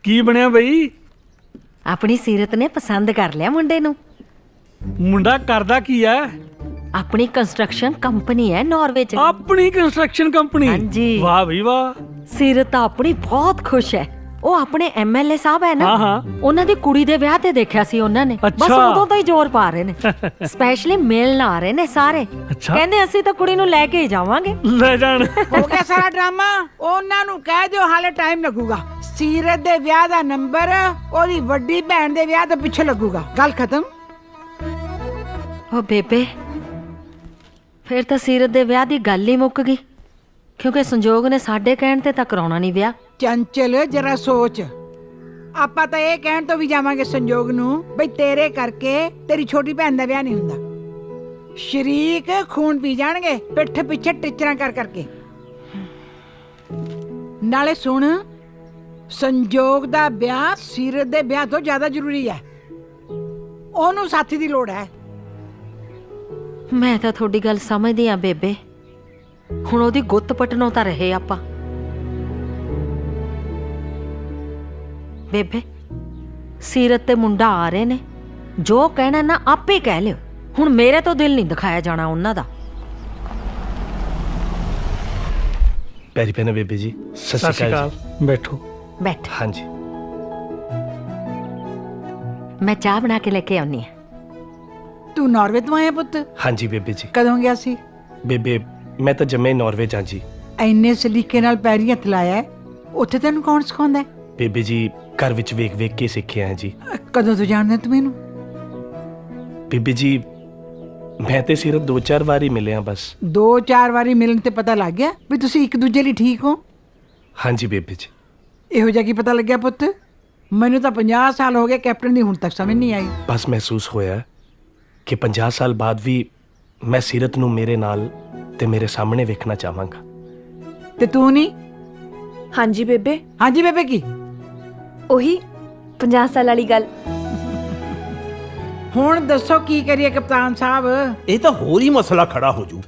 ਕੀ ਬਣਿਆ ਬਈ? ਆਪਣੀ ਸੀਰਤ ਨੇ ਪਸੰਦ ਕਰ ਲਿਆ ਮੁੰਡੇ ਨੂੰ। ਮੁੰਡਾ ਕਰਦਾ ਕੀ ਐ? ਆਪਣੀ ਕੰਸਟਰਕਸ਼ਨ ਕੰਪਨੀ ਹੈ ਨਾਰਵੇ ਚ। ਆਪਣੀ ਕੰਸਟਰਕਸ਼ਨ ਕੰਪਨੀ? ਹਾਂਜੀ। ਵਾਹ ਬਈ ਵਾਹ। ਸੀਰਤ ਤਾਂ ਆਪਣੀ ਬਹੁਤ ਖੁਸ਼ ਹੈ। ਉਹ ਆਪਣੇ ਐਮਐਲਏ ਸਾਹਿਬ ਹੈ ਨਾ, ਉਹਨਾਂ ਦੀ ਕੁੜੀ ਦੇ ਵਿਆਹ ਤੇ ਦੇਖਿਆ ਸੀ ਉਹਨਾਂ ਨੇ। ਬਸ ਉਦੋਂ ਤੋਂ ਹੀ ਜ਼ੋਰ ਪਾ ਰਹੇ ਨੇ। ਸਪੈਸ਼ਲੀ ਮਿਲਣ ਆ ਰਹੇ ਨੇ ਸਾਰੇ। ਕਹਿੰਦੇ ਅਸੀਂ ਤਾਂ ਕੁੜੀ ਨੂੰ ਲੈ ਕੇ ਹੀ ਜਾਵਾਂਗੇ। ਲੈ ਜਾਣ। ਹੋ ਗਿਆ ਸਾਰਾ ਡਰਾਮਾ। ਉਹਨਾਂ ਨੂੰ ਕਹਿ ਦਿਓ ਹਾਲੇ ਟਾਈਮ ਲੱਗੂਗਾ। ਸੀਰਤ ਦੇ ਵਿਆਹ ਦਾ ਨੰਬਰ ਉਹਦੀ ਵੱਡੀ ਭੈਣ ਦੇ ਵਿਆਹ ਤੋਂ ਪਿੱਛੇ ਲੱਗੂਗਾ। ਗੱਲ ਖਤਮ। ਉਹ ਬੇਬੇ, ਫਿਰ ਤਾਂ ਸੀਰਤ ਦੇ ਵਿਆਹ ਦੀ ਗੱਲ ਹੀ ਮੁੱਕ ਗਈ, ਕਿਉਂਕਿ ਸੰਜੋਗ ਨੇ ਸਾਡੇ ਕਹਿਣ ਤੇ ਤਾਂ ਕਰਾਉਣਾ ਨਹੀਂ ਵਿਆਹ। ਚੰਚਲ ਜਰਾ ਸੋਚ। ਆਪਾਂ ਤਾਂ ਇਹ ਕਹਿਣ ਤੋਂ ਵੀ ਜਾਵਾਂਗੇ ਸੰਜੋਗ ਨੂੰ ਬਈ ਤੇਰੇ ਕਰਕੇ ਤੇਰੀ ਛੋਟੀ ਭੈਣ ਦਾ ਵਿਆਹ ਨਹੀਂ ਹੁੰਦਾ। ਸ਼ਰੀਕ ਖੂਨ ਪੀ ਜਾਣਗੇ ਪਿੱਠ ਪਿੱਛੇ ਟਿਚਰਾਂ ਕਰ ਕਰਕੇ। ਨਾਲੇ ਸੁਣ, ਸੰਜੋਗ ਦਾ ਵਿਆਹ ਸੀਰਤ ਦੇ ਵਿਆਹ ਤੋਂ ਜ਼ਿਆਦਾ ਜ਼ਰੂਰੀ ਹੈ। ਉਹਨੂੰ ਸਾਥੀ ਦੀ ਲੋੜ ਹੈ। ਮੈਂ ਤਾਂ ਤੁਹਾਡੀ ਗੱਲ ਸਮਝਦੀ ਆ ਬੇਬੇ, ਹੁਣ ਉਹਦੀ ਗੁੱਤ ਪਟਣੋਂ ਤਾਂ ਰਹੇ ਆਪਾਂ। ਬੇਬੇ, ਸੀਰਤ ਤੇ ਮੁੰਡਾ ਆ ਰਹੇ ਨੇ, ਜੋ ਕਹਿਣਾ ਨਾ ਆਪੇ ਕਹਿ ਲਿਓ। ਹੁਣ ਮੇਰੇ ਤੋਂ ਦਿਲ ਨਹੀਂ ਦਿਖਾਇਆ ਜਾਣਾ ਉਹਨਾਂ ਦਾ। ਪੈਰੀ ਪੈਣਾ ਬੇਬੇ ਜੀ। ਸਤਿ ਸਤਿ ਸ਼੍ਰੀ ਸ਼੍ਰੀ ਅਕਾਲ ਅਕਾਲ ਬੈਠੋ। ਬੈਠ, ਹਾਂਜੀ ਮੈਂ ਚਾਹ ਬਣਾ ਕੇ ਲੈ ਕੇ ਆਉਣੀ ਆ। ਤੂੰ ਨਾਰਵੇ ਤੋਂ ਆਇਆ ਪੁੱਤ? ਹਾਂਜੀ ਬੇਬੇ ਜੀ। ਕਦੋਂ ਗਿਆ ਸੀ? ਬੇਬੇ ਮੈਂ ਤਾਂ ਜੰਮੇ ਨਾਰਵੇ ਜਾਂ ਜੀ। ਐਨੇ ਸਲੀਕੇ ਨਾਲ ਪੈਰੀ ਹੱਥ ਲਾਇਆ ਹੈ, ਉੱਥੇ ਤੈਨੂੰ ਕੌਣ ਸਿਖਾਉਂਦਾ ਹੈ? ਬੇਬੇ ਜੀ ਘਰ ਵਿੱਚ ਵੇਖ ਵੇਖ ਕੇ ਸਿੱਖਿਆ ਹੈ ਜੀ। ਕਦੋਂ ਤੋਂ ਜਾਣਦਾ ਤੂੰ ਮੈਨੂੰ? ਬੇਬੇ ਜੀ ਮੈਂ ਤੇ ਸਿਰਫ 2-4 ਵਾਰ ਹੀ ਮਿਲਿਆ ਬਸ। 2-4 ਵਾਰੀ ਮਿਲਣ ਤੇ ਪਤਾ ਲੱਗ ਗਿਆ ਵੀ ਤੁਸੀਂ ਇੱਕ ਦੂਜੇ ਲਈ ਠੀਕ ਹੋ? ਹਾਂਜੀ ਬੇਬੇ ਜੀ। ਇਹੋ ਜਿਹਾ ਕੀ ਪਤਾ ਲੱਗਿਆ ਪੁੱਤ? ਮੈਨੂੰ ਤਾਂ 50 ਸਾਲ ਹੋ ਗਏ, ਕੈਪਟਨ ਦੀ ਹੁਣ ਤੱਕ ਸਮਝ ਨਹੀਂ ਆਈ। ਬਸ ਮਹਿਸੂਸ ਹੋਇਆ ਕਿ 50 ਸਾਲ ਬਾਅਦ ਵੀ ਮੈਂ ਸੀਰਤ ਨੂੰ ਮੇਰੇ ਨਾਲ ਤੇ ਮੇਰੇ ਸਾਹਮਣੇ ਵੇਖਣਾ ਚਾਹਾਂਗਾ। ਤੇ ਤੂੰ ਨਹੀਂ? ਹਾਂਜੀ ਬੇਬੇ, ਹਾਂਜੀ ਬੇਬੇ ਕੀ? ਉਹੀ 50 ਸਾਲ ਵਾਲੀ ਗੱਲ। ਹੁਣ ਦੱਸੋ ਕੀ ਕਰੀਏ ਕਪਤਾਨ ਸਾਹਿਬ? ਇਹ ਤਾਂ ਹੋਰ ਹੀ ਮਸਲਾ ਖੜਾ ਹੋ ਜੂ।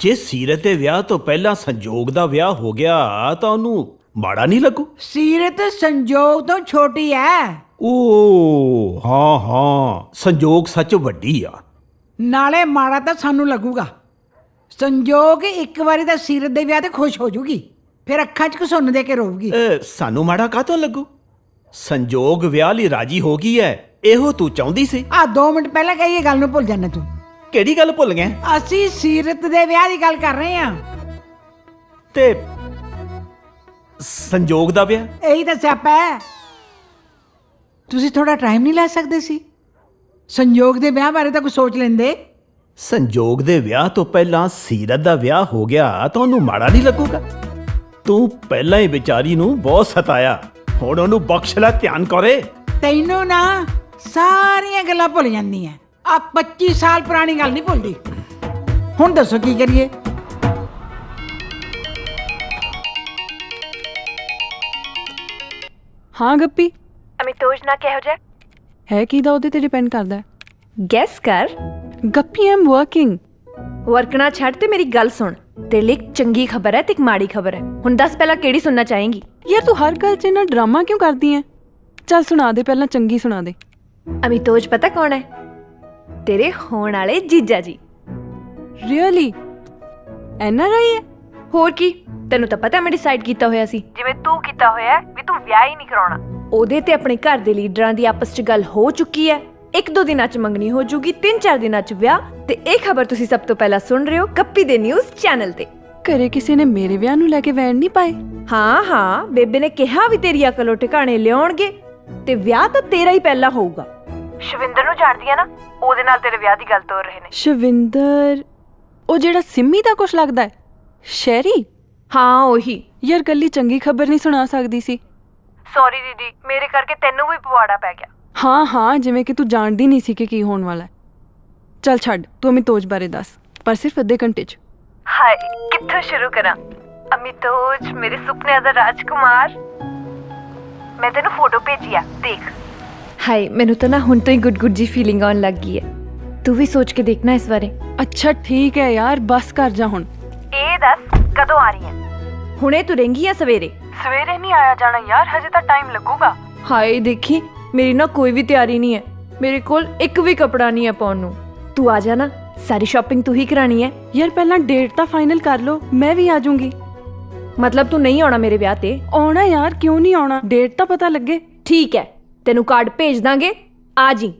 ਜੇ ਸੀਰਤ ਦੇ ਵਿਆਹ ਤੋਂ ਪਹਿਲਾਂ ਸੰਜੋਗ ਦਾ ਵਿਆਹ ਹੋ ਗਿਆ ਤਾਂ ਉਹਨੂੰ ਮਾੜਾ ਨਹੀਂ ਲੱਗੂ? ਸੀਰਤ ਸੰਜੋਗ ਤੋਂ ਛੋਟੀ ਐ। ਓ ਹਾਂ ਹਾਂ, ਸੰਜੋਗ ਸੱਚ ਵੱਡੀ ਆ। ਨਾਲੇ ਮਾੜਾ ਤਾਂ ਸਾਨੂੰ ਲੱਗੂਗਾ। ਸੰਜੋਗ ਇੱਕ ਵਾਰੀ ਤਾਂ ਸੀਰਤ ਦੇ ਵਿਆਹ ਤੇ ਖੁਸ਼ ਹੋ ਜੂਗੀ, ਫਿਰ ਅੱਖਾਂ 'ਚ ਘਸੁੰਨ ਦੇ ਕੇ ਰੋਊਗੀ। ਸਾਨੂੰ ਮਾੜਾ ਕਾਹਤੋਂ ਲੱਗੂ? ਸੰਜੋਗ ਵਿਆਹ ਲਈ ਰਾਜੀ ਹੋ ਗਈ ਐ, ਇਹੋ ਤੂੰ ਚਾਹੁੰਦੀ ਸੀ। ਆ 2 ਮਿੰਟ ਪਹਿਲਾਂ ਕਹੀ ਇਹ ਗੱਲ ਨੂੰ ਭੁੱਲ ਜਾਣਾ ਤੂੰ। ਕਿਹੜੀ ਗੱਲ ਭੁੱਲ ਗਿਆ? ਅਸੀਂ ਸੀਰਤ ਦੇ ਵਿਆਹ ਦੀ ਗੱਲ ਕਰ ਰਹੇ ਹਾਂ। ਤੇ ਸੰਜੋਗ ਦਾ ਵਿਆਹ? ਇਹੀ ਤਾਂ ਸਿਆਪਾ ਹੈ। ਤੁਸੀਂ ਥੋੜਾ ਟਾਈਮ ਨਹੀਂ ਲੈ ਸਕਦੇ ਸੀ? ਸੰਜੋਗ ਦੇ ਵਿਆਹ ਬਾਰੇ ਤਾਂ ਕੁਝ ਸੋਚ ਲੈਂਦੇ। ਸੰਜੋਗ ਦੇ ਵਿਆਹ ਤੋਂ ਪਹਿਲਾਂ ਸੀਰਤ ਦਾ ਵਿਆਹ ਹੋ ਗਿਆ ਤਾਂ ਉਹਨੂੰ ਮਾੜਾ ਨਹੀਂ ਲੱਗੂਗਾ? ਤੂੰ ਪਹਿਲਾਂ ਹੀ ਵਿਚਾਰੀ ਨੂੰ ਬਹੁਤ ਸਤਾਇਆ, ਹੁਣ ਉਹਨੂੰ ਬਖਸ਼ ਲੈ, ਧਿਆਨ ਕਰੇ। ਤੈਨੂੰ ਨਾ ਸਾਰੀਆਂ ਗੱਲਾਂ ਭੁੱਲ ਜਾਂਦੀਆਂ। ਆ 25 ਸਾਲ ਪੁਰਾਣੀ ਗੱਲ ਨਹੀਂ ਭੁੱਲਦੀ। ਹੁਣ ਦੱਸੋ ਕੀ ਕਰੀਏ? ਹਾਂ ਗੱਪੀ, ਅਮਿਤੋਜ ਨਾ ਕਿਹੋ ਜਿਹਾ ਹੈ ਕੀ ਦਾ ਉਹਦੇ ਤੇ ਡਿਪੈਂਡ ਕਰਦਾ ਹੈ। ਗੈਸ ਕਰ। ਗੱਪੀ ਆਮ ਵਰਕਿੰਗ। ਵਰਕਣਾ ਛੱਡ ਤੇ ਮੇਰੀ ਗੱਲ ਸੁਣ। ਤੇਰੇ ਲਈ ਇੱਕ ਚੰਗੀ ਖਬਰ ਹੈ ਤੇ ਇੱਕ ਮਾੜੀ ਖਬਰ ਹੈ। ਹੁਣ ਦੱਸ ਪਹਿਲਾਂ ਕਿਹੜੀ ਸੁਣਨਾ ਚਾਹੇਂਗੀ? ਯਾਰ ਤੂੰ ਹਰ ਗੱਲ 'ਚ ਇੰਨਾ ਡਰਾਮਾ ਕਿਉਂ ਕਰਦੀ ਐ? ਚੱਲ ਸੁਣਾ ਦੇ, ਪਹਿਲਾਂ ਚੰਗੀ ਸੁਣਾ ਦੇ। ਅਮਿਤੋਜ ਪਤਾ ਕੌਣ ਹੈ? ਤੇਰੇ ਹੋਣ ਵਾਲੇ ਜੀਜਾ ਜੀ। ਰੀਅਲੀ? NRI ਹੈ? ਹੋਰ ਕੀ, ਤੈਨੂੰ ਤਾਂ ਪਤਾ ਮੈਂ ਡਿਸਾਈਡ ਕੀਤਾ ਹੋਇਆ ਸੀ, ਜਿਵੇਂ ਤੂੰ ਕੀਤਾ ਹੋਇਆ ਵੀ ਤੂੰ ਵਿਆਹ ਹੀ ਨਹੀਂ ਕਰਾਉਣਾ। ਉਹਦੇ ਤੇ ਆਪਣੇ ਘਰ ਦੇ ਲੀਡਰਾਂ ਦੀ ਆਪਸ 'ਚ ਗੱਲ ਹੋ ਚੁੱਕੀ ਹੈ। 1-2 ਦਿਨਾਂ 'ਚ ਮੰਗਣੀ ਹੋ ਜੂਗੀ, 3-4 ਦਿਨਾਂ 'ਚ ਵਿਆਹ। ਤੇ ਇਹ ਖਬਰ ਤੁਸੀਂ ਸਭ ਤੋਂ ਪਹਿਲਾਂ ਸੁਣ ਰਹੇ ਹੋ ਗੱਪੀ ਦੇ ਨਿਊਜ਼ ਚੈਨਲ ਤੇ। ਘਰੇ ਕਿਸੇ ਨੇ ਮੇਰੇ ਵਿਆਹ ਨੂੰ ਲੈ ਕੇ ਵੈਣ ਨਹੀਂ ਪਾਏ? ਹਾਂ ਹਾਂ, ਬੇਬੇ ਨੇ ਕਿਹਾ ਵੀ ਤੇਰੀ ਅਕਲ ਟਿਕਾਣੇ ਲਿਆਉਣਗੇ ਤੇ ਵਿਆਹ ਤਾਂ ਤੇਰਾ ਹੀ ਪਹਿਲਾਂ ਹੋਊਗਾ। ਸ਼ਵਿੰਦਰ ਨੂੰ ਜਾਣਦੀ ਆ ਨਾ, ਉਹਦੇ ਨਾਲ ਤੇਰੇ ਵਿਆਹ ਦੀ ਗੱਲ ਤੋਰ ਰਹੇ ਨੇ। ਸ਼ਵਿੰਦਰ? ਉਹ ਜਿਹੜਾ ਸਿੰਮੀ ਦਾ ਕੁਛ ਲੱਗਦਾ ਹੈ? ਸ਼ਹਿਰੀ? ਹਾਂ ਉਹੀ। ਯਾਰ ਕੱਲੀ ਚੰਗੀ ਖਬਰ ਨਹੀਂ ਸੁਣਾ ਸਕਦੀ ਸੀ? ਸੌਰੀ ਦੀਦੀ, ਮੇਰੇ ਕਰਕੇ ਤੈਨੂੰ ਵੀ ਪਵਾੜਾ ਪੈ ਗਿਆ। ਹਾਂ ਹਾਂ, ਜਿਵੇਂ ਕਿ ਤੂੰ ਜਾਣਦੀ ਨਹੀਂ ਸੀ ਕਿ ਕੀ ਹੋਣ ਵਾਲਾ ਹੈ। ਚੱਲ ਛੱਡ, ਤੂੰ ਅਮਿਤੋਜ ਬਾਰੇ ਦੱਸ, ਪਰ ਸਿਰਫ ਅੱਧੇ ਘੰਟੇ 'ਚ। ਹਾਏ, ਕਿੱਥੋਂ ਸ਼ੁਰੂ ਕਰਾਂ? ਅਮਿਤੋਜ ਮੇਰੇ ਸੁਪਨਿਆਂ ਦਾ ਰਾਜਕੁਮਾਰ। ਮੈਂ ਤੈਨੂੰ ਫੋਟੋ ਭੇਜੀ ਆ, ਦੇਖ। ਹਾਏ, ਮੈਨੂੰ ਤਾਂ ਨਾ ਹੁਣ ਤੋਂ ਹੀ ਗੁੱਡ ਜੀ ਫੀਲਿੰਗ ਆਉਣ ਲੱਗ ਗਈ ਹੈ। ਤੂੰ ਵੀ ਸੋਚ ਕੇ ਦੇਖਣਾ ਇਸ ਬਾਰੇ। ਅੱਛਾ ਠੀਕ ਹੈ ਯਾਰ, ਬਸ ਕਰ ਜਾ ਹੁਣ। ਇਹ ਦੱਸ ਕਦੋਂ ਆ ਰਹੀ ਹੈ? ਹੁਣੇ ਤੁਰੇਂਗੀ ਜਾਂ ਸਵੇਰੇ? ਸਵੇਰੇ ਨਹੀਂ ਆਇਆ ਜਾਣਾ ਯਾਰ, ਹਜੇ ਤਾਂ ਟਾਈਮ ਲੱਗੂਗਾ। ਹਾਏ ਦੇਖੀ, ਮੇਰੀ ਨਾ ਕੋਈ ਵੀ ਤਿਆਰੀ ਨਹੀਂ ਹੈ। ਮੇਰੇ ਕੋਲ ਇੱਕ ਵੀ ਕੱਪੜਾ ਨਹੀਂ ਹੈ ਪਾਉਣ ਨੂੰ। ਤੂੰ ਆ ਜਾ ਨਾ, ਸਾਰੀ ਸ਼ਾਪਿੰਗ ਤੂੰ ਹੀ ਕਰਾਣੀ ਹੈ। ਯਾਰ ਪਹਿਲਾਂ ਡੇਟ ਤਾਂ ਫਾਈਨਲ ਕਰ ਲੋ, ਮੈਂ ਵੀ ਆ ਜਾਊਂਗੀ। ਮਤਲਬ ਤੂੰ ਨਹੀਂ ਆਉਣਾ ਮੇਰੇ ਵਿਆਹ ਤੇ? ਆਉਣਾ ਯਾਰ, ਕਿਉਂ ਨਹੀਂ ਆਉਣਾ? ਡੇਟ ਤਾਂ ਪਤਾ ਲੱਗੇ। ਠੀਕ ਹੈ, ਤੈਨੂੰ ਕਾਰਡ ਭੇਜ ਦਾਂਗੇ, ਆ ਜੀ।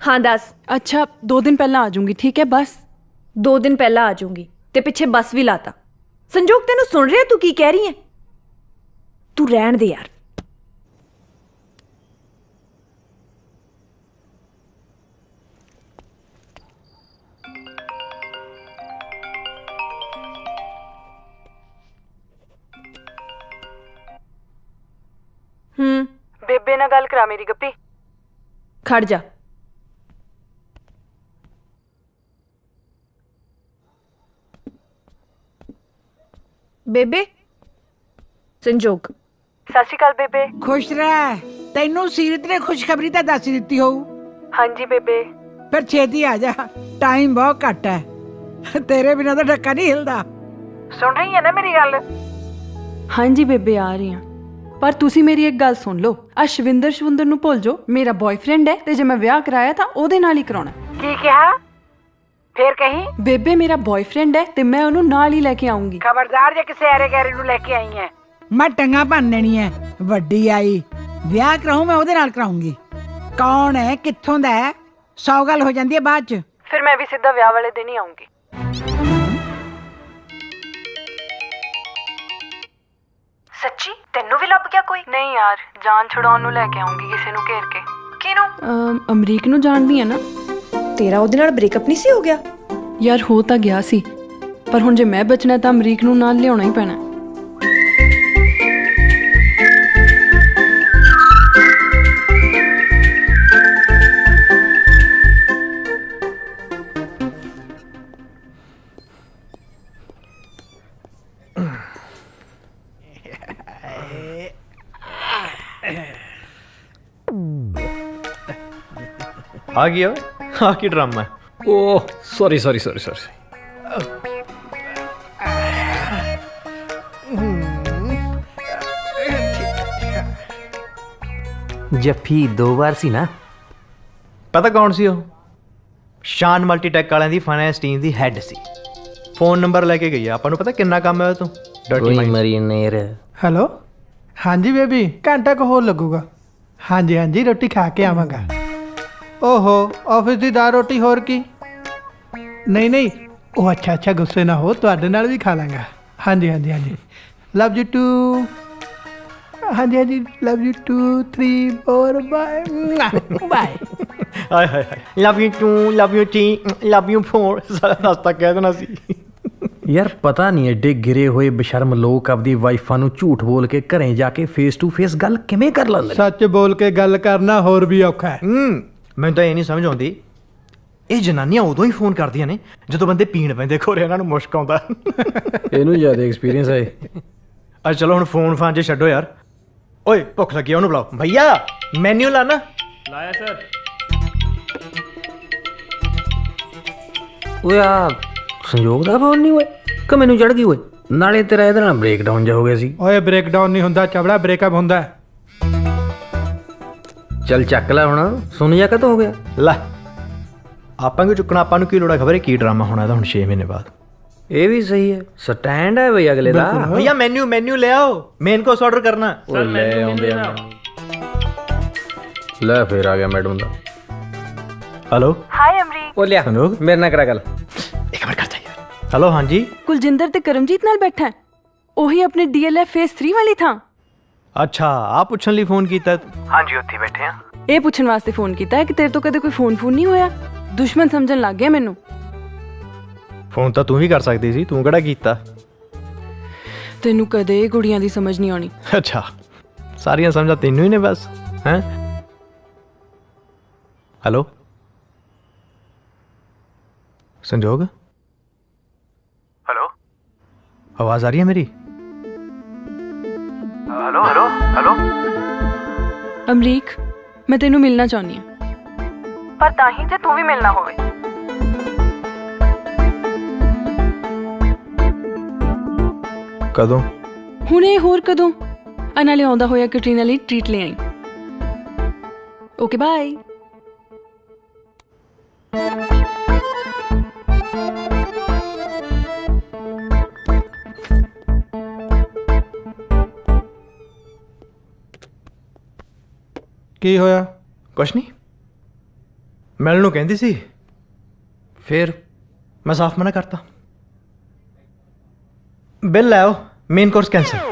ਹਾਂ ਦੱਸ। ਅੱਛਾ 2 ਦਿਨ ਪਹਿਲਾਂ ਆ ਜਾਊਂਗੀ, ਠੀਕ ਹੈ ਬਸ। 2 ਦਿਨ ਪਹਿਲਾਂ ਆ ਜਾਊਂਗੀ ਤੇ ਪਿੱਛੇ ਬੱਸ ਵੀ ਲਾਤਾ। ਸੰਜੋਗ ਤੈਨੂੰ ਸੁਣ ਰਿਹਾ ਤੂੰ ਕੀ ਕਹਿ ਰਹੀ ਹੈ? ਤੂੰ ਰਹਿਣ ਦੇ ਯਾਰ। ਬੇਬੇ ਨਾਲ ਗੱਲ ਕਰਾ ਮੇਰੀ ਗੱਪੀ। ਖੜ ਜਾ। ਬੇਬੇ। ਸੰਜੋਗ। ਸਤਿ ਸ਼੍ਰੀ ਅਕਾਲ ਬੇਬੇ। ਖੁਸ਼ ਰਹਿ। ਤੈਨੂੰ ਸੀਰਤ ਨੇ ਖੁਸ਼ਖਬਰੀ ਤਾਂ ਦੱਸ ਹੀ ਦਿੱਤੀ ਹੋਊ। ਹਾਂਜੀ ਬੇਬੇ। ਫਿਰ ਛੇਤੀ ਆ ਜਾ, ਟਾਈਮ ਬਹੁਤ ਘੱਟ ਹੈ। ਤੇਰੇ ਬਿਨਾਂ ਤਾਂ ਡੱਕਾ ਨਹੀਂ ਹਿਲਦਾ। ਸੁਣ ਰਹੀ ਹੈ ਨਾ ਮੇਰੀ ਗੱਲ? ਹਾਂਜੀ ਬੇਬੇ ਆ ਰਹੀ ਹਾਂ, ਪਰ ਤੁਸੀਂ ਮੇਰੀ ਇੱਕ ਗੱਲ ਸੁਣ ਲਓ। ਆ ਸ਼ਵਿੰਦਰ ਨੂੰ ਭੁੱਲ ਜਾਓ, ਮੇਰਾ ਬॉयਫ੍ਰੈਂਡ ਹੈ ਤੇ ਜੇ ਮੈਂ ਵਿਆਹ ਕਰਾਇਆ ਤਾਂ ਉਹਦੇ ਨਾਲ ਹੀ ਕਰਾਉਣਾ। ਕੀ ਕਿਹਾ? ਫੇਰ ਕਹੀਂ? ਬੇਬੇ ਮੇਰਾ ਬॉयਫ੍ਰੈਂਡ ਹੈ ਤੇ ਮੈਂ ਉਹਨੂੰ ਨਾਲ ਹੀ ਲੈ ਕੇ ਆਉਂਗੀ। ਖਬਰਦਾਰ ਜੇ ਕਿਸੇ ਆਰੇ ਗੈਰੇ ਨੂੰ ਲੈ ਕੇ ਆਈ ਹੈ, ਮੈਂ ਟੰਗਾ ਭੰਨ ਦੇਣੀ ਹੈ। ਵੱਡੀ ਆਈ, ਵਿਆਹ ਕਰਾਉਂ ਮੈਂ ਉਹਦੇ ਨਾਲ ਕਰਾਉਂਗੀ। ਕੌਣ ਹੈ, ਕਿੱਥੋਂ ਦਾ ਹੈ, 100 ਗੱਲ ਹੋ ਜਾਂਦੀ ਹੈ ਬਾਅਦ ਚ। ਫਿਰ ਮੈਂ ਵੀ ਸਿੱਧਾ ਵਿਆਹ ਵਾਲੇ ਦਿਨ ਹੀ ਆਉਂਗੀ। ਸੱਚੀ ਤੈਨੂੰ ਵੀ ਲੱਭ ਗਿਆ ਕੋਈ? ਨਹੀਂ ਯਾਰ, ਜਾਨ ਛੁਡਾਉਣ ਨੂੰ ਲੈ ਕੇ ਆਉਂਗੀ ਕਿਸੇ ਨੂੰ ਘੇਰ ਕੇ। ਕਿਹਨੂੰ? ਅਮਰੀਕ ਨੂੰ ਜਾਣਦੀ ਹੈ ਨਾ? ਤੇਰਾ ਉਹਦੇ ਨਾਲ ਬ੍ਰੇਕਅਪ ਨਹੀਂ ਸੀ ਹੋ ਗਿਆ? ਯਾਰ ਹੋ ਤਾਂ ਗਿਆ ਸੀ, ਪਰ ਹੁਣ ਜੇ ਮੈਂ ਬਚਣਾ ਤਾਂ ਅਮਰੀਕ ਨੂੰ ਨਾਲ ਲਿਆਉਣਾ ਹੀ ਪੈਣਾ। ਆ ਗਿਆ ਆ ਕੀ ਡਰਾਮਾ ਹੈ? ਓਹ ਸੌਰੀ ਸੌਰੀ ਸੌਰੀ ਸੌਰੀ। ਜੱਫੀ 2 ਵਾਰ ਸੀ ਨਾ? ਪਤਾ ਕੌਣ ਸੀ ਉਹ? ਸ਼ਾਨ ਮਲਟੀਟੈਕ ਵਾਲਿਆਂ ਦੀ ਫਾਈਨੈਂਸ ਟੀਮ ਦੀ ਹੈੱਡ ਸੀ। ਫੋਨ ਨੰਬਰ ਲੈ ਕੇ ਗਈ ਆ। ਆਪਾਂ ਨੂੰ ਪਤਾ ਕਿੰਨਾ ਕੰਮ ਹੈ ਉਹ ਤੋਂ। ਡਰਟੀ ਕੋਈ ਮਾਈਂਡ। ਮਰੀਨੇਰ। ਹੈਲੋ, ਹਾਂਜੀ ਬੇਬੀ, ਘੰਟਾ ਕੁ ਹੋਰ ਲੱਗੂਗਾ। ਹਾਂਜੀ ਹਾਂਜੀ, ਰੋਟੀ ਖਾ ਕੇ ਆਵਾਂਗਾ। ਓਹੋ, ਆਫਿਸ ਦੀ ਦਾਲ ਰੋਟੀ ਹੋਰ ਕੀ? ਨਹੀਂ ਨਹੀਂ, ਉਹ ਅੱਛਾ ਅੱਛਾ, ਗੁੱਸੇ ਨਾ ਹੋ, ਤੁਹਾਡੇ ਨਾਲ ਵੀ ਖਾ ਲਾਂਗਾ। ਹਾਂਜੀ ਹਾਂਜੀ ਹਾਂਜੀ, ਲਵ ਯੂ ਟੂ। ਹਾਂਜੀ ਹਾਂਜੀ, ਲਵ ਯੂ 2 3 4 ਬਾਏ ਬਾਏ। ਹਾਏ ਹਾਏ ਹਾਏ, love you 2 love you 3 love you 4 ਸਾਰਾ ਰਸਤਾ ਕਹਿ ਦੇਣਾ ਸੀ। ਯਾਰ ਪਤਾ ਨਹੀਂ ਐਡੇ ਗਿਰੇ ਹੋਏ ਬਸ਼ਰਮ ਲੋਕ ਆਪਦੀ ਵਾਈਫਾਂ ਨੂੰ ਝੂਠ ਬੋਲ ਕੇ ਘਰੇ ਜਾ ਕੇ ਫੇਸ ਟੂ ਫੇਸ ਗੱਲ ਕਿਵੇਂ ਕਰ ਲੈਂਦੇ ਨੇ? ਸੱਚ ਬੋਲ ਕੇ ਗੱਲ ਕਰਨਾ ਹੋਰ ਵੀ ਔਖਾ ਹੈ। ਮੈਨੂੰ ਤਾਂ ਇਹ ਨਹੀਂ ਸਮਝ ਆਉਂਦੀ, ਇਹ ਜਨਾਨੀਆਂ ਉਦੋਂ ਹੀ ਫੋਨ ਕਰਦੀਆਂ ਨੇ ਜਦੋਂ ਬੰਦੇ ਪੀਣ ਪੈਂਦੇ ਖੋਰੇ ਇਹਨਾਂ ਨੂੰ ਮੁਸ਼ਕ ਆਉਂਦਾ। ਇਹਨੂੰ ਜ਼ਿਆਦਾ ਐਕਸਪੀਰੀਅੰਸ ਹੈ। ਅੱਜ ਚਲੋ ਹੁਣ ਫੋਨ ਫਾਨ 'ਚ ਛੱਡੋ ਯਾਰ। ਓਏ ਭੁੱਖ ਲੱਗੀ, ਉਹਨੂੰ ਬੁਲਾਓ। ਭਈਆ ਮੈਨੂ ਲਾਣਾ। ਲਾਇਆ ਸਰ। ਓਏ ਆ ਸੰਯੋਗ ਦਾ ਫੋਨ ਨਹੀਂ ਓਏ ਕਿ ਮੈਨੂੰ ਚੜ ਗਈ ਓਏ? ਨਾਲੇ ਤੇਰਾ ਇਹਦੇ ਨਾਲ ਬ੍ਰੇਕਡਾਊਨ ਜਾ ਹੋ ਗਿਆ ਸੀ। ਓਏ ਬ੍ਰੇਕਡਾਊਨ ਨਹੀਂ ਹੁੰਦਾ ਚਵੜਾ, ਬ੍ਰੇਕਅਪ ਹੁੰਦਾ। ਚੱਲ ਚੱਕ ਲੈ ਹੁਣ, ਸੁਣ ਜਾ ਕਦੋਂ ਹੋ ਗਿਆ? ਲੈ ਆਪਾਂ ਕਿਉਂ ਚੁੱਕਣਾ, ਆਪਾਂ ਨੂੰ ਕੀ ਲੋੜ ਹੈ? ਖਬਰ ਹੈ ਕੀ ਡਰਾਮਾ ਹੋਣਾ ਇਹਦਾ ਹੁਣ 6 ਮਹੀਨੇ ਬਾਅਦ। ਇਹ ਵੀ ਸਹੀ ਹੈ, ਸਟੈਂਡ ਹੈ ਬਈ ਅਗਲੇ ਦਾ। ਭਈਆ ਮੈਨੂ ਲੈ ਆਓ, ਮੇਨ ਕੋਰਸ ਆਰਡਰ ਕਰਨਾ। ਓਏ ਲੈ ਆਉਂਦੇ ਆ। ਲੈ ਫੇਰ ਆ ਗਿਆ ਮੈਡਮ ਦਾ। Hello hi Amrik. ਉਹ ਲਿਆ ਸੰਯੋਗ, ਮੇਰੇ ਨਾਲ ਕਰਾ ਗੱਲ। ਇੱਕ ਮਿੰਟ ਕਰਦਾ ਯਾਰ। ਹੈਲੋ ਹਾਂਜੀ। ਕੁਲਜਿੰਦਰ ਤੇ ਕਰਮਜੀਤ ਨਾਲ ਬੈਠਾ ਹੈ? ਉਹੀ ਆਪਣੇ DLF ਫੇਸ 3 ਵਾਲੀ ਥਾਂ? ਅੱਛਾ, ਆ ਪੁੱਛਣ ਲਈ ਫੋਨ ਕੀਤਾ? ਹਾਂਜੀ ਉੱਥੇ ਬੈਠੇ ਆ। ਇਹ ਪੁੱਛਣ ਵਾਸਤੇ ਫੋਨ ਕੀਤਾ ਹੈ ਕਿ ਤੇਰੇ ਤੋਂ ਕਦੇ ਕੋਈ ਫੋਨ ਨਹੀਂ ਹੋਇਆ? ਦੁਸ਼ਮਣ ਸਮਝਣ ਲੱਗ ਗਿਆ ਮੈਨੂੰ। ਫੋਨ ਤਾਂ ਤੂੰ ਵੀ ਕਰ ਸਕਦੀ ਸੀ, ਤੂੰ ਕਿਹੜਾ ਕੀਤਾ? ਤੈਨੂੰ ਕਦੇ ਕੁੜੀਆਂ ਦੀ ਸਮਝ ਨਹੀਂ ਆਉਣੀ। ਅੱਛਾ, ਸਾਰੀਆਂ ਸਮਝਾਂ ਤੈਨੂੰ ਹੀ ਨੇ ਬਸ, ਹੈਂ? ਹੈਲੋ ਸੰਜੋਗ, ਹੈਲੋ, ਆਵਾਜ਼ ਆ ਰਹੀ ਹੈ ਮੇਰੀ? Hello hello hello. ਅਮਰੀਕ, ਮੈਂ ਤੈਨੂੰ ਮਿਲਣਾ ਚਾਹੁੰਦੀ ਹਾਂ, ਪਰ ਤਾਂ ਹੀ ਜੇ ਤੂੰ ਵੀ ਮਿਲਣਾ ਹੋਵੇ। ਕਦੋਂ? ਹੁਣੇ, ਹੋਰ ਕਦੋਂ? ਨਾਲੇ ਆਉਂਦਾ ਹੋਇਆ ਕੈਟਰੀਨਾ ਲਈ ਟ੍ਰੀਟ ਲੈ ਆਈ। Okay bye. ਕੀ ਹੋਇਆ? ਕੁਛ ਨਹੀਂ, ਮਿਲਣ ਨੂੰ ਕਹਿੰਦੀ ਸੀ, ਫਿਰ ਮੈਂ ਸਾਫ਼ ਮਨਾ ਕਰਤਾ। ਬਿੱਲ ਲੈ ਆਓ, main course cancel.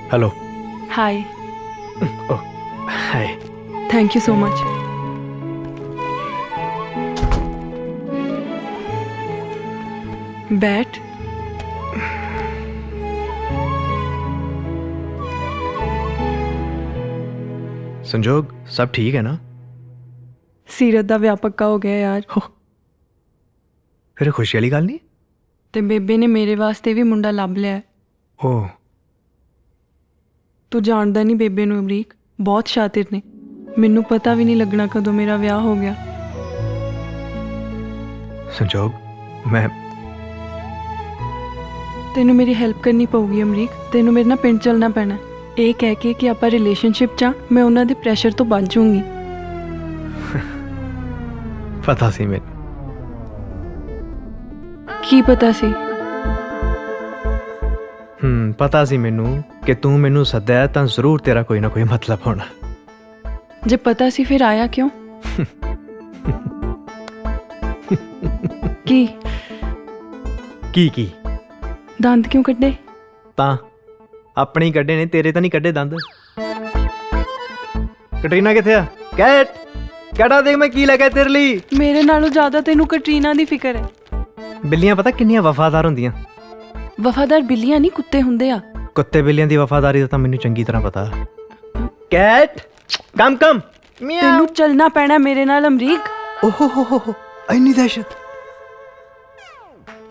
Hello hi. Hi, thank you so much. बैठ। ਸੰਜੋਗ ਸਭ ਠੀਕ ਹੈ ਨਾ? ਸੀਰਤ ਦਾ ਵਿਆਹ ਪੱਕਾ ਹੋ ਗਿਆ ਯਾਰ। ਫਿਰ ਖੁਸ਼ੀ ਵਾਲੀ ਗੱਲ ਨਹੀਂ? ਤੇ ਬੇਬੇ ਨੇ ਮੇਰੇ ਵਾਸਤੇ ਵੀ ਮੁੰਡਾ ਲੱਭ ਲਿਆ। ਓਹ ਤੂੰ ਜਾਣਦਾ ਨਹੀਂ ਬੇਬੇ ਨੂੰ ਅਮਰੀਕ, ਬਹੁਤ ਸ਼ਾਤਿਰ ਨੇ। ਮੈਨੂੰ ਪਤਾ ਵੀ ਨਹੀਂ ਲੱਗਣਾ ਕਦੋਂ ਮੇਰਾ ਵਿਆਹ ਹੋ ਗਿਆ। ਸੰਜੋਗ ਮੈਂ ਤੈਨੂੰ ਮੇਰੀ ਹੈਲਪ ਕਰਨੀ ਪਊਗੀ ਅਮਰੀਕ। ਤੈਨੂੰ ਮੇਰੇ ਨਾਲ ਪਿੰਡ ਚੱਲਣਾ ਪੈਣਾ, ਇਹ ਕਹਿ ਕੇ ਕਿ ਆਪਾਂ ਰਿਲੇਸ਼ਨਸ਼ਿਪ 'ਚ ਆ। ਮੈਂ ਉਹਨਾਂ ਦੇ ਪ੍ਰੈਸ਼ਰ ਤੋਂ ਬਚ ਜਾਊਂਗੀ। ਪਤਾ ਸੀ ਮੈਨੂੰ। ਕੀ ਪਤਾ ਸੀ? ਪਤਾ ਸੀ ਮੈਨੂੰ ਕਿ ਤੂੰ ਮੈਨੂੰ ਸੱਦਿਆ ਤਾਂ ਜ਼ਰੂਰ ਤੇਰਾ ਕੋਈ ਨਾ ਕੋਈ ਮਤਲਬ ਹੋਣਾ। ਜੇ ਪਤਾ ਸੀ ਫਿਰ ਆਇਆ ਕਿਉਂ? ਕੀ ਕੀ ਦੰਦ ਕਿਉਂ ਕੱਢੇ? ਤਾਂ ਆਪਣੇ ਹੀ ਕੱਢੇ ਨੇ, ਤੇਰੇ ਤਾਂ ਨਹੀਂ ਕੱਢੇ ਦੰਦ। ਕਟਰੀਨਾ ਕਿੱਥੇ ਆ? ਕੈਟਾ ਦੇਖ ਮੈਂ ਕੀ ਲੈ ਕੇ ਤੇਰੇ ਲਈ। ਮੇਰੇ ਨਾਲੋਂ ਜ਼ਿਆਦਾ ਤੈਨੂੰ ਕਟਰੀਨਾ ਦੀ ਫਿਕਰ ਹੈ। ਬਿੱਲੀਆਂ ਪਤਾ ਕਿੰਨੀਆਂ ਵਫਾਦਾਰ ਹੁੰਦੀਆਂ। ਵਫਾਦਾਰ ਬਿੱਲੀਆਂ ਨਹੀਂ, ਕੁੱਤੇ ਹੁੰਦੇ ਆ। ਕੁੱਤੇ ਬਿੱਲੀਆਂ ਦੀ ਵਫਾਦਾਰੀ ਦਾ ਤਾਂ ਮੈਨੂੰ ਚੰਗੀ ਤਰ੍ਹਾਂ ਪਤਾ। ਕੈਟ ਕਮ ਤੈਨੂੰ ਚੱਲਣਾ ਪੈਣਾ ਮੇਰੇ ਨਾਲ ਅਮਰੀਕ। ਓਹੋ ਹੋ ਇੰਨੀ ਦਹਿਸ਼ਤ।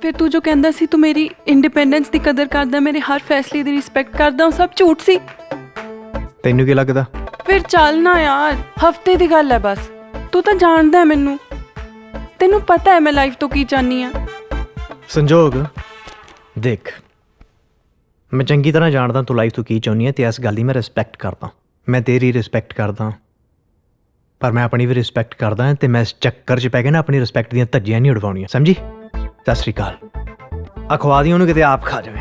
ਫਿਰ ਤੂੰ ਜੋ ਕਹਿੰਦਾ ਸੀ ਤੂੰ ਮੇਰੀ ਇੰਡੀਪੈਂਡੈਂਸ ਦੀ ਕਦਰ ਕਰਦਾ, ਮੇਰੇ ਹਰ ਫੈਸਲੇ ਦੀ ਰਿਸਪੈਕਟ ਕਰਦਾ, ਉਹ ਸਭ ਝੂਠ ਸੀ। ਤੈਨੂੰ ਕੀ ਲੱਗਦਾ? ਫਿਰ ਚੱਲਣਾ ਯਾਰ, ਹਫਤੇ ਦੀ ਗੱਲ ਹੈ ਬਸ। ਤੂੰ ਤਾਂ ਜਾਣਦਾ ਹੈ ਮੈਨੂੰ, ਤੈਨੂੰ ਪਤਾ ਹੈ ਮੈਂ ਲਾਈਫ ਤੋਂ ਕੀ ਚਾਹਨੀ ਆ। ਸੰਜੋਗ ਦੇਖ, ਮੈਂ ਚੰਗੀ ਤਰ੍ਹਾਂ ਜਾਣਦਾ ਤੂੰ ਲਾਈਫ ਤੋਂ ਕੀ ਚਾਹੁੰਦੀ ਹੈ ਤੇ ਇਸ ਗੱਲ ਦੀ ਮੈਂ ਰਿਸਪੈਕਟ ਕਰਦਾ। ਮੈਂ ਤੇਰੀ ਰਿਸਪੈਕਟ ਕਰਦਾ, ਪਰ ਮੈਂ ਆਪਣੀ ਵੀ ਰਿਸਪੈਕਟ ਕਰਦਾ ਤੇ ਮੈਂ ਇਸ ਚੱਕਰ 'ਚ ਪੈ ਕੇ ਨਾ ਆਪਣੀ ਰਿਸਪੈਕਟ ਦੀਆਂ ਧੱਜੀਆਂ ਨਹੀਂ ਉਡਵਾਉਣੀਆਂ, ਸਮਝੀ? ਸਤਿ ਸ਼੍ਰੀ ਅਕਾਲ। ਅਖਵਾ ਦੀ ਉਹਨੂੰ ਕਿਤੇ ਆਪ ਖਾ ਜਾਵੇ।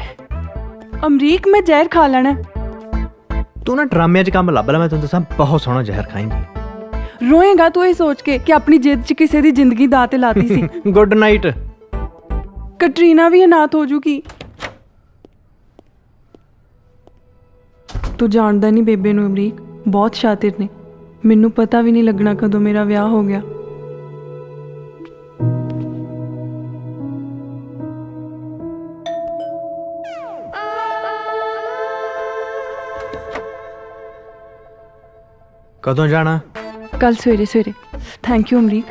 ਅਮਰੀਕ ਮੈਂ ਜ਼ਹਿਰ ਖਾ ਲੈਣਾ। ਤੂੰ ਨਾ ਡਰਾਮਿਆਂ 'ਚ ਕੰਮ ਲੱਭ ਲੈ, ਮੈਂ ਤੈਨੂੰ ਦੱਸਾਂ ਬਹੁਤ ਸੋਹਣਾ ਜ਼ਹਿਰ ਖਾਏਂਗੀ। ਰੋਏਗਾ ਤੂੰ ਇਹ ਸੋਚ ਕੇ ਕਿ ਆਪਣੀ ਜਿੱਦ 'ਚ ਕਿਸੇ ਦੀ ਜ਼ਿੰਦਗੀ ਦਾਅ ਤੇ ਲਾਤੀ ਸੀ। Good night. ਕਟਰੀਨਾ ਵੀ ਅਨਾਥ ਹੋ ਜੂਗੀ। ਤੂੰ ਜਾਣਦਾ ਨਹੀਂ ਬੇਬੇ ਨੂੰ ਅਮਰੀਕ, ਬਹੁਤ ਸ਼ਾਤਿਰ ਨੇ। ਮੈਨੂੰ ਪਤਾ ਵੀ ਨਹੀਂ ਲੱਗਣਾ ਕਦੋਂ ਮੇਰਾ ਵਿਆਹ ਹੋ ਗਿਆ। ਕਦੋਂ ਜਾਣਾ? ਕੱਲ ਸਵੇਰੇ ਸਵੇਰੇ। ਥੈਂਕ ਯੂ ਅਮਰੀਕ,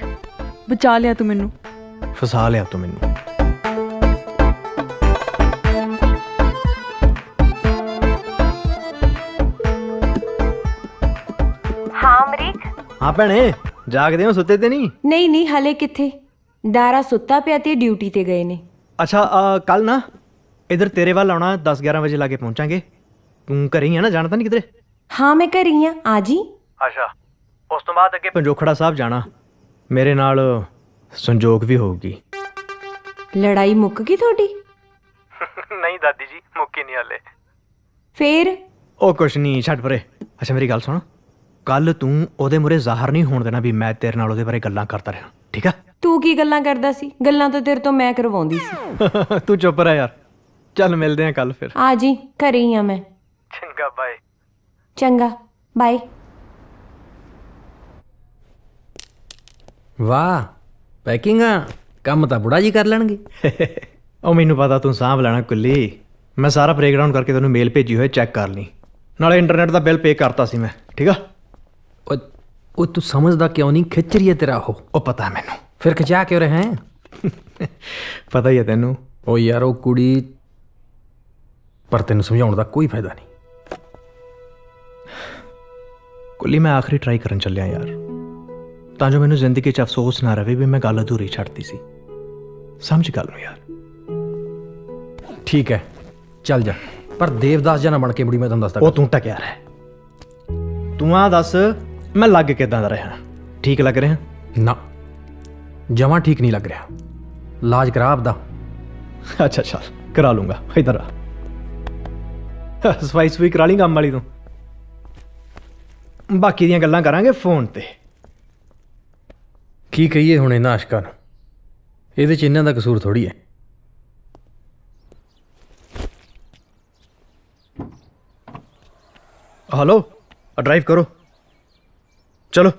ਬਚਾ ਲਿਆ ਤੂੰ ਮੈਨੂੰ। ਫਸਾ ਲਿਆ ਤੂੰ ਮੈਨੂੰ। ਹਾਂ ਅਮਰੀਕ। ਹਾਂ ਭੈਣੇ, ਜਾਗਦੇ ਹੋ? ਸੁੱਤੇ ਤੇ ਨਹੀਂ? ਨਹੀਂ ਹਲੇ ਕਿੱਥੇ, ਦਾਰਾ ਸੁੱਤਾ ਪਿਆ ਤੇ ਡਿਊਟੀ ਤੇ ਗਏ ਨੇ। ਅੱਛਾ, ਕੱਲ ਨਾ ਇਧਰ ਤੇਰੇ ਵੱਲ ਆਉਣਾ, 10-11 ਵਜੇ ਲਾਗੇ ਪਹੁੰਚਾਂਗੇ। ਤੂੰ ਘਰੇ ਹੀ ਆ ਨਾ, ਜਾਣਾ ਤਾਂ ਨਹੀਂ ਕਿਧਰੇ? ਹਾਂ ਮੈਂ ਘਰ ਹੀ ਆ, ਆ ਜੀ। ਅੱਛਾ, ਉਸ ਤੋਂ ਬਾਅਦ ਅੱਗੇ ਪੰਜੋਖੜਾ ਸਾਹਿਬ ਜਾਣਾ। ਮੇਰੇ ਨਾਲ ਸੰਜੋਗ ਵੀ ਹੋਊਗੀ। ਲੜਾਈ ਮੁੱਕ ਗਈ ਤੁਹਾਡੀ? ਨਹੀਂ ਦਾਦੀ ਜੀ, ਮੁੱਕੀ ਨਹੀਂ ਹਾਲੇ। ਫੇਰ? ਉਹ ਕੁਛ ਨਹੀਂ, ਛੱਡ ਪਰੇ। ਅੱਛਾ ਮੇਰੀ ਗੱਲ ਸੁਣ, ਕੱਲ ਤੂੰ ਉਹਦੇ ਮੂਹਰੇ ਜ਼ਾਹਰ ਨਹੀਂ ਹੋਣ ਦੇਣਾ ਵੀ ਮੈਂ ਤੇਰੇ ਨਾਲ ਉਹਦੇ ਬਾਰੇ ਗੱਲਾਂ ਕਰਦਾ ਰਿਹਾ, ਠੀਕ ਆ? ਤੂੰ ਕੀ ਗੱਲਾਂ ਕਰਦਾ ਸੀ? ਗੱਲਾਂ ਤਾਂ ਤੇਰੇ ਤੋਂ ਮੈਂ ਕਰਵਾਉਂਦੀ ਸੀ। ਤੂੰ ਚੁੱਪ ਰਹਿ ਯਾਰ। ਚੱਲ ਮਿਲਦੇ ਆ ਕੱਲ ਫਿਰ। ਆ ਜੀ, ਘਰੇ ਹੀ ਆ ਮੈਂ। ਚੰਗਾ ਬਾਏ। ਚੰਗਾ ਬਾਏ। ਵਾਹ, ਪੈਕਿੰਗ ਆ, ਕੰਮ ਤਾਂ ਬੁੜਾ ਜੀ ਕਰ ਲੈਣਗੇ। ਉਹ ਮੈਨੂੰ ਪਤਾ ਤੂੰ ਸਾਂਭ ਲੈਣਾ ਕੁੱਲੀ। ਮੈਂ ਸਾਰਾ ਬ੍ਰੇਕਡਾਊਨ ਕਰਕੇ ਤੈਨੂੰ ਮੇਲ ਭੇਜੀ ਹੋਏ, ਚੈੱਕ ਕਰ ਲਈ। ਨਾਲੇ ਇੰਟਰਨੈਟ ਦਾ ਬਿੱਲ ਪੇ ਕਰਤਾ ਸੀ ਮੈਂ, ਠੀਕ ਆ? ਉਹ ਤੂੰ ਸਮਝਦਾ ਕਿਉਂ ਨਹੀਂ? ਖਿੱਚ ਰਹੀ ਹੈ ਤੇਰਾ ਉਹ ਪਤਾ ਮੈਨੂੰ। ਫਿਰ ਖਿਚਾ ਕਿਉਂ ਰਹੇ? ਪਤਾ ਹੀ ਹੈ ਤੈਨੂੰ। ਉਹ ਯਾਰ ਉਹ ਕੁੜੀ, ਪਰ ਤੈਨੂੰ ਸਮਝਾਉਣ ਦਾ ਕੋਈ ਫਾਇਦਾ ਨਹੀਂ। ਕੁੱਲੀ ਮੈਂ ਆਖਰੀ ਟਰਾਈ ਕਰਨ ਚੱਲਿਆ ਯਾਰ, ਤਾਂ ਜੋ ਮੈਨੂੰ ਜ਼ਿੰਦਗੀ 'ਚ ਅਫਸੋਸ ਨਾ ਰਵੇ ਵੀ ਮੈਂ ਗੱਲ ਅਧੂਰੀ ਛੱਡਤੀ ਸੀ। ਸਮਝ ਗੱਲ ਨੂੰ ਯਾਰ। ਠੀਕ ਹੈ, ਚੱਲ ਜਾ, ਪਰ ਦੇਵਦਾਸ ਜਨਾ ਬਣ ਕੇ ਬੁੜੀ ਮੈਂ ਤੁਹਾਨੂੰ ਦੱਸਦਾ। ਉਹ ਤੂੰ ਟਕਿਆ ਰਹਿ। ਤੂੰ ਆ ਦੱਸ, ਮੈਂ ਲੱਗ ਕਿੱਦਾਂ ਦਾ ਰਿਹਾ? ਠੀਕ ਲੱਗ ਰਿਹਾ? ਨਾ, ਜਮਾਂ ਠੀਕ ਨਹੀਂ ਲੱਗ ਰਿਹਾ। ਇਲਾਜ ਕਰਾ ਆਪਦਾ। ਅੱਛਾ ਚੱਲ ਕਰਾ ਲੂੰਗਾ। ਇੱਧਰ ਆ, ਸਫਾਈ ਸਫੂਈ ਕਰਾ ਲਈ ਕੰਮ ਵਾਲੀ ਤੋਂ। ਬਾਕੀ ਦੀਆਂ ਗੱਲਾਂ ਕਰਾਂਗੇ ਫੋਨ ਤੇ। ਕੀ ਕਹੀਏ ਹੁਣ ਇਹਨਾਂ ਆਸ਼ਕਾਂ ਨੂੰ? ਇਹਦੇ 'ਚ ਇਹਨਾਂ ਦਾ ਕਸੂਰ ਥੋੜੀ ਹੈ। हेलो, ड्राइव करो, चलो।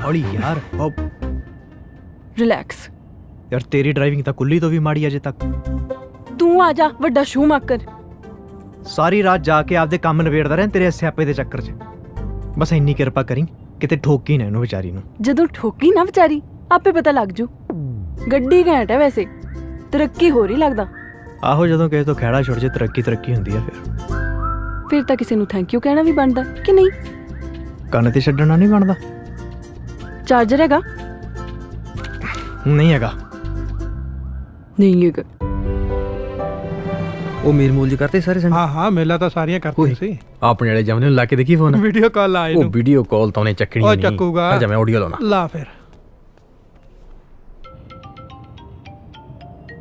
ਹੌਲੀ ਯਾਰ ਰਿਲੈਕਸ। ਯਾਰ ਤੇਰੀ ਡਰਾਈਵਿੰਗ ਤਾਂ ਕੁੱਲੀ ਤੋਂ ਵੀ ਮਾੜੀ ਅਜੇ ਤੱਕ। ਤੂੰ ਆ ਜਾ ਵੱਡਾ ਸ਼ੂਮਾਕਰ। ਸਾਰੀ ਰਾਤ ਜਾ ਕੇ ਆਪਦੇ ਕੰਮ ਨਿਬੇੜਦਾ ਰਹਿ ਤੇਰੇ ਸਿਆਪੇ ਦੇ ਚੱਕਰ 'ਚ। ਬਸ ਇੰਨੀ ਕਿਰਪਾ ਕਰੀ ਕਿਤੇ ਠੋਕੀ ਨਾ ਇਹਨੂੰ ਵਿਚਾਰੀ ਨੂੰ। ਜਦੋਂ ਠੋਕੀ ਨਾ ਵਿਚਾਰੀ ਆਪੇ ਪਤਾ ਲੱਗ ਜੂ। ਗੱਡੀ ਘੈਂਟ ਹੈ ਵੈਸੇ, ਤਰੱਕੀ ਹੋ ਰਹੀ ਲੱਗਦਾ। ਆਹੋ ਜਦੋਂ ਕਿਸੇ ਤੋਂ ਖਹਿੜਾ ਛੁੱਟ ਜੇ ਤਰੱਕੀ ਹੁੰਦੀ ਆ ਫਿਰ ਤਾਂ ਕਿਸੇ ਨੂੰ ਥੈਂਕ ਯੂ ਕਹਿਣਾ ਵੀ ਬਣਦਾ ਕਿ ਨਹੀਂ? ਕੰਨ ਤੇ ਛੱਡਣਾ ਨਹੀਂ ਬਣਦਾ। ਚਾਰਜਰ ਹੈਗਾ? ਨਹੀਂ ਹੈਗਾ। ਨਹੀਂ ਹੈਗਾ। ਉਹ ਮੇਲ ਮੂਲ ਜੀ ਕਰਤੇ ਸਾਰੇ ਸੰਗ? ਹਾਂ ਮੇਲਾ ਤਾਂ ਸਾਰੀਆਂ ਕਰਤੀਆਂ ਸੀ। ਆਪਣੇ ਵਾਲੇ ਜਮਨੇ ਨੂੰ ਲਾ ਕੇ ਦੇਖੀ ਫੋਨ। ਵੀਡੀਓ ਕਾਲ ਆਏ ਉਹ ਵੀਡੀਓ ਕਾਲ ਤਾਂ ਉਹਨੇ ਚੱਕਣੀ ਨਹੀਂ। ਉਹ ਚੱਕੂਗਾ। ਅੱਛਾ ਮੈਂ ਆਡੀਓ ਲਾਉਣਾ। ਲਾ ਫਿਰ।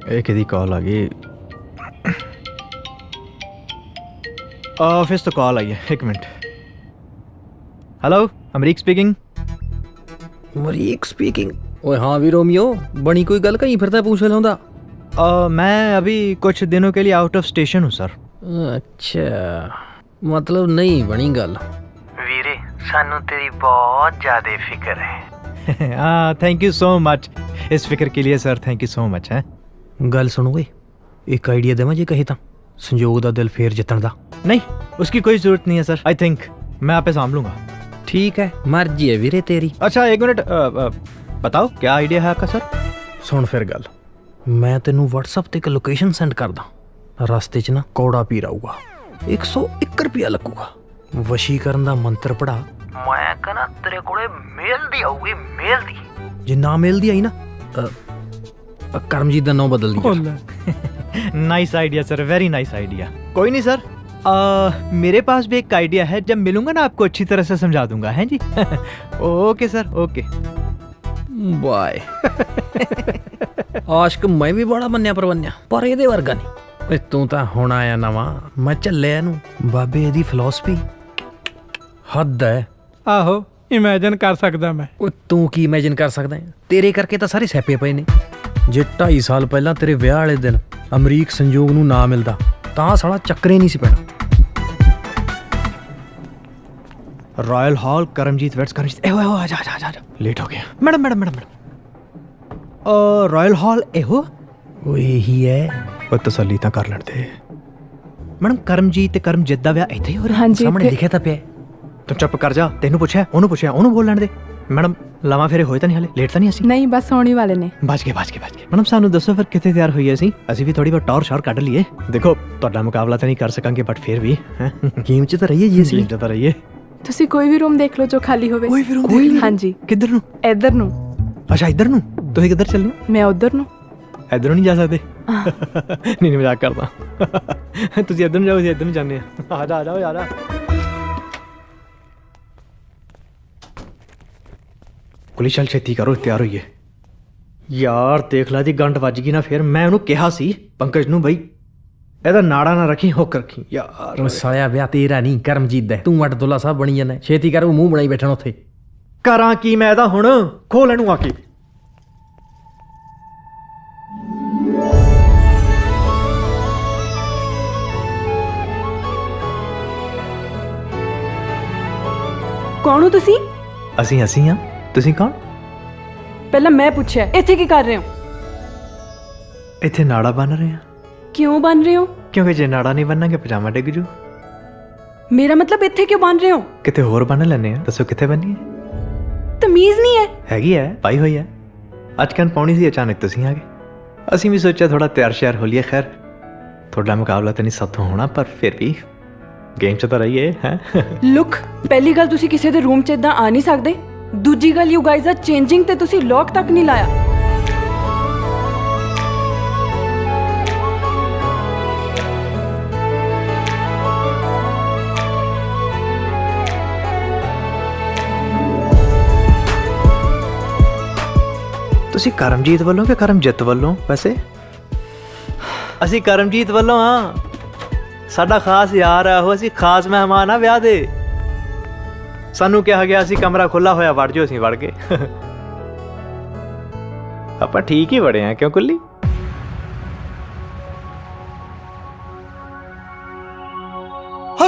ਇਹ ਕਿਹਦੀ ਕਾਲ ਆ ਗਈ? ਆਫਿਸ ਤੋਂ ਕਾਲ ਆਈ ਹੈ, 1 minute. Hello, Amrik speaking. Amrik speaking. ਓਏ ਹਾਂ ਵੀ रोमियो, बनी कोई गल कहीं फिरता पूछ लाਉਂਦਾ? मैं अभी कुछ दिनों के लिए आउट ऑफ स्टेशन हूँ सर। अच्छा, मतलब नहीं बनी गल। वीरे सानू तेरी बहुत ज़्यादा फिक्र है। हाँ थैंक यू सो मच इस फिक्र के लिए sir, thank you so much है। गल सुनो वे, एक आइडिया देवां जे कहे तां संजोग दा दिल फेर जितण दा। नहीं उसकी कोई ज़रूरत नहीं है सर, आई थिंक मैं आपे संभालूंगा। ठीक है, मर्जी है वीरे तेरी। अच्छा 1 मिनट, बताओ क्या आइडिया है आपका सर? सुन फिर गल, मैं तेनू WhatsApp ते एक लोकेशन सेंड करदा। रस्ते च ना कौड़ा पीर आऊगा, 101 रुपया लगूगा। वशीकरण दा मंत्र पढ़ा, मैं कहना तेरे कोले मेल दी आऊगी, मेल दी। जे ना मेल दी आई ना करमजीत दा नाम बदल दिया। Nice idea sir, very nice idea. कोई नहीं सर, मेरे पास भी एक आइडिया है, जब मिलूंगा ना आपको अच्छी तरह से समझा दूंगा, हैं जी। Okay sir, okay bye. आशिक मैं भी बड़ा मन्निया परवन्निया, पर ਇਹਦੇ ਵਰਗਾ ਨਹੀਂ। ਓਏ ਤੂੰ ਤਾਂ ਹੁਣ ਆਇਆ ਨਵਾਂ, ਮੈਂ ਝੱਲਿਆ ਇਹਨੂੰ। ਬਾਬੇ ਇਹਦੀ ਫਿਲਾਸਫੀ ਹੱਦ ਹੈ। ਆਹੋ ਇਮੇਜਿਨ ਕਰ ਸਕਦਾ ਮੈਂ। ਓਏ ਤੂੰ ਕੀ ਇਮੇਜਿਨ ਕਰ ਸਕਦਾ ਹੈ? ਤੇਰੇ ਕਰਕੇ ਤਾਂ ਸਾਰੇ ਸਿਆਪੇ ਪਏ ਨੇ। ਜੇ 2.5 ਸਾਲ ਪਹਿਲਾਂ ਤੇਰੇ ਵਿਆਹ ਵਾਲੇ ਦਿਨ ਅਮਰੀਕ ਸੰਜੋਗ ਨੂੰ ਨਾ ਮਿਲਦਾ ਤਾਂ ਸਾਲਾ ਚੱਕਰੇ ਨਹੀਂ ਸੀ ਪੈਣਾ। Royal hall Karamjeet waits Karamjeet एहो एहो आजा आजा आजा लेट हो गया। Madam madam madam madam royal hall एहो ਉਹ ਇਹੀ ਹੈ। ਉਹ ਤਸੱਲੀ ਤਾਂ ਕਰ ਲੈਣ ਦੇ। ਮੈਡਮ ਕਰਮਜੀਤ ਤੇ ਕਰਮਜੀਤ ਦਾ ਵਿਆਹ ਇੱਥੇ ਹੀ ਹੋ ਰਿਹਾ? ਹਾਂਜੀ ਸਾਹਮਣੇ ਦਿਖਿਆ ਤਾਂ ਪਿਆ। ਤੂੰ ਚੁੱਪ ਕਰ ਜਾ, ਤੈਨੂੰ ਪੁੱਛਿਆ ਉਹਨੂੰ ਬੋਲ ਲੈਣ ਦੇ। ਮੈਡਮ ਲਾਵਾਂ ਫੇਰੇ ਹੋਏ ਤਾਂ ਨਹੀਂ ਹਲੇ? ਲੇਟ ਤਾਂ ਨਹੀਂ ਅਸੀਂ? ਨਹੀਂ ਬਸ ਆਉਣੀ ਵਾਲੇ ਨੇ। ਬਚ ਗਏ। ਮੈਡਮ ਸਾਨੂੰ ਦੱਸੋ ਫਿਰ ਕਿੱਥੇ ਤਿਆਰ ਹੋਈਏ ਅਸੀਂ ਵੀ ਥੋੜੀ ਬਹੁਤ ਟੌਰ ਸ਼ੌਰ ਕੱਢ ਲਈਏ। ਦੇਖੋ ਤੁਹਾਡਾ ਮੁਕਾਬਲਾ ਤਾਂ ਨਹੀਂ ਕਰ ਸਕਾਂਗੇ ਬਟ ਫਿਰ ਵੀ ਗੇਮ 'ਚ ਤਾਂ ਰਹੀਏ ਜੀ ਅਸੀਂ। ਗੇਮ 'ਚ ਤਾਂ ਰਹੀਏ। ਤੁਸੀਂ ਕੋਈ ਵੀ ਰੂਮ ਦੇਖ ਲਓ ਜੋ ਖਾਲੀ ਹੋਵੇ। ਕੋਈ ਵੀ ਰੂਮ ਦੇਖ ਲਈ? ਹਾਂਜੀ। ਕਿੱਧਰ ਨੂੰ? ਇੱਧਰ ਨੂੰ। ਅੱਛਾ ਇੱਧਰ ਨੂੰ। ਤੁਸੀਂ ਕਿੱਧਰ ਚੱਲੇ ਹੋ? ਮੈਂ ਉੱਧਰ ਨੂੰ। ਇੱਧਰੋਂ ਨਹੀਂ ਜਾ ਸਕਦੇ? ਨਹੀਂ ਮਜ਼ਾਕ ਕਰਦਾ। ਤੁਸੀਂ ਇੱਧਰ ਨੂੰ ਜਾਓ, ਅਸੀਂ ਇੱਧਰ ਨੂੰ ਜਾਂਦੇ ਹਾਂ। ਆ ਜਾ ਯਾਰ। ਕੁਲੀ ਚੱਲ ਛੇਤੀ ਕਰੋ, ਤਿਆਰ ਹੋਈਏ। ਯਾਰ ਦੇਖ ਲਾ ਜੀ ਗੰਢ ਵੱਜ ਗਈ ਨਾ ਫਿਰ। ਮੈਂ ਉਹਨੂੰ ਕਿਹਾ ਸੀ ਪੰਕਜ ਨੂੰ ਬਈ ਇਹਦਾ ਨਾੜਾ ਨਾ ਰੱਖੀ, ਹੁੱਕ ਰੱਖੀ ਯਾਰ। ਉਹ ਸਾਲਿਆ ਵਿਆਹ ਤੇਰਾ ਨਹੀਂ ਕਰਮਜੀਤ ਦਾ। ਤੂੰ ਅੱਡ ਦੁੱਲਾ ਸਾਹਿਬ ਬਣੀ ਜਾਂਦਾ। ਛੇਤੀ ਕਰ, ਉਹ ਮੂੰਹ ਬਣਾਈ ਬੈਠਣ ਉੱਥੇ। ਕਰਾਂ ਕੀ ਮੈਂ ਇਹਦਾ ਹੁਣ? ਖੋਲ ਇਹਨੂੰ ਆ ਕੇ। ਕੌਣ ਹੋ ਤੁਸੀਂ? ਅਸੀਂ ਹਾਂ, ਤੁਸੀਂ ਕੌਣ? ਪਹਿਲਾਂ ਮੈਂ ਪੁੱਛਿਆ ਇੱਥੇ ਕੀ ਕਰ ਰਹੇ ਹੋ? ਇੱਥੇ ਨਾੜਾ ਬੰਨ ਰਹੇ ਹਾਂ। ਕਿਉਂ ਬਣ ਰਹੇ ਹੋ? ਕਿਉਂਕਿ ਜੇ ਨਾੜਾ ਨਹੀਂ ਬੰਨਾਂਗੇ ਪਜਾਮਾ ਡਿੱਗ ਜੂ। ਮੇਰਾ ਮਤਲਬ ਇੱਥੇ ਕਿਉਂ ਬਣ ਰਹੇ ਹੋ? ਕਿਤੇ ਹੋਰ ਬੰਨ ਲੈਣੇ ਆ। ਦੱਸੋ ਕਿੱਥੇ ਬੰਨੀਏ? ਤਮੀਜ਼ ਨਹੀਂ ਹੈ। ਹੈਗੀ ਹੈ, ਪਾਈ ਹੋਈ ਹੈ। ਅੱਜ ਕੱਲ੍ਹ ਪਾਉਣੀ ਸੀ, ਅਚਾਨਕ ਤੁਸੀਂ ਆ ਗਏ। ਅਸੀਂ ਵੀ ਸੋਚਿਆ ਥੋੜਾ ਤਿਆਰ ਸ਼ਿਆਰ ਹੋ ਲਈਏ। ਖੈਰ ਤੁਹਾਡਾ ਮੁਕਾਬਲਾ ਤਾਂ ਨਹੀਂ ਸਾਥੋਂ ਹੋਣਾ, ਪਰ ਫਿਰ ਵੀ ਗੇਮ 'ਚ ਤਾਂ ਰਹੀਏ ਹੈ। ਲੁੱਕ, ਪਹਿਲੀ ਗੱਲ ਤੁਸੀਂ ਕਿਸੇ ਦੇ ਰੂਮ 'ਚ ਇਦਾਂ ਆ ਨਹੀਂ ਸਕਦੇ। ਦੂਜੀ ਗੱਲ ਯੂ ਗਾਈਜ਼ ਆਰ ਚੇਂਜਿੰਗ ਤੇ ਤੁਸੀਂ ਲੌਕ ਤੱਕ ਨਹੀਂ ਲਾਇਆ। ਤੁਸੀਂ ਕਰਮਜੀਤ ਵੱਲੋਂ ਕਿ ਕਰਮਜੀਤ ਵੱਲੋਂ? ਵੈਸੇ ਅਸੀਂ ਕਰਮਜੀਤ ਵੱਲੋਂ ਹਾਂ। ਸਾਡਾ ਖਾਸ ਯਾਰ ਆ ਉਹ, ਅਸੀਂ ਖਾਸ ਮਹਿਮਾਨ ਆ ਵਿਆਹ ਦੇ। ਸਾਨੂੰ ਕਿਹਾ ਗਿਆ ਸੀ ਕਮਰਾ ਖੁੱਲਾ ਹੋਇਆ, ਵੜ ਜਾਓ। ਅਸੀਂ ਵੜ ਗਏ। ਆਪਾਂ ਠੀਕ ਹੀ ਵੜੇ ਆ, ਕਿਉਂ ਕੁੱਲੀ?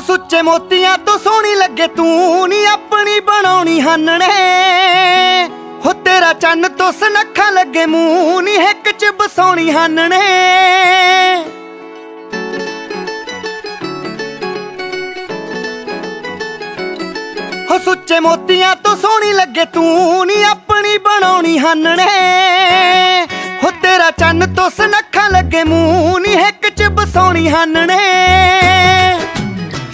ਹੋ ਸੁੱਚੇ ਮੋਤੀਆਂ ਤੋਂ ਸੋਹਣੀ ਲੱਗੇ ਤੂੰ ਨੀ ਆਪਣੀ ਬਣਾਉਣੀ ਹਾਨਣੇ ਹੋ ਤੇਰਾ ਚੰਨ ਤੋਂ ਸੁਨੱਖਾ ਲੱਗੇ ਮੂੰਹ ਨੀ ਹਿੱਕ ਚ ਬਸਾਉਣੀ ਹਾਨਣੇ ਹੋ ਸੁੱਚੇ ਮੋਤੀਆਂ ਤੋਂ ਸੋਹਣੀ ਲੱਗੇ ਤੂੰ ਨੀ ਆਪਣੀ ਬਣਾਉਣੀ ਹਾਨਣੇ ਹੋ ਤੇਰਾ ਚੰਨ ਤੋਂ ਸੁਨੱਖਾ ਲੱਗੇ ਮੂੰਹ ਨੀ ਹਿੱਕ ਚ ਬਸਾਉਣੀ ਹਾਨਣੇ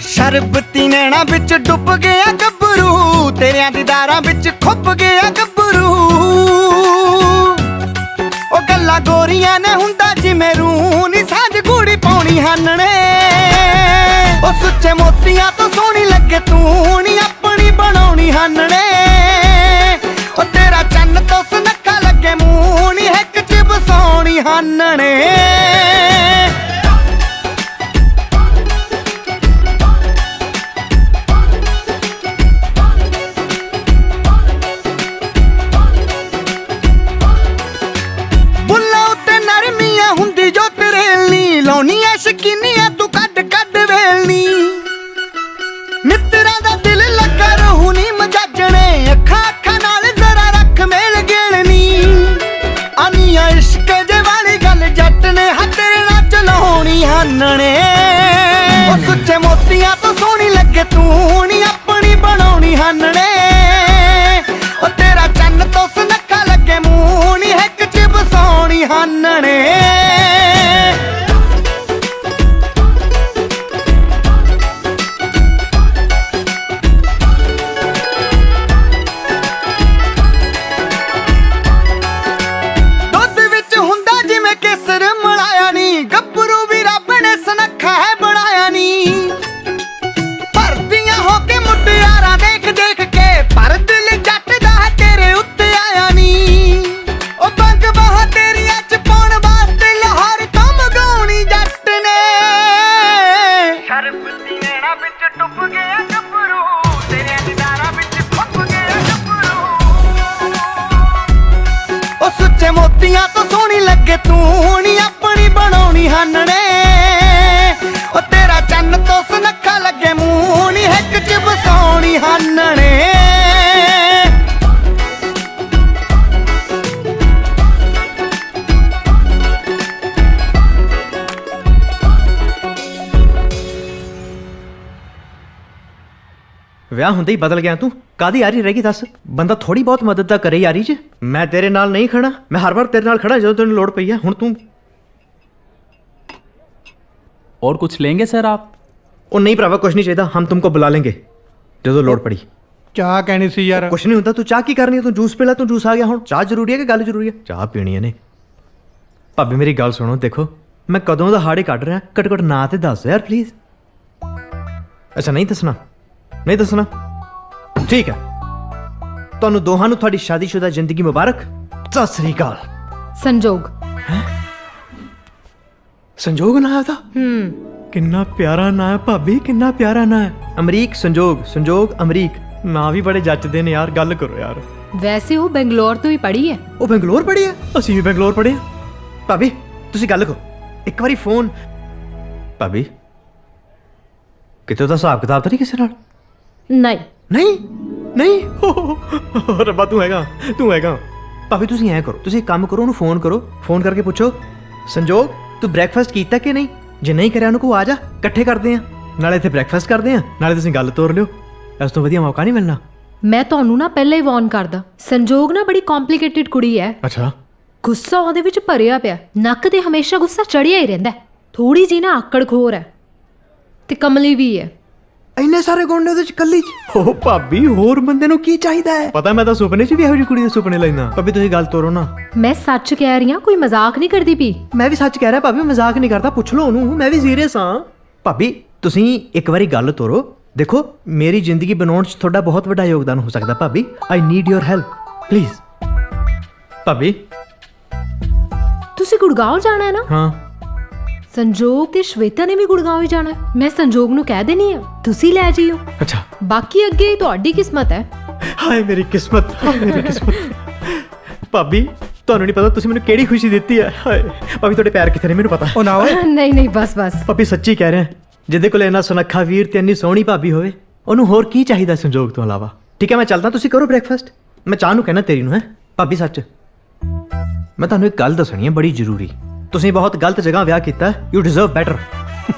ਸ਼ਰਬਤੀ ਨੈਣਾ ਵਿੱਚ ਡੁੱਬ ਗਿਆ ਗੱਭਰੂ ਤੇਰਿਆਂ ਦੀਦਾਰਾਂ ਵਿੱਚ ਖੁੱਭ ਗਿਆ ਗੱਭਰੂ ਉਹ ਗੱਲਾਂ ਗੋਰੀਆਂ ਨੇ ਹੁੰਦਾ ਜਿਵੇਂ ਰੂਹ ਨੀ ਸਾਂਝ ਗੂੜੀ ਪਾਉਣੀ ਹਾਨਣੇ ਉਹ ਸੁੱਚੇ ਮੋਤੀਆਂ ਤੋਂ ਸੋਹਣੀ ਲੱਗੇ ਤੂੰ ਨੀ ਆਪਣੀ ਬਣਾਉਣੀ ਹਾਨਣੇ ਉਹ ਤੇਰਾ ਚੰਨ ਤੋਂ ਸੁਨੱਖਾ ਲੱਗੇ ਮੂੰਹ ਨੀ ਹਿੱਕ ਚ ਬਸਾਉਣੀ ਹਾਨਣੇ ਹੁੰਦੀ ਜੋ ਤਰੇਲਨੀ ਲਾਉਣੀਆਂ ਸ਼ਕੀਨੀਆਂ ਤੂੰ ਕੱਢ ਕੱਢ ਵੇਲਨੀ ਮਿੱਤਰਾਂ ਦਾ ਦਿਲ ਲੱਗਾ ਰਹੂ ਨੀ ਮਜਾਜਣੇ ਅੱਖਾਂ ਅੱਖਾਂ ਨਾਲ ਜ਼ਰਾ ਰੱਖ ਮੇਲ ਗੇਲਨੀ ਆਨੀਆਂ ਇਸ਼ਕ ਦੇ ਵਾਲੀ ਗੱਲ ਜੱਟ ਨੇ ਹੱਥਰੇ ਨਾਲ ਚਲਾਉਣੀ ਹਾਨਣੇ ਉਹ ਸੁੱਚੇ ਮੋਤੀਆਂ ਤੋਂ ਸੋਹਣੀ ਲੱਗੇ ਤੂੰ ਨੀ ਆਪਣੀ ਬਣਾਉਣੀ ਹਾਨਣੇ ਉਹ ਤੇਰਾ ਚੰਨ ਤੋਂ ਸੁਨੱਖਾ ਲੱਗੇ ਮੂੰਹ ਨੀ ਹਿੱਕ ਚ ਬਸਾਉਣੀ ਹਾਨਣੇ ਗੱਭਰੂ ਵੀ ਰੱਬ ਨੇ ਸੁਨੱਖਾ ਹੈ ਬਣਾਇਆ ਨੀ ਭਰਦੀਆਂ ਹੋ ਕੇ ਮੁਟਿਆਰਾਂ ਦੇਖ ਦੇਖ ਕੇ ਪਰ ਦਿਲ ਜੱਟ ਦਾ ਤੇਰੇ ਉੱਤੇ ਆਇਆ ਨੀ ਉਹ ਬੰਗ ਬਾਹਾਂ ਤੇਰੀਆਂ ਚ ਪਾਉਣ ਵਾਸਤੇ ਲਾਹੌਰ ਤੋਂ ਮਗਾਉਣੀ ਜੱਟ ਨੇ ਸ਼ਰਬਤੀ ਨੈਣਾ ਵਿੱਚ ਡੁੱਬ ਗਿਆ ਗੱਭਰੂ ਤੇਰੇ ਦੀਦਾਰਾਂ ਵਿੱਚ ਖੁੱਭ ਗਿਆ ਗੱਭਰੂ ਉਹ ਸੁੱਚੇ ਮੋਤੀਆਂ ਤੋਂ ਸੋਹਣੀ ਲੱਗੇ ਤੂੰ ਨੀ ਆਪਣੀ ਬਣਾਉਣੀ ਹਾਨਣੇ ਉਹ ਤੇਰਾ ਚੰਨ ਤੋਂ ਸੁਨੱਖਾ ਲੱਗੇ ਮੂੰਹ ਨੀ ਹਿੱਕ ਚ ਬਸਾਉਣੀ ਹਾਨਣੇ ਵਿਆਹ ਹੁੰਦੇ ਹੀ ਬਦਲ ਗਿਆ ਤੂੰ ਕਾਦੀ ਯਾਰੀ ਰਹਿ ਗਈ ਦੱਸ ਬੰਦਾ ਥੋੜੀ ਬਹੁਤ ਮਦਦ ਤਾਂ ਕਰੇ ਯਾਰੀ 'ਚ ਮੈਂ ਤੇਰੇ ਨਾਲ ਨਹੀਂ ਖੜਾ ਮੈਂ ਹਰ ਵਾਰ ਤੇਰੇ ਨਾਲ ਖੜਾ ਜਦੋਂ ਤੈਨੂੰ ਲੋੜ ਪਈ ਆ ਹੁਣ ਤੂੰ और कुछ लेंगे सर आप ਉਹ ਨਹੀਂ ਭਰਾਵਾ ਕੁਛ ਨਹੀਂ ਚਾਹੀਦਾ ਹਮ ਤੁਮਕੋ ਬੁਲਾ ਲੈਂਗੇ ਜਦੋਂ ਲੋੜ ਪੜੀ ਚਾਹ ਕਹਿਣੀ ਸੀ ਯਾਰ ਕੁਛ ਨਹੀਂ ਹੁੰਦਾ ਤੂੰ ਚਾਹ ਕੀ ਕਰਨੀ ਹੈ ਤੂੰ ਜੂਸ ਪੀ ਲੈ ਤੂੰ ਜੂਸ ਆ ਗਿਆ ਹੁਣ ਚਾਹ ਜ਼ਰੂਰੀ ਹੈ ਕਿ ਗੱਲ ਜ਼ਰੂਰੀ ਹੈ ਚਾਹ ਪੀਣੀ ਹੈ ਨੇ ਭਾਬੀ ਮੇਰੀ ਗੱਲ ਸੁਣੋ ਦੇਖੋ ਮੈਂ ਕਦੋਂ ਦਾ ਹਾੜੇ ਕੱਢ ਰਿਹਾ ਘੱਟ ਘੱਟ ਨਾਂ ਤੇ ਦੱਸ ਯਾਰ ਪਲੀਜ਼ ਅੱਛਾ ਨਹੀਂ ਦੱਸਣਾ ਨਹੀਂ ਦੱਸਣਾ ਠੀਕ ਹੈ ਤੁਹਾਨੂੰ ਦੋਹਾਂ ਨੂੰ ਤੁਹਾਡੀ ਸ਼ਾਦੀशुदा ਜ਼ਿੰਦਗੀ ਮੁਬਾਰਕ ਸਤਿ ਸ੍ਰੀ ਅਕਾਲ ਸੰਜੋਗ ਸੰਜੋਗ ਨਾਂ ਉਹਦਾ ਕਿੰਨਾ ਪਿਆਰਾ ਨਾਂ ਹੈ ਭਾਬੀ ਕਿੰਨਾ ਪਿਆਰਾ ਨਾਂ ਹੈ ਅਮਰੀਕ ਸੰਜੋਗ ਸੰਜੋਗ ਅਮਰੀਕ ਨਾਂ ਵੀ ਬੜੇ ਜੱਚਦੇ ਨੇ ਯਾਰ ਗੱਲ ਕਰੋ ਯਾਰ ਵੈਸੇ ਉਹ ਬੰਗਲੌਰ ਤੋਂ ਹੀ ਪੜ੍ਹੀ ਹੈ ਉਹ ਬੰਗਲੌਰ ਪੜ੍ਹੀ ਹੈ ਅਸੀਂ ਵੀ ਬੰਗਲੌਰ ਪੜ੍ਹੇ ਹਾਂ ਭਾਬੀ ਤੁਸੀਂ ਗੱਲ ਕਰੋ ਇੱਕ ਵਾਰੀ ਫੋਨ ਭਾਬੀ ਕਿਤੇ ਉਹਦਾ ਹਿਸਾਬ ਕਿਤਾਬ ਤਾਂ ਨਹੀਂ ਕਿਸੇ ਨਾਲ ਨਹੀਂ ਨਹੀਂ ਨਹੀਂ ਰੱਬਾ ਤੂੰ ਹੈਗਾ ਭਾਬੀ ਤੁਸੀਂ ਐਂ ਕਰੋ ਤੁਸੀਂ ਇੱਕ ਕੰਮ ਕਰੋ ਉਹਨੂੰ ਫੋਨ ਕਰਕੇ ਪੁੱਛੋ ਸੰਜੋਗ ਤੂੰ ਬ੍ਰੇਕਫਾਸਟ ਕੀਤਾ ਕਿ ਨਹੀਂ ਜੇ ਨਹੀਂ ਕਰਿਆ ਉਹਨੂੰ ਕੋ ਆ ਜਾ ਇਕੱਠੇ ਕਰਦੇ ਆ ਨਾਲੇ ਇੱਥੇ ਬ੍ਰੇਕਫਾਸਟ ਕਰਦੇ ਆ ਨਾਲੇ ਤੁਸੀਂ ਗੱਲ ਤੋਰ ਲਿਓ ਇਸ ਤੋਂ ਵਧੀਆ ਮੌਕਾ ਨਹੀਂ ਮਿਲਣਾ ਮੈਂ ਤੁਹਾਨੂੰ ਨਾ ਪਹਿਲਾਂ ਹੀ ਵਾਰਨ ਕਰਦਾ ਸੰਜੋਗ ਨਾ ਬੜੀ ਕੰਪਲਿਕੇਟਿਡ ਕੁੜੀ ਹੈ ਅੱਛਾ ਗੁੱਸਾ ਉਹਦੇ ਵਿੱਚ ਭਰਿਆ ਪਿਆ ਨੱਕ ਤੇ ਹਮੇਸ਼ਾ ਗੁੱਸਾ ਚੜਿਆ ਹੀ ਰਹਿੰਦਾ ਥੋੜੀ ਜੀ ਨਾ ਆਕੜ ਖੋਰ ਹੈ ਤੇ ਕਮਲੀ ਵੀ ਹੈ ਇੰਨੇ ਸਾਰੇ ਗੁਣ ਨੇ ਉਹਦੇ ਚ ਕੱਲੀ ਚ ਓ ਭਾਬੀ ਹੋਰ ਬੰਦੇ ਨੂੰ ਕੀ ਚਾਹੀਦਾ ਹੈ ਪਤਾ ਮੈਂ ਤਾਂ ਸੁਪਨੇ 'ਚ ਵੀ ਇਹੋ ਜਿਹੀ ਕੁੜੀ ਦੇ ਸੁਪਨੇ ਲੈਣਾ ਭਾਬੀ ਤੁਸੀਂ ਗੱਲ ਤੋਰੋ ਨਾ ਮੈਂ ਸੱਚ ਕਹਿ ਰਹੀ ਹਾਂ ਕੋਈ ਮਜ਼ਾਕ ਨਹੀਂ ਕਰਦੀ ਪਈ ਮੈਂ ਵੀ ਸੱਚ ਕਹਿ ਰਿਹਾ ਭਾਬੀ ਮਜ਼ਾਕ ਨਹੀਂ ਕਰਦਾ ਪੁੱਛ ਲਓ ਉਹਨੂੰ ਮੈਂ ਵੀ ਸੀਰੀਅਸ ਹਾਂ ਭਾਬੀ ਤੁਸੀਂ ਇੱਕ ਵਾਰੀ ਗੱਲ ਤੋਰੋ ਦੇਖੋ ਮੇਰੀ ਜ਼ਿੰਦਗੀ ਬਣਾਉਣ 'ਚ ਤੁਹਾਡਾ ਬਹੁਤ ਵੱਡਾ ਯੋਗਦਾਨ ਹੋ ਸਕਦਾ ਭਾਬੀ I need your help please ਭਾਬੀ ਤੁਸੀਂ ਗੁੜਗਾਉਂ ਜਾਣਾ ਹੈ ਨਾ ਹਾਂ ਸੰਜੋਗ ਤੇ ਸ਼ਵੇਤਾ ਨੇ ਵੀ ਗੁੜਗਾਉਂ ਹੀ ਜਾਣਾ ਮੈਂ ਸੰਜੋਗ ਨੂੰ ਕਹਿ ਦੇਣੀ ਆ ਤੁਸੀਂ ਲੈ ਜਿਓ ਅੱਛਾ ਬਾਕੀ ਅੱਗੇ ਤੁਹਾਡੀ ਕਿਸਮਤ ਹੈ ਹਾਏ ਮੇਰੀ ਕਿਸਮਤ ਭਾਬੀ ਤੁਹਾਨੂੰ ਨਹੀਂ ਪਤਾ ਤੁਸੀਂ ਮੈਨੂੰ ਕਿਹੜੀ ਖੁਸ਼ੀ ਦਿੱਤੀ ਹੈ ਹਾਏ ਭਾਬੀ ਤੁਹਾਡੇ ਪੈਰ ਕਿੱਥੇ ਨੇ ਮੈਨੂੰ ਪਤਾ ਉਹ ਨਾ ਓਏ ਨਹੀਂ ਬਸ ਭਾਬੀ ਸੱਚੀ ਕਹਿ ਰਿਹਾ ਜਿਹਦੇ ਕੋਲ ਇੰਨਾ ਸੁਨੱਖਾ ਵੀਰ ਤੇ ਇੰਨੀ ਸੋਹਣੀ ਭਾਬੀ ਹੋਵੇ ਉਹਨੂੰ ਹੋਰ ਕੀ ਚਾਹੀਦਾ ਸੰਜੋਗ ਤੋਂ ਇਲਾਵਾ। ਠੀਕ ਹੈ ਮੈਂ ਚੱਲਦਾ, ਤੁਸੀਂ ਕਰੋ ਬ੍ਰੇਕਫਾਸਟ। ਮੈਂ ਚਾਹ ਨੂੰ ਕਹਿਣਾ ਤੇਰੀ ਨੂੰ ਹੈ ਭਾਬੀ। ਸੱਚ ਮੈਂ ਤੁਹਾਨੂੰ ਇੱਕ ਗੱਲ ਦੱਸਣੀ ਹੈ ਬੜੀ ਜ਼ਰੂਰੀ। ਤੁਸੀਂ ਬਹੁਤ ਗਲਤ ਜਗ੍ਹਾ ਵਿਆਹ ਕੀਤਾ। You deserve better.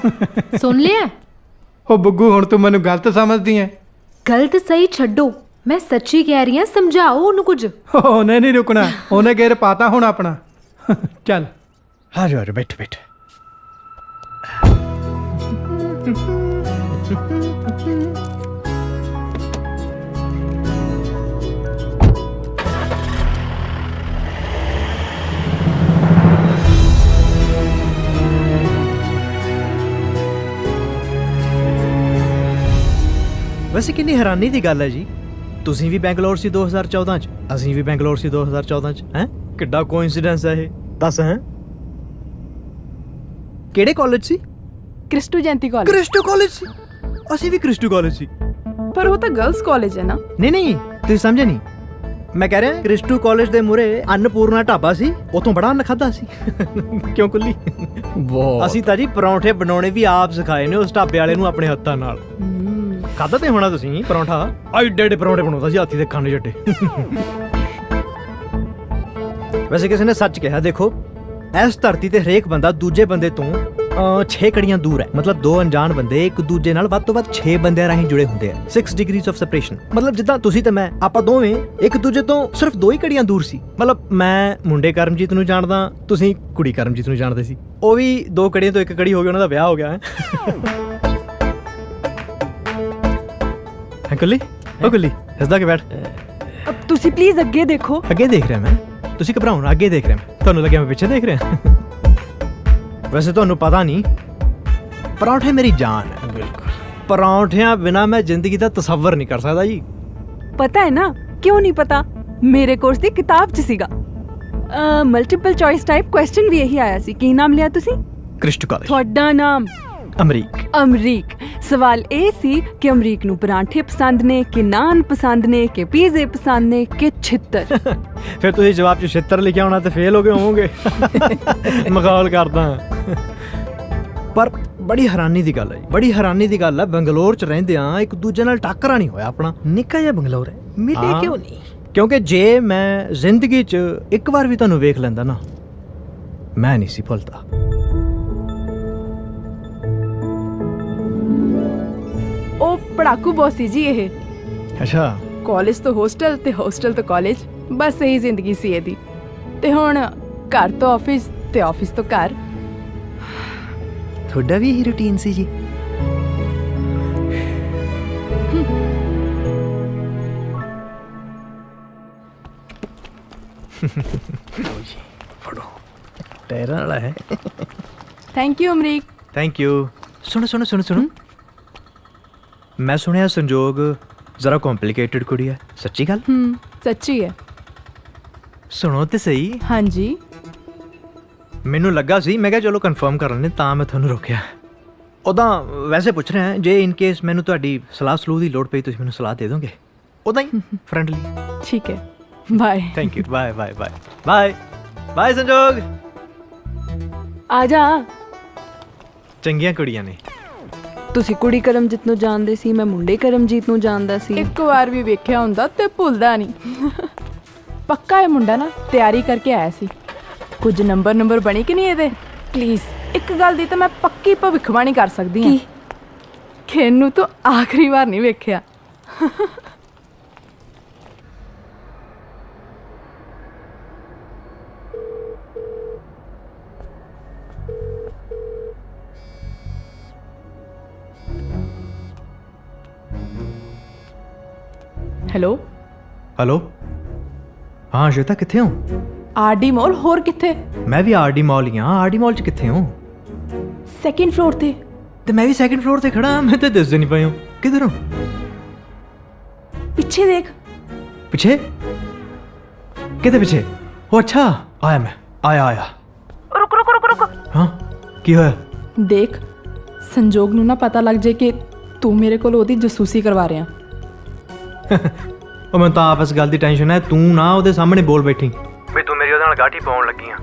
ਸੁਣ ਲਿਆ? ਉਹ ਬੱਗੂ ਹੁਣ ਤੂੰ ਮੈਨੂੰ ਗਲਤ ਸਮਝਦੀ ਐ। ਗਲਤ ਸਹੀ ਛੱਡੋ, ਮੈਂ ਸੱਚੀ ਕਹਿ ਰਹੀ ਹਾਂ, ਸਮਝਾਓ ਉਹਨੂੰ ਕੁਝ। ਉਹਨੇ ਨਹੀਂ ਰੁਕਣਾ, ਉਹਨੇ ਗੇਰ ਪਾਤਾ ਹੁਣ ਆਪਣਾ। ਚੱਲ ਆ ਜਾ ਬੈਠ ਬੈਠ। ਵੈਸੇ ਕਿੰਨੀ ਹੈਰਾਨੀ ਦੀ ਗੱਲ ਹੈ ਜੀ, ਤੁਸੀਂ ਵੀ ਬੈਂਗਲੌਰ ਸੀ 2014 ਚ, ਅਸੀਂ ਵੀ ਬੈਂਗਲੌਰ ਸੀ 2014 ਚ। ਹੈ ਕਿੱਡਾ ਕੋਇਨਸੀਡੈਂਸ ਹੈ ਇਹ, ਦੱਸ। ਹੈ ਕਿਹੜੇ ਕਾਲਜ ਸੀ? ਕ੍ਰਿਸਟੂ ਜੈਂਤੀ ਕਾਲਜ। ਕ੍ਰਿਸਟੂ ਕਾਲਜ ਸੀ, ਅਸੀਂ ਵੀ ਕ੍ਰਿਸਟੂ ਕਾਲਜ ਸੀ। ਪਰ ਉਹ ਤਾਂ ਗਰਲਸ ਕਾਲਜ ਹੈ ਨਾ। ਨਹੀਂ ਨਹੀਂ ਤੁਸੀਂ ਸਮਝੇ ਨਹੀਂ, ਮੈਂ ਕਹਿ ਰਿਹਾ ਕ੍ਰਿਸਟੂ ਕਾਲਜ ਦੇ ਮੂਹਰੇ ਅੰਨਪੂਰਨਾ ਢਾਬਾ ਸੀ, ਉਥੋਂ ਬੜਾ ਅੰਨ ਖਾਦਾ ਸੀ। ਕਿਉਂ ਕੁੱਲੀ? ਅਸੀਂ ਤਾਂ ਜੀ ਪਰੌਂਠੇ ਬਣਾਉਣੇ ਵੀ ਆਪ ਸਿਖਾਏ ਨੇ ਉਸ ਢਾਬੇ ਵਾਲੇ ਨੂੰ ਆਪਣੇ ਹੱਥਾਂ ਨਾਲ। ਖਾਦਾ ਤੇ ਹੋਣਾ ਤੁਸੀਂ ਪਰੌਂਠਾ, ਐਡੇ ਐਡੇ ਪਰੌਂਠੇ ਬਣਾਉਂਦਾ ਸੀ ਹਾਥੀ ਦੇ ਖਾਣੇ ਜੱਡੇ। ਵੈਸੇ ਕਿਸੇ ਨੇ ਸੱਚ ਕਿਹਾ, ਦੇਖੋ ਇਸ ਧਰਤੀ ਤੇ ਹਰੇਕ ਬੰਦਾ ਦੂਜੇ ਬੰਦੇ ਤੋਂ 6 ਕੜੀਆਂ ਦੂਰ ਹੈ। ਮਤਲਬ ਦੋ ਅਣਜਾਣ ਬੰਦੇ ਇੱਕ ਦੂਜੇ ਨਾਲ ਵੱਧ ਤੋਂ ਵੱਧ 6 ਬੰਦਿਆਂ ਰਾਹੀਂ ਜੁੜੇ ਹੁੰਦੇ ਆ। 6 ਡਿਗਰੀਜ਼ ਆਫ ਸੈਪਰੇਸ਼ਨ। ਮਤਲਬ ਜਿੱਦਾਂ ਤੁਸੀਂ ਤੇ ਮੈਂ, ਆਪਾਂ ਦੋਵੇਂ ਇੱਕ ਦੂਜੇ ਤੋਂ ਸਿਰਫ 2 ਹੀ ਕੜੀਆਂ ਦੂਰ ਸੀ। ਮਤਲਬ ਮੈਂ ਮੁੰਡੇ ਕਰਮਜੀਤ ਨੂੰ ਜਾਣਦਾ, ਤੁਸੀਂ ਕੁੜੀ ਕਰਮਜੀਤ ਨੂੰ ਜਾਣਦੇ ਸੀ। ਉਹ ਵੀ 2 ਕੜੀਆਂ ਤੋਂ ਇੱਕ ਕੜੀ ਹੋ ਗਈ, ਉਹਨਾਂ ਦਾ ਵਿਆਹ ਹੋ ਗਿਆ ਹੈ। ਕੁੱਲੀ, ਉਹ ਕੁੱਲੀ ਹੱਸਦਾ ਕੇ ਬੈਠ। ਤੁਸੀਂ ਪਲੀਜ਼ ਅੱਗੇ ਦੇਖੋ। ਅੱਗੇ ਦੇਖ ਰਿਹਾ ਮੈਂ, ਤੁਸੀਂ ਘਬਰਾਓ ਨਾ, ਅੱਗੇ ਦੇਖ ਰਿਹਾ ਮੈਂ। ਤੁਹਾਨੂੰ ਲੱਗਿਆ ਮੈਂ ਪਿੱਛੇ ਦੇਖ ਰਿਹਾ। ਵੈਸੇ ਤੁਹਾਨੂੰ ਪਤਾ ਨਹੀਂ, ਪਰੌਂਠੇ ਮੇਰੀ ਜਾਨ ਹੈ। ਬਿਲਕੁਲ, ਪਰੌਂਠਿਆਂ ਬਿਨਾ ਮੈਂ ਜ਼ਿੰਦਗੀ ਦਾ ਤਸੱਵਰ ਨਹੀਂ ਕਰ ਸਕਦਾ ਜੀ। ਪਤਾ ਹੈ ਨਾ ਕਿਉਂ ਨਹੀਂ ਪਤਾ? ਮੇਰੇ ਕੋਰਸ ਦੀ ਕਿਤਾਬ 'ਚ ਸੀਗਾ ਮਲਟੀਪਲ ਚੋਇਸ ਟਾਈਪ ਕੁਐਸਚਨ ਵੀ ਇਹੀ ਆਇਆ ਸੀ। ਕੀ ਨਾਮ ਲਿਆ ਤੁਸੀਂ? ਕ੍ਰਿਸਟੂ ਕਾਲਜ। ਤੁਹਾਡਾ ਨਾਮ? ਅਮਰੀਕ। ਅਮਰੀਕ। ਸਵਾਲ ਇਹ ਸੀ ਕਿ ਅਮਰੀਕ ਨੂੰ ਪਰਾਂਠੇ ਪਸੰਦ ਨੇ ਕਿ ਨਾਨ ਪਸੰਦ ਨੇ ਕਿ ਪੀਜ਼ੇ ਪਸੰਦ ਨੇ ਕਿ ਛਿੱਤਰ? ਫਿਰ ਤੁਸੀਂ ਜਵਾਬ 'ਚ ਛਿੱਤਰ ਲਿਖਿਆ ਹੋਣਾ ਤੇ ਫੇਲ ਹੋ ਗਏ ਹੋਵੋਗੇ। ਮਖੌਲ ਕਰਦਾ। ਪਰ ਬੜੀ ਹੈਰਾਨੀ ਦੀ ਗੱਲ ਹੈ, ਬੜੀ ਹੈਰਾਨੀ ਦੀ ਗੱਲ ਹੈ, ਬੰਗਲੌਰ 'ਚ ਰਹਿੰਦਿਆਂ ਇੱਕ ਦੂਜੇ ਨਾਲ ਟੱਕਰਾ ਨਹੀਂ ਹੋਇਆ ਆਪਣਾ। ਨਿੱਕਾ ਜਿਹਾ ਬੰਗਲੌਰ ਹੈ, ਮਿਲੇ ਕਿਉਂ ਨਹੀਂ? ਕਿਉਂਕਿ ਜੇ ਮੈਂ ਜ਼ਿੰਦਗੀ 'ਚ ਇੱਕ ਵਾਰ ਵੀ ਤੁਹਾਨੂੰ ਵੇਖ ਲੈਂਦਾ ਨਾ, ਮੈਂ ਨਹੀਂ ਸੀ ਭੁੱਲਦਾ। ਉਹ ਪੜਾਕੂ ਬੌਸ ਸੀ ਜੀ ਇਹ। ਅੱਛਾ। ਕਾਲਜ ਤੋਂ ਹੋਸਟਲ ਤੇ ਹੋਸਟਲ ਤੋਂ ਕਾਲਜ, ਬਸ ਇਹੀ ਜ਼ਿੰਦਗੀ ਸੀ ਇਹਦੀ। ਤੇ ਹੁਣ ਘਰ ਤੋਂ ਆਫਿਸ ਤੇ ਆਫਿਸ ਤੋਂ ਘਰ। ਤੁਹਾਡਾ ਵੀ ਇਹੀ ਰੁਟੀਨ ਸੀ ਜੀ? ਫੜੋ, ਟੈਰਾਂ ਵਾਲਾ ਹੈ। Thank you Amrik. Thank you. ਸੁਣੋ ਸੁਣੋ ਸੁਣੋ ਸੁਣੋ, ਮੈਂ ਸੁਣਿਆ ਸੰਜੋਗ ਜ਼ਰਾ ਕੰਪਲਿਕੇਟਡ ਕੁੜੀ ਹੈ, ਸੱਚੀ ਗੱਲ? ਸੱਚੀ ਹੈ। ਸੁਣੋ ਤੇ ਸਹੀ। ਹਾਂਜੀ। ਮੈਨੂੰ ਲੱਗਾ ਸੀ, ਮੈਂ ਕਿਹਾ ਚਲੋ ਕਨਫਰਮ ਕਰ ਲੈਂਦੇ, ਤਾਂ ਮੈਂ ਤੁਹਾਨੂੰ ਰੋਕਿਆ। ਉਦਾਂ ਵੈਸੇ ਪੁੱਛ ਰਿਹਾ, ਜੇ ਇਨ ਕੇਸ ਮੈਨੂੰ ਤੁਹਾਡੀ ਸਲਾਹ ਸਲੂਹ ਦੀ ਲੋੜ ਪਈ, ਤੁਸੀਂ ਮੈਨੂੰ ਸਲਾਹ ਦੇ ਦੋਗੇ? ਉਦਾਂ ਹੀ ਫਰੈਂਡਲੀ। ਠੀਕ ਹੈ, bye. Thank you. Bye bye bye bye bye Sanjog. ਆ ਜਾ। ਚੰਗੀਆਂ ਕੁੜੀਆਂ ਨੇ। ਤੁਸੀਂ ਕੁੜੀ ਕਰਮਜੀਤ ਨੂੰ ਜਾਣਦੇ ਸੀ, ਮੈਂ ਮੁੰਡੇ ਕਰਮਜੀਤ ਨੂੰ ਜਾਣਦਾ ਸੀ। ਇੱਕ ਵਾਰ ਵੀ ਵੇਖਿਆ ਹੁੰਦਾ ਤੇ ਭੁੱਲਦਾ ਨਹੀਂ। ਪੱਕਾ ਇਹ ਮੁੰਡਾ ਨਾ ਤਿਆਰੀ ਕਰਕੇ ਆਇਆ ਸੀ। ਕੁਝ ਨੰਬਰ ਬਣੀ ਕਿ ਨਹੀਂ ਇਹਦੇ? ਪਲੀਜ਼ ਇੱਕ ਗੱਲ ਦੀ ਤਾਂ ਮੈਂ ਪੱਕੀ ਭਵਿੱਖਬਾਣੀ ਕਰ ਸਕਦੀ ਹਾਂ ਕਿ ਇਹਨੂੰ ਤਾਂ ਆਖਰੀ ਵਾਰ ਨਹੀਂ ਵੇਖਿਆ। ਹੈਲੋ ਹੈਲੋ, ਹਾਂ ਸ਼ਵੇਤਾ ਕਿੱਥੇ ਹੋ? ਆਰਡੀ ਮਾਲ। ਹੋਰ ਕਿੱਥੇ? ਮੈਂ ਵੀ ਆਰਡੀ ਮਾਲ ਹੀ ਹਾਂ। ਆਰਡੀ ਮਾਲ 'ਚ ਕਿੱਥੇ ਹੋ? ਸੈਕਿੰਡ ਫਲੋਰ ਤੇ। ਤੇ ਮੈਂ ਵੀ ਸੈਕਿੰਡ ਫਲੋਰ ਤੇ ਖੜਾ। ਮੈਂ ਤਾਂ ਦਿਸਦੇ ਨਹੀਂ ਪਏ ਹੋ। ਕਿੱਧਰ ਹੋ? ਪਿੱਛੇ ਦੇਖ। ਪਿੱਛੇ? ਕਿਹਦੇ ਪਿੱਛੇ? ਉਹ ਅੱਛਾ, ਆਇਆ ਮੈਂ। ਆਇਆ। ਰੁਕ। ਹਾਂ ਕੀ ਹੋਇਆ? ਦੇਖ, ਸੰਜੋਗ ਨੂੰ ਨਾ ਪਤਾ ਲੱਗ ਜੇ ਕਿ ਤੂੰ ਮੇਰੇ ਕੋਲ ਉਹਦੀ ਜਸੂਸੀ ਕਰਵਾ ਰਿਹਾ। ਉਹ ਮੈਨੂੰ ਤਾਂ ਆਪਸ ਗੱਲ ਦੀ ਟੈਨਸ਼ਨ ਹੈ, ਤੂੰ ਨਾ ਉਹਦੇ ਸਾਹਮਣੇ ਬੋਲ ਬੈਠੀ ਵੀ ਤੂੰ ਮੇਰੀ ਉਹਦੇ ਨਾਲ ਗਾਠੀ ਪਾਉਣ ਲੱਗੀ ਆ।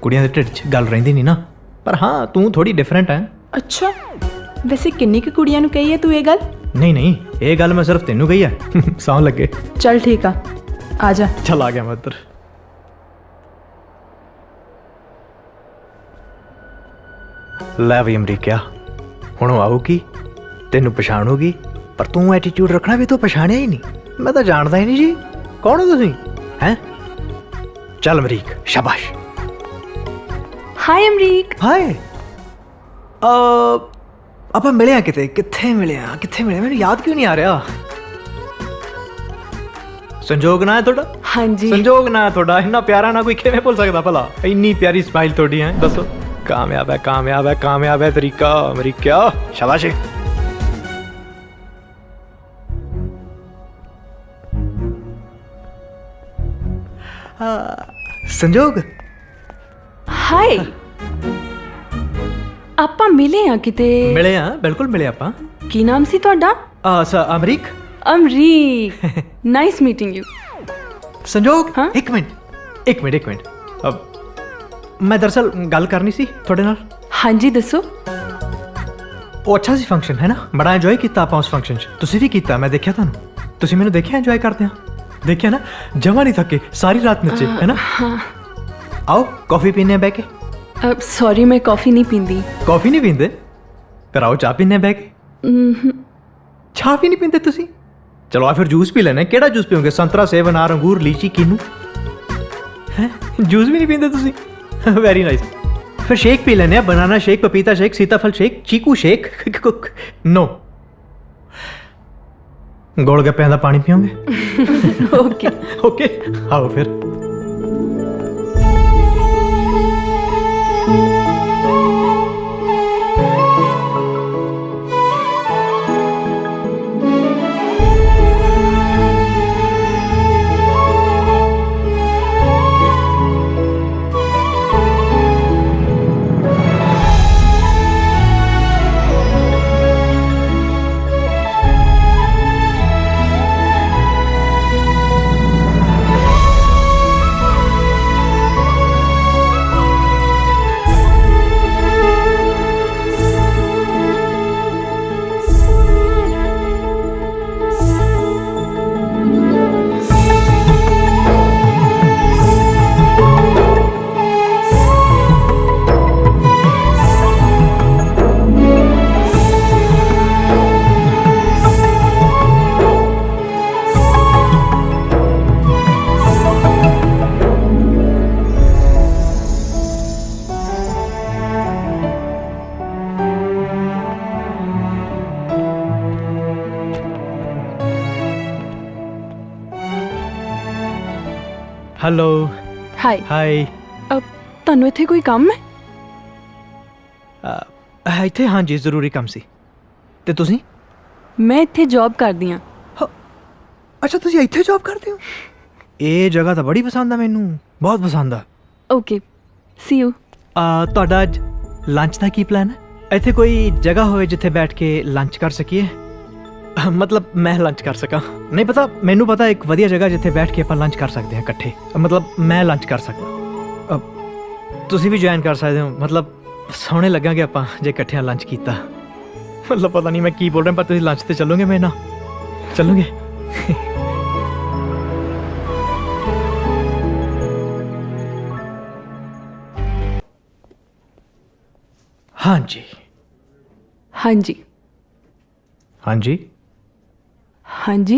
ਕੁੜੀਆਂ ਦੇ ਢਿੱਡ 'ਚ ਗੱਲ ਰਹਿੰਦੀ ਨਹੀਂ ਨਾ। ਪਰ ਹਾਂ ਤੂੰ ਥੋੜੀ ਡਿਫਰੈਂਟ ਹੈ। ਅੱਛਾ, ਵੈਸੇ ਕਿੰਨੀ ਕੁ ਕੁੜੀਆਂ ਨੂੰ ਕਹੀ ਹੈ ਤੂੰ ਇਹ ਗੱਲ? ਨਹੀਂ ਨਹੀਂ, ਇਹ ਗੱਲ ਮੈਂ ਸਿਰਫ ਤੈਨੂੰ ਕਹੀ ਹੈ। ਸੌਣ ਲੱਗੇ। ਚੱਲ ਠੀਕ ਆ, ਆ ਜਾ। ਚੱਲ ਆ ਗਿਆ ਮੈਂ ਉੱਧਰ। ਲੈ ਵੀ ਅਮਰੀਕਾ, ਹੁਣ ਉਹ ਆਊਗੀ, ਤੈਨੂੰ ਪਛਾਣੂਗੀ, ਪਰ ਤੂੰ ਐਟੀਟਿਊਡ ਰੱਖਣਾ ਵੀ ਤੂੰ ਪਛਾਣਿਆ ਹੀ ਨਹੀਂ। ਮੈਂ ਤਾਂ ਜਾਣਦਾ ਹੀ ਨਹੀਂ ਜੀ, ਕੌਣ ਹੋ ਤੁਸੀਂ? ਹੈਂ? ਚੱਲ ਅਮਰੀਕ, ਸ਼ਾਬਾਸ਼। ਹਾਈ ਅਮਰੀਕ। ਹਾਏ। ਆਪਾਂ ਮਿਲੇ ਆ ਕਿਤੇ? ਕਿੱਥੇ ਮਿਲੇ ਆ? ਮੈਨੂੰ ਯਾਦ ਕਿਉਂ ਨਹੀਂ ਆ ਰਿਹਾ? ਸੰਜੋਗ ਨਾ ਹੈ ਤੁਹਾਡਾ? ਹਾਂਜੀ। ਸੰਜੋਗ ਨਾ ਹੈ ਤੁਹਾਡਾ? ਇੰਨਾ ਪਿਆਰਾ ਨਾ ਕੋਈ ਕਿਵੇਂ ਭੁੱਲ ਸਕਦਾ ਭਲਾ? ਇੰਨੀ ਪਿਆਰੀ ਸਮਾਈਲ ਤੁਹਾਡੀ ਹੈ, ਦੱਸੋ। ਕਾਮਯਾਬ ਹੈ ਤਰੀਕਾ ਅਮਰੀਕਾ, ਸ਼ਾਬਾਸ਼। ਸੰਜੋਗ। ਹਾਈ। ਆਪਾਂ ਮਿਲੇ ਆ ਕਿਤੇ? ਮਿਲੇ ਆ, ਬਿਲਕੁਲ ਮਿਲੇ ਆਪਾਂ। ਕੀ ਨਾਮ ਸੀ ਤੁਹਾਡਾ? Amrik. Amrik, nice meeting you. ਸੰਜੋਗ, ਇੱਕ ਮਿੰਟ। ਮੈਂ ਦਰਅਸਲ ਗੱਲ ਕਰਨੀ ਸੀ ਤੁਹਾਡੇ ਨਾਲ। ਹਾਂਜੀ ਦੱਸੋ। ਉਹ ਅੱਛਾ ਸੀ ਫੰਕਸ਼ਨ, ਹੈ ਨਾ? ਬੜਾ ਇੰਜੋਏ ਕੀਤਾ ਆਪਾਂ ਉਸ ਫੰਕਸ਼ਨ 'ਚ। ਤੁਸੀਂ ਵੀ ਕੀਤਾ, ਮੈਂ ਦੇਖਿਆ ਤੁਹਾਨੂੰ। ਤੁਸੀਂ ਮੈਨੂੰ ਦੇਖਿਆ ਇੰਜੋਏ ਕਰਦੇ ਆ? ਦੇਖਿਆ ਨਾ, ਜਮਾ ਨਹੀਂ ਥੱਕੇ, ਸਾਰੀ ਰਾਤ ਨੱਚੇ, ਹੈ ਨਾ? ਆਓ ਕਾਫੀ ਪੀਨੇ ਬਹਿ ਕੇ। ਸੌਰੀ, ਮੈਂ ਕਾਫੀ ਨਹੀਂ ਪੀਂਦੀ। ਕਾਫੀ ਨਹੀਂ ਪੀਂਦੇ? ਫਿਰ ਆਓ ਚਾਹ ਪੀਨੇ ਬਹਿ ਕੇ। ਚਾਹ ਵੀ ਨਹੀਂ ਪੀਂਦੇ ਤੁਸੀਂ? ਚਲੋ ਆ ਫਿਰ ਜੂਸ ਪੀ ਲੈਣੇ। ਕਿਹੜਾ ਜੂਸ ਪੀਓਗੇ? ਸੰਤਰਾ, ਸੇਬ, ਅਨਾਰ, ਅੰਗੂਰ, ਲੀਚੀ, ਕਿੰਨੂ? ਹੈ, ਜੂਸ ਵੀ ਨਹੀਂ ਪੀਂਦੇ ਤੁਸੀਂ? Very nice. ਫਿਰ ਸ਼ੇਕ ਪੀ ਲੈਣੇ ਆ, ਬਨਾਨਾ ਸ਼ੇਕ, ਪਪੀਤਾ ਸ਼ੇਕ, ਸੀਤਾਫਲ ਸ਼ੇਕ, ਚੀਕੂ ਸ਼ੇਕ। ਨੋ। ਗੋਲ ਗੱਪਿਆਂ ਦਾ ਪਾਣੀ ਪੀਓਗੇ? ਓਕੇ, ਆਓ ਫਿਰ। ਹੈਲੋ। ਹਾਈ। ਤੁਹਾਨੂੰ ਇੱਥੇ ਕੋਈ ਕੰਮ ਹੈ? ਇੱਥੇ ਹਾਂਜੀ, ਜ਼ਰੂਰੀ ਕੰਮ ਸੀ। ਤੇ ਤੁਸੀਂ? ਮੈਂ ਇੱਥੇ ਜੌਬ ਕਰਦੀ ਹਾਂ। ਅੱਛਾ, ਤੁਸੀਂ ਇੱਥੇ ਜੌਬ ਕਰਦੇ ਹੋ? ਇਹ ਜਗ੍ਹਾ ਤਾਂ ਬੜੀ ਪਸੰਦ ਆ ਮੈਨੂੰ, ਬਹੁਤ ਪਸੰਦ ਆ। Okay, C you. ਤੁਹਾਡਾ ਅੱਜ ਲੰਚ ਦਾ ਕੀ ਪਲਾਨ ਹੈ? ਇੱਥੇ ਕੋਈ ਜਗ੍ਹਾ ਹੋਵੇ ਜਿੱਥੇ ਬੈਠ ਕੇ ਲੰਚ ਕਰ ਸਕੀਏ? ਮਤਲਬ ਮੈਂ ਲੰਚ ਕਰ ਸਕਾਂ। ਨਹੀਂ ਪਤਾ, ਮੈਨੂੰ ਪਤਾ ਇੱਕ ਵਧੀਆ ਜਗ੍ਹਾ ਜਿੱਥੇ ਬੈਠ ਕੇ ਆਪਾਂ ਲੰਚ ਕਰ ਸਕਦੇ ਹਾਂ ਇਕੱਠੇ। ਮਤਲਬ ਮੈਂ ਲੰਚ ਕਰ ਸਕਦਾ, ਤੁਸੀਂ ਵੀ ਜੁਆਇਨ ਕਰ ਸਕਦੇ ਹੋ। ਮਤਲਬ ਸੋਹਣੇ ਲੱਗਾਂਗੇ ਆਪਾਂ ਜੇ ਇਕੱਠਿਆਂ ਲੰਚ ਕੀਤਾ। ਮਤਲਬ ਪਤਾ ਨਹੀਂ ਮੈਂ ਕੀ ਬੋਲ ਰਿਹਾ, ਪਰ ਤੁਸੀਂ ਲੰਚ ਤੇ ਚੱਲੋਗੇ ਮੇਰੇ ਨਾਲ? ਚੱਲੋਗੇ? ਹਾਂਜੀ ਹਾਂਜੀ ਹਾਂਜੀ ਹਾਂਜੀ।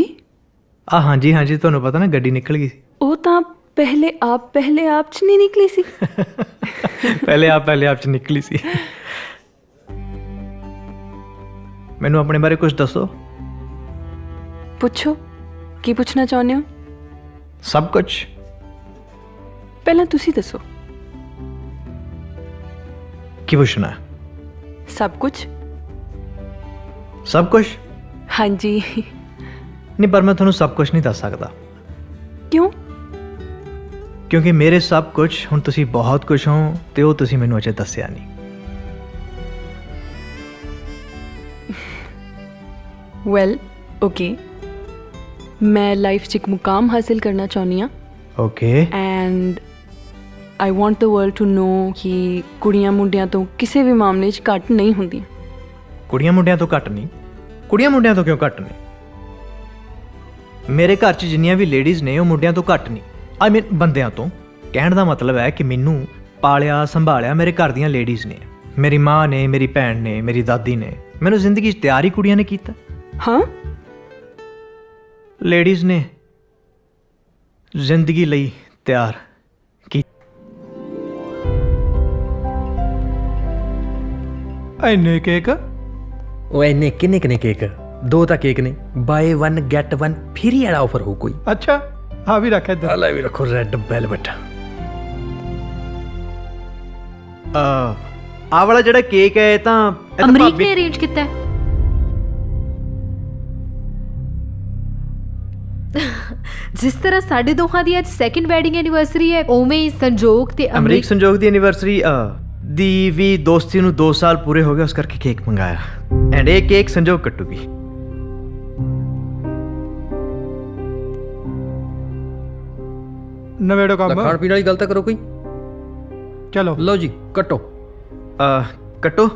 ਹਾਂਜੀ, ਤੁਹਾਨੂੰ ਪਤਾ ਨਾ ਗੱਡੀ ਨਿਕਲ ਗਈ ਸੀ। ਉਹ ਤਾਂ ਪਹਿਲੇ ਆਪ ਚ ਨਹੀਂ ਨਿਕਲੀ ਸੀ। ਪਹਿਲੇ ਆਪ ਚ ਨਿਕਲੀ ਸੀ। ਮੈਨੂੰ ਆਪਣੇ ਬਾਰੇ ਕੁਝ ਦੱਸੋ। ਪੁੱਛੋ, ਕੀ ਪੁੱਛਣਾ ਚਾਹੁੰਦੇ ਹੋ? ਸਭ ਕੁਝ। ਪਹਿਲਾਂ ਤੁਸੀਂ ਦੱਸੋ। ਕੀ ਪੁੱਛਣਾ? ਸਭ ਕੁਝ। ਸਭ ਕੁਝ? ਹਾਂਜੀ। ਨਹੀਂ, ਪਰ ਮੈਂ ਤੁਹਾਨੂੰ ਸਭ ਕੁਝ ਨਹੀਂ ਦੱਸ ਸਕਦਾ। ਕਿਉਂ? ਕਿਉਂਕਿ ਮੇਰੇ ਸਭ ਕੁਝ ਹੁਣ ਤੁਸੀਂ ਬਹੁਤ ਕੁਝ ਹੋ ਤੇ ਉਹ ਤੁਸੀਂ ਮੈਨੂੰ ਅਜੇ ਦੱਸਿਆ ਨਹੀਂ। Well, okay. ਮੈਂ ਲਾਈਫ 'ਚ ਇੱਕ ਮੁਕਾਮ ਹਾਸਿਲ ਕਰਨਾ ਚਾਹੁੰਦੀ ਹਾਂ। Okay. And I want the world to know ਕਿ ਕੁੜੀਆਂ ਮੁੰਡਿਆਂ ਤੋਂ ਕਿਸੇ ਵੀ ਮਾਮਲੇ 'ਚ ਘੱਟ ਨਹੀਂ ਹੁੰਦੀਆਂ। ਕੁੜੀਆਂ ਮੁੰਡਿਆਂ ਤੋਂ ਘੱਟ ਨਹੀਂ। ਕੁੜੀਆਂ ਮੁੰਡਿਆਂ ਤੋਂ ਕਿਉਂ ਘੱਟ ਨੇ? ਮੇਰੇ ਘਰ 'ਚ ਜਿੰਨੀਆਂ ਵੀ ਲੇਡੀਜ਼ ਨੇ ਉਹ ਮੁੰਡਿਆਂ ਤੋਂ ਘੱਟ ਨਹੀਂ। ਆਈ ਮੀਨ ਬੰਦਿਆਂ ਤੋਂ। ਕਹਿਣ ਦਾ ਮਤਲਬ ਹੈ ਕਿ ਮੈਨੂੰ ਪਾਲਿਆ ਸੰਭਾਲਿਆ ਮੇਰੇ ਘਰ ਦੀਆਂ ਲੇਡੀਜ਼ ਨੇ। ਮੇਰੀ ਮਾਂ ਨੇ, ਮੇਰੀ ਭੈਣ ਨੇ, ਮੇਰੀ ਦਾਦੀ ਨੇ। ਮੈਨੂੰ ਜ਼ਿੰਦਗੀ 'ਚ ਤਿਆਰ ਹੀ ਕੁੜੀਆਂ ਨੇ ਕੀਤਾ। ਹਾਂ, ਲੇਡੀਜ਼ ਨੇ ਜ਼ਿੰਦਗੀ ਲਈ ਤਿਆਰ ਕੀਤਾ। ਇੰਨੇ ਕੇਕ? ਉਹ ਇੰਨੇ ਕਿੰਨੇ ਕਿੰਨੇ ਕੇਕ? 2 ਤਾਂ ਕੇਕ ਨੇ, ਬਾਏ 1 ਗੈਟ 1 ਫ੍ਰੀ ਵਾਲਾ ਆਫਰ ਹੋ ਕੋਈ। ਅੱਛਾ, ਹਾਂ ਵੀ ਰੱਖ ਇੱਧਰ। ਲੈ ਵੀ ਰੱਖੋ ਰੈੱਡ ਵੈਲਵਟ। ਆਹ ਵਾਲਾ ਜਿਹੜਾ ਕੇਕ ਹੈ ਇਹ ਤਾਂ ਅਮਰੀਕ ਨੇ ਅਰੇਂਜ ਕੀਤਾ ਹੈ। ਜਿਸ ਤਰ੍ਹਾਂ ਸਾਡੇ ਦੋਹਾਂ ਦੀ ਅੱਜ ਸੈਕਿੰਡ ਵੈਡਿੰਗ ਐਨੀਵਰਸਰੀ ਹੈ, ਉਵੇਂ ਹੀ ਸੰਜੋਗ ਤੇ ਅਮਰੀਕ ਸੰਜੋਗ ਦੀ ਐਨੀਵਰਸਰੀ ਦੀ ਵੀ ਦੋਸਤੀ ਨੂੰ 2 ਸਾਲ ਪੂਰੇ ਹੋ ਗਏ, ਉਸ ਕਰਕੇ ਕੇਕ ਮੰਗਾਇਆ। ਐਂਡ ਇਹ ਕੇਕ ਸੰਜੋਗ ਕੱਟੂਗੀ। ਨਵੇੜੋ ਕੰਮ। ਖਾਣ ਪੀਣ ਵਾਲੀ ਗੱਲ ਤਾਂ ਕਰੋ ਕੋਈ। ਚਲੋ ਲਓ ਜੀ ਕੱਟੋ। ਕੱਟੋ।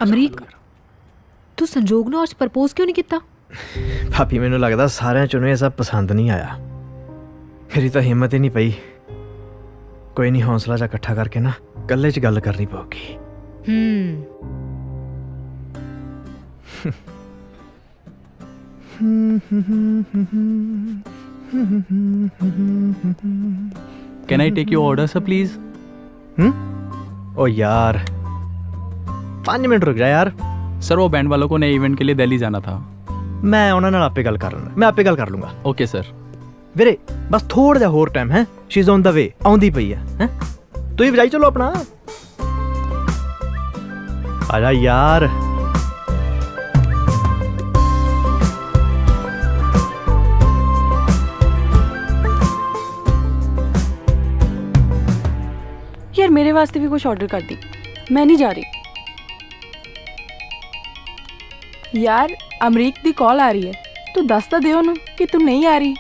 ਅਮਰੀਕ, ਤੂੰ ਸੰਜੋਗ ਨੂੰ ਅੱਜ ਪ੍ਰਪੋਜ਼ ਕਿਉਂ ਨਹੀਂ ਕੀਤਾ? ਭਾਬੀ ਮੈਨੂੰ ਲੱਗਦਾ ਸਾਰਿਆਂ ਚੋਂ ਇਹ ਸਭ ਪਸੰਦ ਨਹੀਂ ਆਇਆ। ਮੇਰੀ ਤਾਂ ਹਿੰਮਤ ਹੀ ਨਹੀਂ ਪਈ। ਕੋਈ ਨਹੀਂ, ਹੌਸਲਾ ਜਿਹਾ ਇਕੱਠਾ ਕਰਕੇ ਨਾ ਇਕੱਲੇ 'ਚ ਗੱਲ ਕਰਨੀ ਪਊਗੀ। Can I take your order sir please? ओ यार 5 ਮਿੰਟ ਰੁਕ ਜਾ ਯਾਰ। सर वो बैंड वालों को नए इवेंट के लिए दिल्ली जाना था। ਮੈਂ ਉਹਨਾਂ ਨਾਲ ਆਪੇ ਗੱਲ ਕਰ ਲੈਣਾ। ਮੈਂ ਆਪੇ ਗੱਲ ਕਰ ਲੂੰਗਾ। Okay sir. ਵੀਰੇ ਬਸ ਥੋੜਾ ਜਿਹਾ ਹੋਰ ਟਾਈਮ ਹੈ। ਸ਼ੀ ਇਜ਼ ਔਨ ਦਾ ਵੇ। ਆਉਂਦੀ ਪਈ ਹੈ। ਹੈ ਤੁਸੀਂ ਵਜਾਈ ਚਲੋ ਆਪਣਾ। ਆ ਜਾ ਯਾਰ। यार मेरे वास्ते भी कुछ ऑर्डर कर दी, मैं नहीं जा रही। यार अमरीक दी कॉल आ रही है, तू दस तो दे ओनू कि तू नहीं आ रही।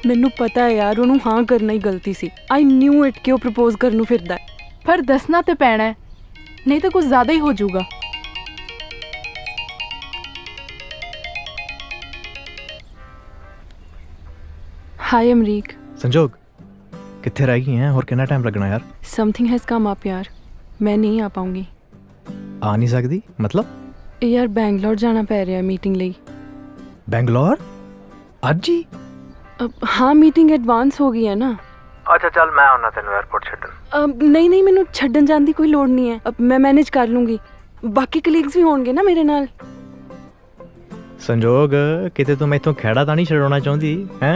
ਮੈਨੂੰ ਪਤਾ ਹੈ ਯਾਰ, ਉਹਨੂੰ ਹਾਂ ਕਰਨਾ ਹੀ ਗਲਤੀ ਸੀ। ਆਈ ਨਿਊ ਇਟ ਕਿ ਉਹ ਪ੍ਰਪੋਜ਼ ਕਰਨ ਨੂੰ ਫਿਰਦਾ ਹੈ। ਪਰ ਦੱਸਣਾ ਤੇ ਪੈਣਾ ਹੈ, ਨਹੀਂ ਤਾਂ ਕੁਝ ਜ਼ਿਆਦਾ ਹੀ ਹੋ ਜਾਊਗਾ। ਹਾਈ ਅਮਰੀਕ। ਸੰਜੋਗ ਕਿੱਥੇ ਰਹਿ ਗਈ ਹੈ? ਹੋਰ ਕਿੰਨਾ ਟਾਈਮ ਲੱਗਣਾ ਯਾਰ? समथिंग हैज़ कम अप यार, मैं नहीं आ पाऊंगी। ਆ ਨਹੀਂ ਸਕਦੀ ਮਤਲਬ? यार बैंगलोर जाना पै रहा है मीटिंग ਲਈ। ਬੈਂਗਲੌਰ ਅੱਜ ਹੀ? हाँ मीटिंग एडवांस हो गई है ना। ਅੱਛਾ ਚੱਲ ਮੈਂ ਆਉਣਾ ਤੈਨੂੰ 에ਅਰਪੋਰਟ ਛੱਡਣ। ਨਹੀਂ ਨਹੀਂ, ਮੈਨੂੰ ਛੱਡਣ ਜਾਣ ਦੀ ਕੋਈ ਲੋੜ ਨਹੀਂ ਹੈ। ਮੈਂ ਮੈਨੇਜ ਕਰ ਲੂੰਗੀ। ਬਾਕੀ ਕਲੀਗਸ ਵੀ ਹੋਣਗੇ ਨਾ ਮੇਰੇ ਨਾਲ। ਸੰਜੋਗ ਕਿਤੇ ਤੂੰ ਮੈਥੋਂ ਖਹਿੜਾ ਤਾਂ ਨਹੀਂ ਛਡਾਉਣਾ ਚਾਹੁੰਦੀ ਹੈ?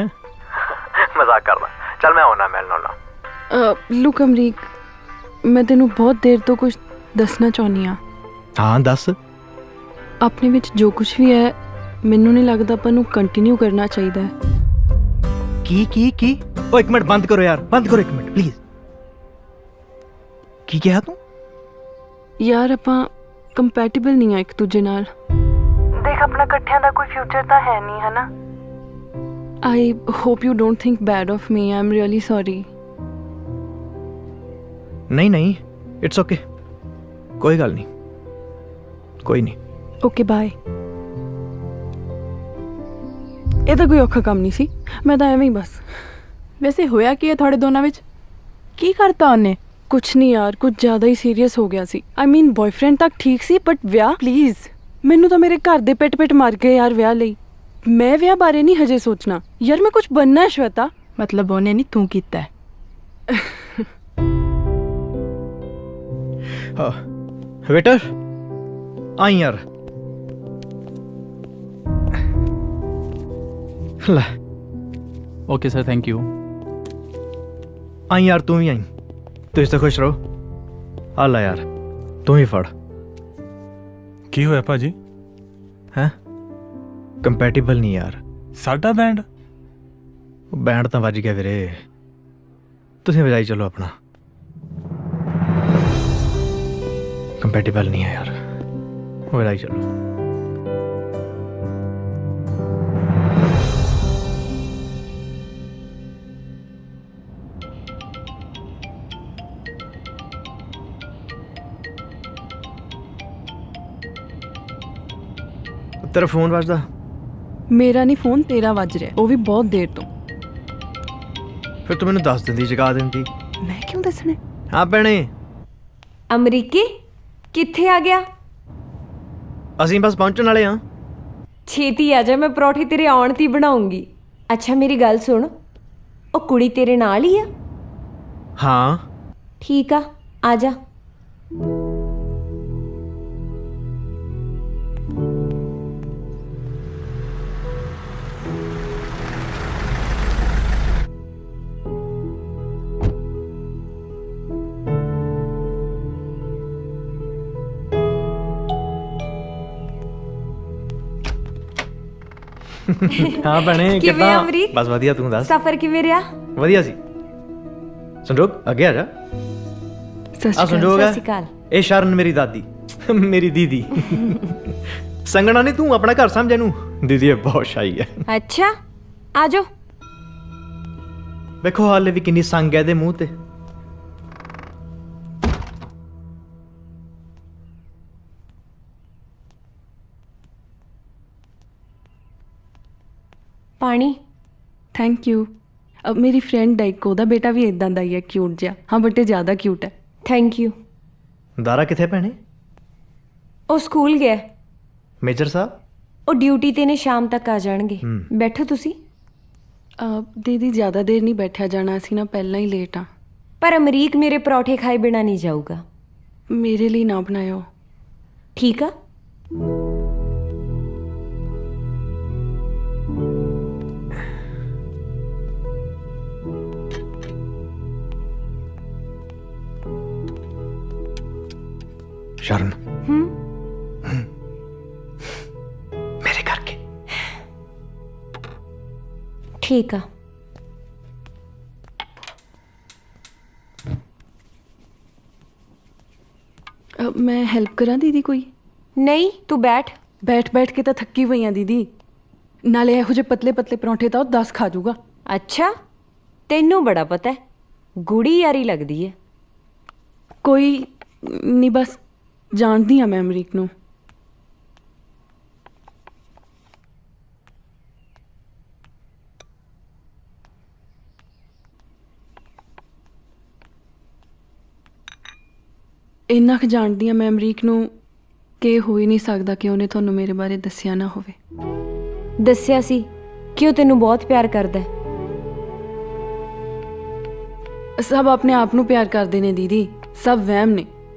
ਮਜ਼ਾਕ ਕਰਦਾ। ਚੱਲ ਮੈਂ ਆਉਣਾ ਮਿਲਣ ਆਉਣਾ। ਲੁੱਕ ਅਮਰੀਕ, ਮੈਂ ਤੈਨੂੰ ਬਹੁਤ ਦੇਰ ਤੋਂ ਕੁਝ ਦੱਸਣਾ ਚਾਹੁੰਦੀ ਹਾਂ। ਹਾਂ ਦੱਸ। ਆਪਣੇ ਵਿੱਚ ਜੋ ਕੁਝ ਵੀ ਹੈ, ਮੈਨੂੰ ਨਹੀਂ ਲੱਗਦਾ ਆਪਾਂ ਨੂੰ ਕੰਟੀਨਿਊ ਕਰਨਾ ਚਾਹੀਦਾ ਹੈ। ਕੀ ਓ ਇੱਕ ਮਿੰਟ ਬੰਦ ਕਰੋ ਯਾਰ, ਬੰਦ ਕਰੋ ਇੱਕ ਮਿੰਟ ਪਲੀਜ਼। ਕੀ ਕਿਹਾ ਤੂੰ? ਯਾਰ ਆਪਾਂ ਕੰਪੈਟੀਬਲ ਨਹੀਂ ਆ ਇੱਕ ਦੂਜੇ ਨਾਲ। ਦੇਖ ਆਪਣਾ ਇਕੱਠਿਆਂ ਦਾ ਕੋਈ ਫਿਊਚਰ ਤਾਂ ਹੈ ਨਹੀਂ, ਹੈ ਨਾ। I hope you don't think bad of me. I am really sorry. ਨਹੀਂ ਇਟਸ ਓਕੇ, ਕੋਈ ਗੱਲ ਨਹੀਂ, ਕੋਈ ਨਹੀਂ। Okay bye. ਇਹ ਤਾਂ ਕੋਈ ਔਖਾ ਕੰਮ ਨਹੀਂ ਸੀ, ਮੈਂ ਤਾਂ ਐਵੇਂ ਹੀ ਬਸ। ਵੈਸੇ ਹੋਇਆ ਕੀ ਹੈ ਤੁਹਾਡੇ ਦੋਨਾਂ ਵਿੱਚ? ਕੀ ਕਰਤਾ ਉਹਨੇ? ਕੁਛ ਨਹੀਂ ਯਾਰ, ਕੁਝ ਜ਼ਿਆਦਾ ਹੀ ਸੀਰੀਅਸ ਹੋ ਗਿਆ ਸੀ। ਆਈ ਮੀਨ ਬॉयਫ੍ਰੈਂਡ ਤੱਕ ਠੀਕ ਸੀ, ਬਟ ਵਿਆਹ ਪਲੀਜ਼। ਮੈਨੂੰ ਤਾਂ ਮੇਰੇ ਘਰ ਦੇ ਪਿੱਟ ਮਾਰ ਗਏ ਯਾਰ ਵਿਆਹ ਲਈ। ਮੈਂ ਵਿਆਹ ਬਾਰੇ ਨਹੀਂ ਹਜੇ ਸੋਚਣਾ ਯਾਰ, ਮੈਂ ਕੁਝ ਬਣਨਾ ਹੈ ਸ਼ਵੇਤਾ। ਮਤਲਬ ਉਹਨੇ ਨਹੀਂ, ਤੂੰ ਕੀਤਾ ਹੈ। ਵੇਟਰ ਆਈ ਯਾਰ। ਲੈ ओके सर, थैंक यू। ਆਈ ਯਾਰ, ਤੂੰ ਵੀ ਆਈ। ਤੁਸੀਂ ਤਾਂ ਖੁਸ਼ ਰਹੋ। ਆ ਲੈ ਯਾਰ, ਤੂੰ ਹੀ ਫੜ। ਕੀ ਹੋਇਆ ਭਾਜੀ? ਹੈ ਕੰਪੈਟੀਬਲ ਨਹੀਂ ਯਾਰ ਸਾਡਾ ਬੈਂਡ। ਬੈਂਡ ਤਾਂ ਵੱਜ ਗਿਆ ਵੀਰੇ, ਤੁਸੀਂ ਵਜਾਈ ਚਲੋ ਆਪਣਾ। ਕੰਪੈਟੀਬਲ ਨਹੀਂ ਹੈ ਯਾਰ। ਮੇਰਾ ਹੀ ਚਲੋ। ਤੇਰਾ ਫੋਨ ਵੱਜਦਾ? ਮੇਰਾ ਨਹੀਂ ਫੋਨ, ਤੇਰਾ ਵੱਜ ਰਿਹਾ, ਉਹ ਵੀ ਬਹੁਤ ਦੇਰ ਤੋਂ। ਫਿਰ ਤੂੰ ਮੈਨੂੰ ਦੱਸ ਦਿੰਦੀ, ਜਗਾ ਦਿੰਦੀ। ਮੈਂ ਕਿਉਂ ਦੱਸਣਾ? ਹਾਂ ਭੈਣੇ, ਅਮਰੀਕੀ ਕਿੱਥੇ ਆ ਗਿਆ? ਅਸੀਂ ਬਸ ਪਹੁੰਚਣ ਵਾਲੇ ਹਾਂ। ਛੇਤੀ ਆ ਜਾ, ਮੈਂ ਪਰੌਠੇ ਤੇਰੇ ਆਉਣ ਤੇ ਬਣਾਉਂਗੀ। ਅੱਛਾ ਮੇਰੀ ਗੱਲ ਸੁਣ, ਉਹ ਕੁੜੀ ਤੇਰੇ ਨਾਲ ਹੀ ਆ? ਹਾਂ। ਠੀਕ ਆ ਜਾ। ਹਾਂ ਭੈਣੇ, ਕਿਵੇਂ ਕਿੱਦਾਂ? ਅਮਰੀਕ? ਬਸ ਵਧੀਆ, ਤੂੰ ਦੱਸ। ਸਫ਼ਰ ਕਿਵੇਂ ਰਿਹਾ? ਵਧੀਆ ਸੀ। ਸੰਜੋਗ ਅੱਗੇ ਆ ਜਾ। ਆ ਸੰਜੋਗ ਸਤਿ ਸ਼੍ਰੀ ਅਕਾਲ। ਇਹ ਸ਼ਰਨ ਮੇਰੀ ਦਾਦੀ, ਮੇਰੀ ਦੀਦੀ। ਸੰਗਣਾ ਨਹੀਂ, ਤੂੰ ਆਪਣਾ ਘਰ ਸਮਝ ਇਹਨੂੰ। ਦੀਦੀ ਇਹ ਬਹੁਤ ਸ਼ਾਈ ਹੈ। ਅੱਛਾ ਆ ਜਾਓ। ਵੇਖੋ ਹਾਲੇ ਵੀ ਕਿੰਨੀ ਸੰਗ ਹੈ ਇਹਦੇ ਮੂੰਹ ਤੇ। ਪਾਣੀ। Thank you. ਮੇਰੀ ਫਰੈਂਡ ਹੈ ਇੱਕ, ਉਹਦਾ ਬੇਟਾ ਵੀ ਇਦਾਂ ਦਾ ਹੀ ਹੈ, ਕਿਊਟ ਜਿਹਾ। ਹਾਂ ਬਟ ਇਹ ਜ਼ਿਆਦਾ ਕਿਊਟ ਹੈ। Thank you. ਦਾਰਾ ਕਿੱਥੇ ਭੈਣੇ? ਉਹ ਸਕੂਲ ਗਿਆ। ਮੇਜਰ ਸਾਹਿਬ? ਉਹ ਡਿਊਟੀ ਤੇ ਨੇ, ਸ਼ਾਮ ਤੱਕ ਆ ਜਾਣਗੇ। ਬੈਠੋ ਤੁਸੀਂ। ਦੀਦੀ ਜ਼ਿਆਦਾ ਦੇਰ ਨਹੀਂ ਬੈਠਿਆ ਜਾਣਾ, ਅਸੀਂ ਨਾ ਪਹਿਲਾਂ ਹੀ ਲੇਟ ਆ। ਪਰ ਅਮਰੀਕ ਮੇਰੇ ਪਰੌਠੇ ਖਾਏ ਬਿਨਾ ਨਹੀਂ ਜਾਊਗਾ। ਮੇਰੇ ਲਈ ਨਾ ਬਣਾਇਓ। ਠੀਕ ਆ। ਸ਼ਰਨ, ਮੇਰੇ ਕਰਕੇ। ਠੀਕ ਆ। ਮੈਂ ਹੈਲਪ ਕਰਾਂ ਦੀਦੀ ਕੋਈ? ਨਹੀਂ ਤੂੰ ਬੈਠ। ਬੈਠ ਕੇ ਤਾਂ ਥੱਕੀ ਹੋਈ ਆ ਦੀਦੀ। ਨਾਲੇ ਇਹੋ ਜਿਹੇ ਪਤਲੇ ਪਤਲੇ ਪਰੌਂਠੇ ਤਾਂ ਉਹ 10 ਖਾ ਜਾਊਗਾ। ਅੱਛਾ ਤੈਨੂੰ ਬੜਾ ਪਤਾ ਹੈ, ਗੂੜੀ ਯਾਰੀ ਲੱਗਦੀ ਹੈ। ਕੋਈ ਨਹੀਂ, ਬਸ ਜਾਣਦੀ ਆ ਮੈਂ ਅਮਰੀਕ ਨੂੰ। ਇੰਨਾ ਕੁ ਜਾਣਦੀ ਆ ਮੈਂ ਅਮਰੀਕ ਨੂੰ ਕਿ ਹੋ ਹੀ ਨਹੀਂ ਸਕਦਾ ਕਿ ਉਹਨੇ ਤੁਹਾਨੂੰ ਮੇਰੇ ਬਾਰੇ ਦੱਸਿਆ ਨਾ ਹੋਵੇ। ਦੱਸਿਆ ਸੀ ਕਿ ਉਹ ਤੈਨੂੰ ਬਹੁਤ ਪਿਆਰ ਕਰਦਾ ਹੈ। ਸਭ ਆਪਣੇ ਆਪ ਨੂੰ ਪਿਆਰ ਕਰਦੇ ਨੇ ਦੀਦੀ, ਸਭ ਵਹਿਮ ਨੇ।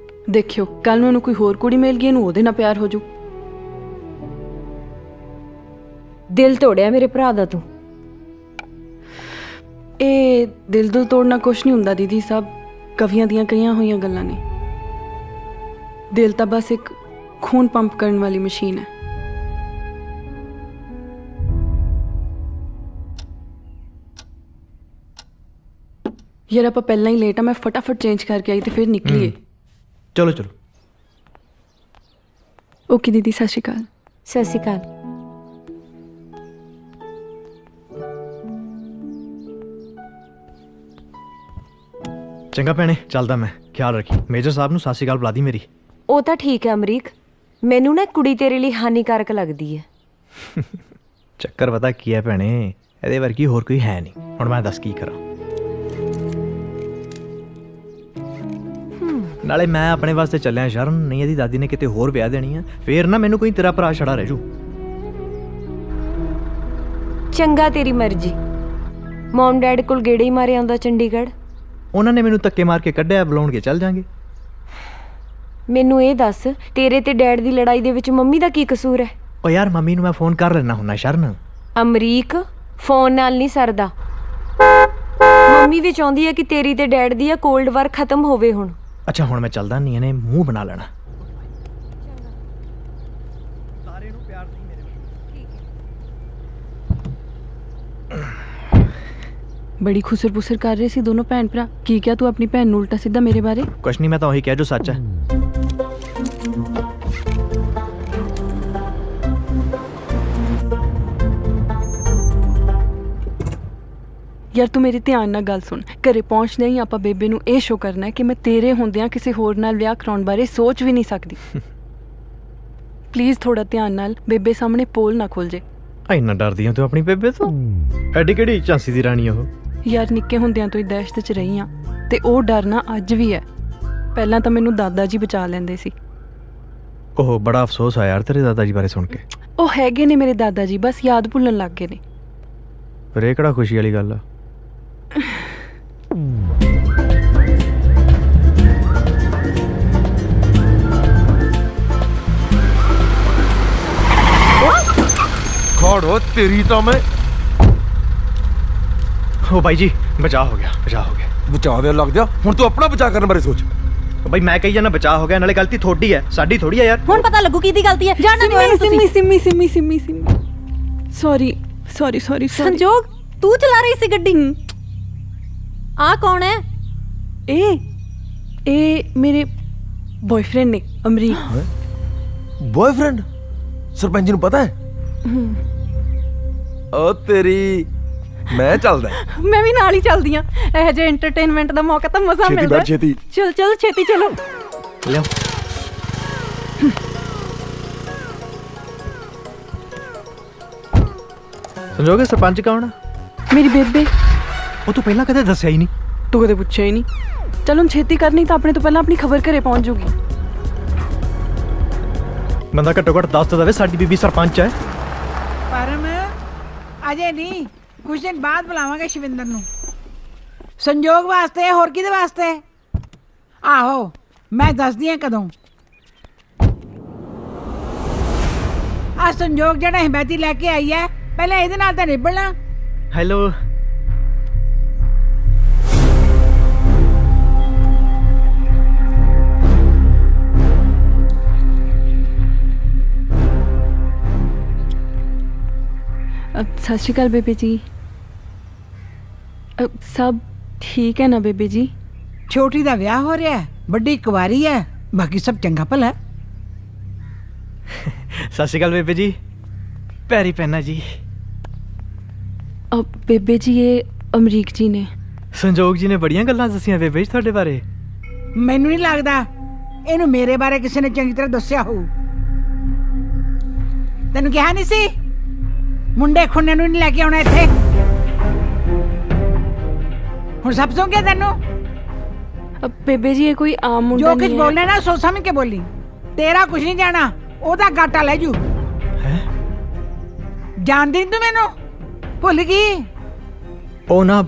ਦੇਖਿਓ ਕੱਲ ਨੂੰ ਉਹਨੂੰ ਕੋਈ ਹੋਰ ਕੁੜੀ ਮਿਲ ਗਈ, ਇਹਨੂੰ ਉਹਦੇ ਨਾਲ ਪਿਆਰ ਹੋ ਜਾਊ। ਦਿਲ ਤੋੜਿਆ ਮੇਰੇ ਭਰਾ ਦਾ ਤੂੰ। ਇਹ ਦਿਲ ਤੋੜਨਾ ਕੁਛ ਨਹੀਂ ਹੁੰਦਾ ਦੀਦੀ, ਸਭ ਕਵੀਆਂ ਦੀਆਂ ਕਹੀਆਂ ਹੋਈਆਂ ਗੱਲਾਂ ਨੇ। ਦਿਲ ਤਾਂ ਬਸ ਇੱਕ ਖੂਨ ਪੰਪ ਕਰਨ ਵਾਲੀ ਮਸ਼ੀਨ ਹੈ। ਯਾਰ ਆਪਾਂ ਪਹਿਲਾਂ ਹੀ ਲੇਟ ਆ, ਮੈਂ ਫਟਾਫਟ ਚੇਂਜ ਕਰਕੇ ਆਈ ਤੇ ਫਿਰ ਨਿਕਲੀਏ। ਚਲੋ ਚਲੋ। ਓਕੇ ਦੀਦੀ, ਸਤਿ ਸ਼੍ਰੀ ਅਕਾਲ। ਸਤਿ ਸ਼੍ਰੀ ਅਕਾਲ। ਚੰਗਾ ਭੈਣੇ, ਚੱਲਦਾ ਮੈਂ। ਖਿਆਲ ਰੱਖੀ। ਮੇਜਰ ਸਾਹਿਬ ਨੂੰ ਸਤਿ ਸ਼੍ਰੀ ਅਕਾਲ ਬੁਲਾ ਦੀ ਮੇਰੀ। ਉਹ ਤਾਂ ਠੀਕ ਹੈ ਅਮਰੀਕ, ਮੈਨੂੰ ਨਾ ਕੁੜੀ ਤੇਰੇ ਲਈ ਹਾਨੀਕਾਰਕ ਲੱਗਦੀ ਹੈ। ਚੱਕਰ ਪਤਾ ਕੀ ਹੈ ਭੈਣੇ, ਇਹਦੇ ਵਰਗੀ ਹੋਰ ਕੋਈ ਹੈ ਨਹੀਂ। ਹੁਣ ਮੈਂ ਦੱਸ ਕੀ ਕਰਾਂ। ਨਾਲੇ ਮੈਂ ਆਪਣੇ ਵਾਸਤੇ ਚੱਲਿਆ ਸ਼ਰਨ, ਨਹੀਂ ਇਹਦੀ ਦਾਦੀ ਨੇ ਕਿਤੇ ਹੋਰ ਵਿਆਹ ਦੇਣੀ ਆ, ਫੇਰ ਨਾ ਮੈਨੂੰ ਕੋਈ ਤੇਰਾ ਭਰਾ ਛੜਾ ਰਹਿ ਜੂ। ਚੰਗਾ ਤੇਰੀ ਮਰਜ਼ੀ। ਮਮ ਡੈਡ ਕੋਲ ਗੇੜੇ ਹੀ ਮਾਰੇ ਆਉਂਦਾ ਚੰਡੀਗੜ੍ਹ। ਉਹਨਾਂ ਨੇ ਮੈਨੂੰ ਧੱਕੇ ਮਾਰ ਕੇ ਕੱਢਿਆ, ਬੁਲਾਉਣਗੇ ਚੱਲ ਜਾਾਂਗੇ। ਮੈਨੂੰ ਇਹ ਦੱਸ, ਤੇਰੇ ਤੇ ਡੈਡ ਦੀ ਲੜਾਈ ਦੇ ਵਿੱਚ ਮੰਮੀ ਦਾ ਕੀ ਕਸੂਰ ਹੈ? ਓ ਯਾਰ ਮੰਮੀ ਨੂੰ ਮੈਂ ਫੋਨ ਕਰ ਲੈਣਾ ਹੁੰਨਾ ਸ਼ਰਨ। ਅਮਰੀਕ ਫੋਨ ਨਾਲ ਨਹੀਂ ਸਰਦਾ। ਮੰਮੀ ਵੀ ਚਾਹੁੰਦੀ ਹੈ ਕਿ ਤੇਰੀ ਤੇ ਡੈਡ ਦੀ ਆ ਕੋਲਡ ਵਾਰ ਖਤਮ ਹੋਵੇ ਹੁਣ। ਅੱਛਾ ਹੁਣ ਮੈਂ ਚੱਲਦਾ, ਨਹੀਂ ਇਹਨੇ ਮੂੰਹ ਬਣਾ ਲੈਣਾ। ਬੜੀ ਖੁਸਰ ਪੁਸਰ ਕਰ ਰਹੇ ਸੀ ਦੋਨੋਂ ਭੈਣ ਭਰਾ। ਕੀ ਕਿਹਾ ਤੂੰ ਆਪਣੀ ਭੈਣ ਨੂੰ ਉਲਟਾ ਸਿੱਧਾ ਮੇਰੇ ਬਾਰੇ? ਕੁਛ ਨਹੀਂ, ਮੈਂ ਤਾਂ ਉਹੀ ਕਿਹਾ ਜੋ ਸੱਚ ਹੈ। ਯਾਰ ਤੂੰ ਮੇਰੀ ਧਿਆਨ ਨਾਲ ਗੱਲ ਸੁਣ। ਘਰੇ ਪਹੁੰਚਦੇ ਹੀ ਆਪਾਂ ਬੇਬੇ ਨੂੰ ਇਹ ਸ਼ੋ ਕਰਨਾ ਹੈ ਕਿ ਮੈਂ ਤੇਰੇ ਹੁੰਦਿਆਂ ਕਿਸੇ ਹੋਰ ਨਾਲ ਵਿਆਹ ਕਰਾਉਣ ਬਾਰੇ ਸੋਚ ਵੀ ਨਹੀਂ ਸਕਦੀ। ਪਲੀਜ਼ ਥੋੜਾ ਧਿਆਨ ਨਾਲ, ਬੇਬੇ ਸਾਹਮਣੇ ਪੋਲ ਨਾ ਖੁੱਲ ਜੇ। ਇੰਨਾ ਡਰਦੀ ਆ ਤੂੰ ਆਪਣੀ ਬੇਬੇ ਤੋਂ? ਐਡੀ ਕਿਹੜੀ ਝਾਂਸੀ ਦੀ ਰਾਣੀ ਉਹ? ਯਾਰ ਨਿੱਕੇ ਹੁੰਦਿਆਂ ਤੋਂ ਹੀ ਦਹਿਸ਼ਤ 'ਚ ਰਹੀ ਆ ਤੇ ਉਹ ਡਰਨਾ ਅੱਜ ਵੀ ਹੈ। ਪਹਿਲਾਂ ਤਾਂ ਮੈਨੂੰ ਦਾਦਾ ਜੀ ਬਚਾ ਲੈਂਦੇ ਸੀ। ਉਹ ਬੜਾ ਅਫਸੋਸ ਆ ਯਾਰ ਤੇਰੇ ਦਾਦਾ ਜੀ ਬਾਰੇ ਸੁਣ ਕੇ। ਉਹ ਹੈਗੇ ਨੇ ਮੇਰੇ ਦਾਦਾ ਜੀ, ਬਸ ਯਾਦ ਭੁੱਲਣ ਲੱਗ ਗਏ ਨੇ। ਪਰ ਇਹ ਕਿਹੜਾ ਖੁਸ਼ੀ ਵਾਲੀ ਗੱਲ ਆ? ਖੜੋ ਤੇਰੀ ਤਾਂ ਮੈਂ। ਉਹ ਬਾਈ ਜੀ ਬਚਾਅ ਹੋ ਗਿਆ, ਬਚਾਅ ਹੋ ਗਿਆ। ਬਚਾ ਦੇ ਲੱਗ ਜਾ, ਹੁਣ ਤੂੰ ਆਪਣਾ ਬਚਾ ਕਰਨ ਬਾਰੇ ਸੋਚ। ਬਾਈ ਮੈਂ ਕਹੀ ਜਾਣਾ ਬਚਾਅ ਹੋ ਗਿਆ, ਨਾਲੇ ਗਲਤੀ ਤੁਹਾਡੀ ਹੈ, ਸਾਡੀ ਥੋੜੀ ਹੈ ਯਾਰ। ਹੁਣ ਪਤਾ ਲੱਗੂ ਕਿਹਦੀ ਗਲਤੀ ਹੈ। ਜਾਣਨਾ ਨਹੀਂ ਹੋਇਆ Simmi Simmi Simmi Simmi Simmi sorry sorry sorry. ਸੰਜੋਗ ਤੂੰ ਚਲਾ ਰਹੀ ਸੀ ਗੱਡੀ? ਆ ਕੌਣ ਹੈ? ਇਹ ਮੇਰੇ ਬॉयਫ੍ਰੈਂਡ ਨੇ, ਅਮਰੀਕ। ਬॉयਫ੍ਰੈਂਡ? ਸਰਪੰਚ ਨੂੰ ਪਤਾ ਹੈ? ਓ ਤੇਰੀ, ਮੈਂ ਚੱਲਦਾ। ਮੈਂ ਵੀ ਨਾਲ ਹੀ ਚੱਲਦੀ ਆ। ਇਹ ਜੇ ਐਂਟਰਟੇਨਮੈਂਟ ਦਾ ਮੌਕਾ ਤਾਂ ਮਜ਼ਾ ਛੇਤੀ ਮਿਲਦਾ। ਬੈਠ ਛੇਤੀ। ਚਲ ਚਲ ਛੇਤੀ ਚਲੋ। ਲਿਓ ਸੰਜੋਗ ਸਰਪੰਚ ਕੌਣ ਆ? ਮੇਰੀ ਬੇਬੇ। ਉਹ ਤੂੰ ਪਹਿਲਾਂ ਕਦੇ ਦੱਸਿਆ ਹੀ ਨਹੀਂ। ਤੂੰ ਕਦੇ ਪੁੱਛਿਆ ਹੀ ਨਹੀਂ। ਚਲ ਹੁਣ ਛੇਤੀ ਕਰਨੀ ਤਾਂ ਆਪਣੇ ਤੋਂ ਪਹਿਲਾਂ ਆਪਣੀ ਖਬਰ ਘਰੇ ਪਹੁੰਚ ਜੂਗੀ। ਬੰਦਾ ਘੱਟੋ ਘੱਟ ਦੱਸ ਤਾਂ ਦੇਵੇ ਸਾਡੀ ਬੀਬੀ ਸਰਪੰਚ ਹੈ। ਪਰਮ ਅਜੇ ਨਹੀਂ, ਕੁਝ ਦਿਨ ਬਾਅਦ ਬੁਲਾਵਾਂਗੇ ਸ਼ਿਵਿੰਦਰ ਨੂੰ। ਸੰਜੋਗ ਵਾਸਤੇ, ਹੋਰ ਕਿਹਦੇ ਵਾਸਤੇ? ਆਹੋ ਮੈਂ ਦੱਸਦੀ ਹਾਂ ਕਦੋਂ। ਆ ਸੰਜੋਗ ਜਿਹੜਾ ਹਿੰਮਤੀ ਲੈ ਕੇ ਆਈ ਹੈ, ਪਹਿਲਾਂ ਇਹਦੇ ਨਾਲ ਤਾਂ ਨਿਭਣਾ। ਹੈਲੋ ਸਤਿ ਸ਼੍ਰੀ ਅਕਾਲ ਬੇਬੇ ਜੀ। ਸਭ ਠੀਕ ਹੈ ਨਾ ਬੇਬੇ ਜੀ? ਛੋਟੀ ਦਾ ਵਿਆਹ ਹੋ ਰਿਹਾ ਹੈ, ਵੱਡੀ ਕੁਆਰੀ ਹੈ, ਬਾਕੀ ਸਭ ਚੰਗਾ ਭਲਾ। ਸਤਿ ਸ਼੍ਰੀ ਅਕਾਲ ਬੇਬੇ ਜੀ, ਪੈਰੀ ਪੈਣਾ ਜੀ। ਬੇਬੇ ਜੀ ਇਹ ਅਮਰੀਕ ਜੀ ਨੇ। ਸੰਜੋਗ ਜੀ ਨੇ ਬੜੀਆਂ ਗੱਲਾਂ ਦੱਸੀਆਂ ਬੇਬੇ ਜੀ ਤੁਹਾਡੇ ਬਾਰੇ। ਮੈਨੂੰ ਨਹੀਂ ਲੱਗਦਾ ਇਹਨੂੰ ਮੇਰੇ ਬਾਰੇ ਕਿਸੇ ਨੇ ਚੰਗੀ ਤਰ੍ਹਾਂ ਦੱਸਿਆ ਹੋਊ। ਤੈਨੂੰ ਕਿਹਾ ਨਹੀਂ ਸੀ ਮੁੰਡੇ ਖੁੰਨੇ ਨੂੰ ਨਹੀਂ ਲੈ ਕੇ ਆਉਣਾ ਇੱਥੇ? ਹੁਣ ਸਭ ਸੁਣ ਗਿਆ ਤੈਨੂੰ? ਬੇਬੇ ਜੀ ਇਹ ਕੋਈ ਆਮ ਮੁੰਡਾ ਜੋ ਨਹੀਂ ਕੁਝ ਹੈ। ਬੋਲਣਾ ਨਾ ਸੋਚ ਸਮਝ ਕੇ ਬੋਲੀ। ਤੇਰਾ ਕੁਝ ਨਹੀਂ ਜਾਣਾ, ਉਹਦਾ ਗਾਟਾ ਲੈ ਜੂ। ਜਾਣਦੀ ਨੀ ਤੂੰ ਮੈਨੂੰ? ਭੁੱਲ ਗਈ? ਉਹ ਨਾ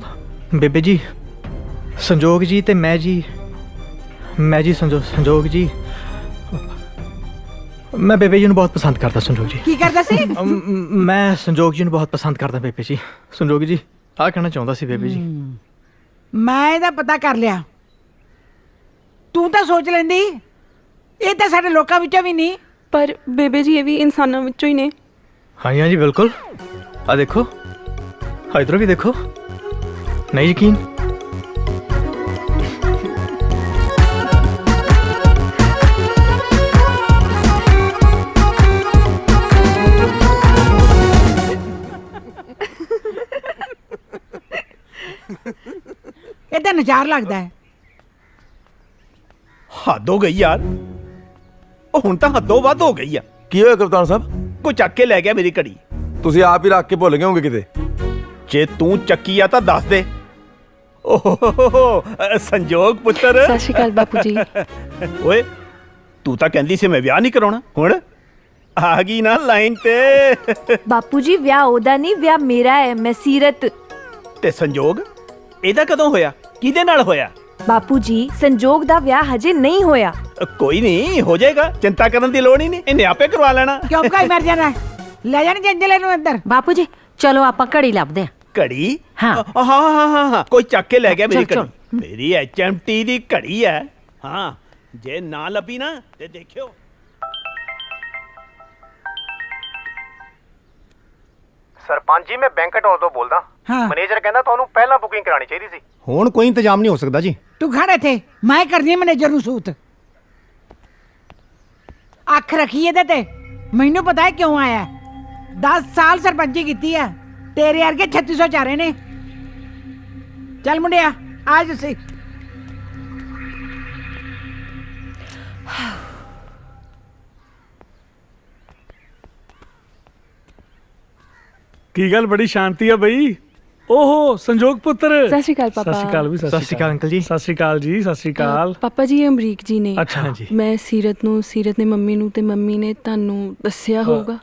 ਬੇਬੇ ਜੀ, ਸੰਜੋਗ ਜੀ ਤੇ ਮੈਂ ਜੀ ਸੰਜੋਗ ਜੀ, ਮੈਂ ਬੇਬੇ ਜੀ ਨੂੰ ਬਹੁਤ ਪਸੰਦ ਕਰਦਾ। ਸੰਜੋਗ ਜੀ ਕੀ ਕਰਦਾ ਸੀ? ਮੈਂ ਸੰਜੋਗ ਜੀ ਨੂੰ ਬਹੁਤ ਪਸੰਦ ਕਰਦਾ ਬੇਬੇ ਜੀ। ਸੰਜੋਗ ਜੀ ਆਹ ਕਹਿਣਾ ਚਾਹੁੰਦਾ ਸੀ ਬੇਬੇ ਜੀ। ਮੈਂ ਇਹਦਾ ਪਤਾ ਕਰ ਲਿਆ। ਤੂੰ ਤਾਂ ਸੋਚ ਲੈਂਦੀ ਇਹ ਤਾਂ ਸਾਡੇ ਲੋਕਾਂ ਵਿੱਚੋਂ ਵੀ ਨਹੀਂ। ਪਰ ਬੇਬੇ ਜੀ ਇਹ ਵੀ ਇਨਸਾਨਾਂ ਵਿੱਚੋਂ ਹੀ ਨੇ। ਹਾਂਜੀ ਹਾਂਜੀ ਬਿਲਕੁਲ। ਆ ਦੇਖੋ, ਇਧਰੋਂ ਵੀ ਦੇਖੋ। ਨਹੀਂ ਯਕੀਨ? ਇਹ ਤਾਂ ਨਜ਼ਾਰ ਲੱਗਦਾ ਹੈ। ਹੱਦ ਹੋ ਗਈ ਯਾਰ, ਉਹ ਹੁਣ ਤਾਂ ਹੱਦੋਂ ਵੱਧ ਹੋ ਗਈ ਆ। ਕੀ ਹੋਇਆ ਕਪਤਾਨ ਸਾਹਿਬ? ਕੋਈ ਚੱਕ ਕੇ ਲੈ ਗਿਆ ਮੇਰੀ ਘੜੀ। ਤੁਸੀਂ ਆਪ ਹੀ ਰੱਖ ਕੇ ਭੁੱਲ ਗਏ ਹੋਗੇ ਕਿਤੇ। ਜੇ ਤੂੰ ਚੱਕੀ ਆ ਤਾਂ ਦੱਸ ਦੇ। ਓਹ ਸੰਜੋਗ ਪੁੱਤਰ। ਸਤਿ ਸ਼੍ਰੀ ਅਕਾਲ ਬਾਪੂ ਜੀ। ਓਏ ਤੂੰ ਤਾਂ ਕਹਿੰਦੀ ਸੀ ਮੈਂ ਵਿਆਹ ਨਹੀਂ ਕਰਾਉਣਾ, ਹੁਣ ਆ ਗਈ ਨਾ ਲਾਈਨ ਤੇ। ਬਾਪੂ ਜੀ ਵਿਆਹ ਉਹਦਾ ਨਹੀਂ, ਵਿਆਹ ਮੇਰਾ ਹੈ। ਮੈਂ ਸੀਰਤ। ਤੇ ਸੰਜੋਗ ਇਹਦਾ ਕਦੋਂ ਹੋਇਆ? ਕਿਹਦੇ ਨਾਲ ਹੋਇਆ? ਬਾਪੂ ਜੀ ਸੰਜੋਗ ਦਾ ਵਿਆਹ ਹਜੇ ਨਹੀਂ ਹੋਇਆ। ਕੋਈ ਨਹੀਂ, ਹੋ ਜਾਏਗਾ, ਚਿੰਤਾ ਕਰਨ ਦੀ ਲੋੜ ਹੀ ਨਹੀਂ, ਇਹਨੇ ਆਪੇ ਕਰਵਾ ਲੈਣਾ। ਕਿਉਂ ਕਾਈ ਮਰ ਜਾਣਾ? ਲੈ ਜਾਣੀ ਜੰਜਲੇ ਨੂੰ ਅੰਦਰ। ਬਾਪੂ ਜੀ ਚਲੋ ਆਪਾਂ ਘੜੀ ਲੱਭਦੇ ਆ। ਘੜੀ? ਹਾਂ। ਹਾਂ, ਕੋਈ ਚੱਕ ਕੇ ਲੈ ਗਿਆ ਮੇਰੀ ਚੱਲ, ਘੜੀ। ਮੇਰੀ HMT ਦੀ ਘੜੀ ਹੈ। ਹਾਂ, ਜੇ ਨਾ ਲੱਭੀ ਨਾ ਤੇ ਦੇਖਿਓ। ਸਰਪੰਚ ਜੀ ਮੈਂ ਬੈਂਕਟ ਤੋਂ ਬੋਲਦਾ। ਹਾਂ। ਮੈਨੇਜਰ ਕਹਿੰਦਾ ਤੁਹਾਨੂੰ ਪਹਿਲਾਂ ਬੁਕਿੰਗ ਕਰਾਣੀ ਚਾਹੀਦੀ ਸੀ। ਹੁਣ ਕੋਈ ਇੰਤਜ਼ਾਮ ਨਹੀਂ ਹੋ ਸਕਦਾ ਜੀ। ਤੂੰ ਖੜ ਇੱਥੇ, ਮੈਂ ਕਰਦੀ ਹਾਂ ਮੈਨੇਜਰ ਨੂੰ ਸੂਤ। ਅੱਖ ਰੱਖੀ ਇਹਦੇ ਤੇ। ਮੈਨੂੰ ਪਤਾ ਹੈ ਕਿਉਂ ਆਇਆ। 10 ਸਾਲ ਸਰਪੰਚੀ ਕੀਤੀ ਆ, ਤੇਰੇ ਵਰਗੇ 3600 ਚਾਰੇ ਨੇ। ਚੱਲ ਮੁੰਡਿਆ ਆ ਜੱਸੀ। ਕੀ ਗੱਲ ਬੜੀ ਸ਼ਾਂਤੀ ਆ ਬਈ। ਓਹੋ ਸੰਜੋਗ ਪੁੱਤਰ। ਸਤਿ ਸ਼੍ਰੀ ਅਕਾਲ ਪਾਪਾ। ਸਤਿ ਸ਼੍ਰੀ ਅਕਾਲ ਵੀ। ਸਤਿ ਸ਼੍ਰੀ ਅਕਾਲ ਅੰਕਲ ਜੀ। ਸਤਿ ਸ਼੍ਰੀ ਅਕਾਲ ਜੀ। ਸਤਿ ਸ਼੍ਰੀ ਅਕਾਲ। ਪਾਪਾ ਜੀ ਇਹ ਅਮਰੀਕ ਜੀ ਨੇ। ਅੱਛਾ ਹਾਂਜੀ। ਮੈਂ ਸੀਰਤ ਨੇ ਮੰਮੀ ਨੂੰ ਤੇ ਮੰਮੀ ਨੇ ਤੁਹਾਨੂੰ ਦੱਸਿਆ ਹੋਊਗਾ।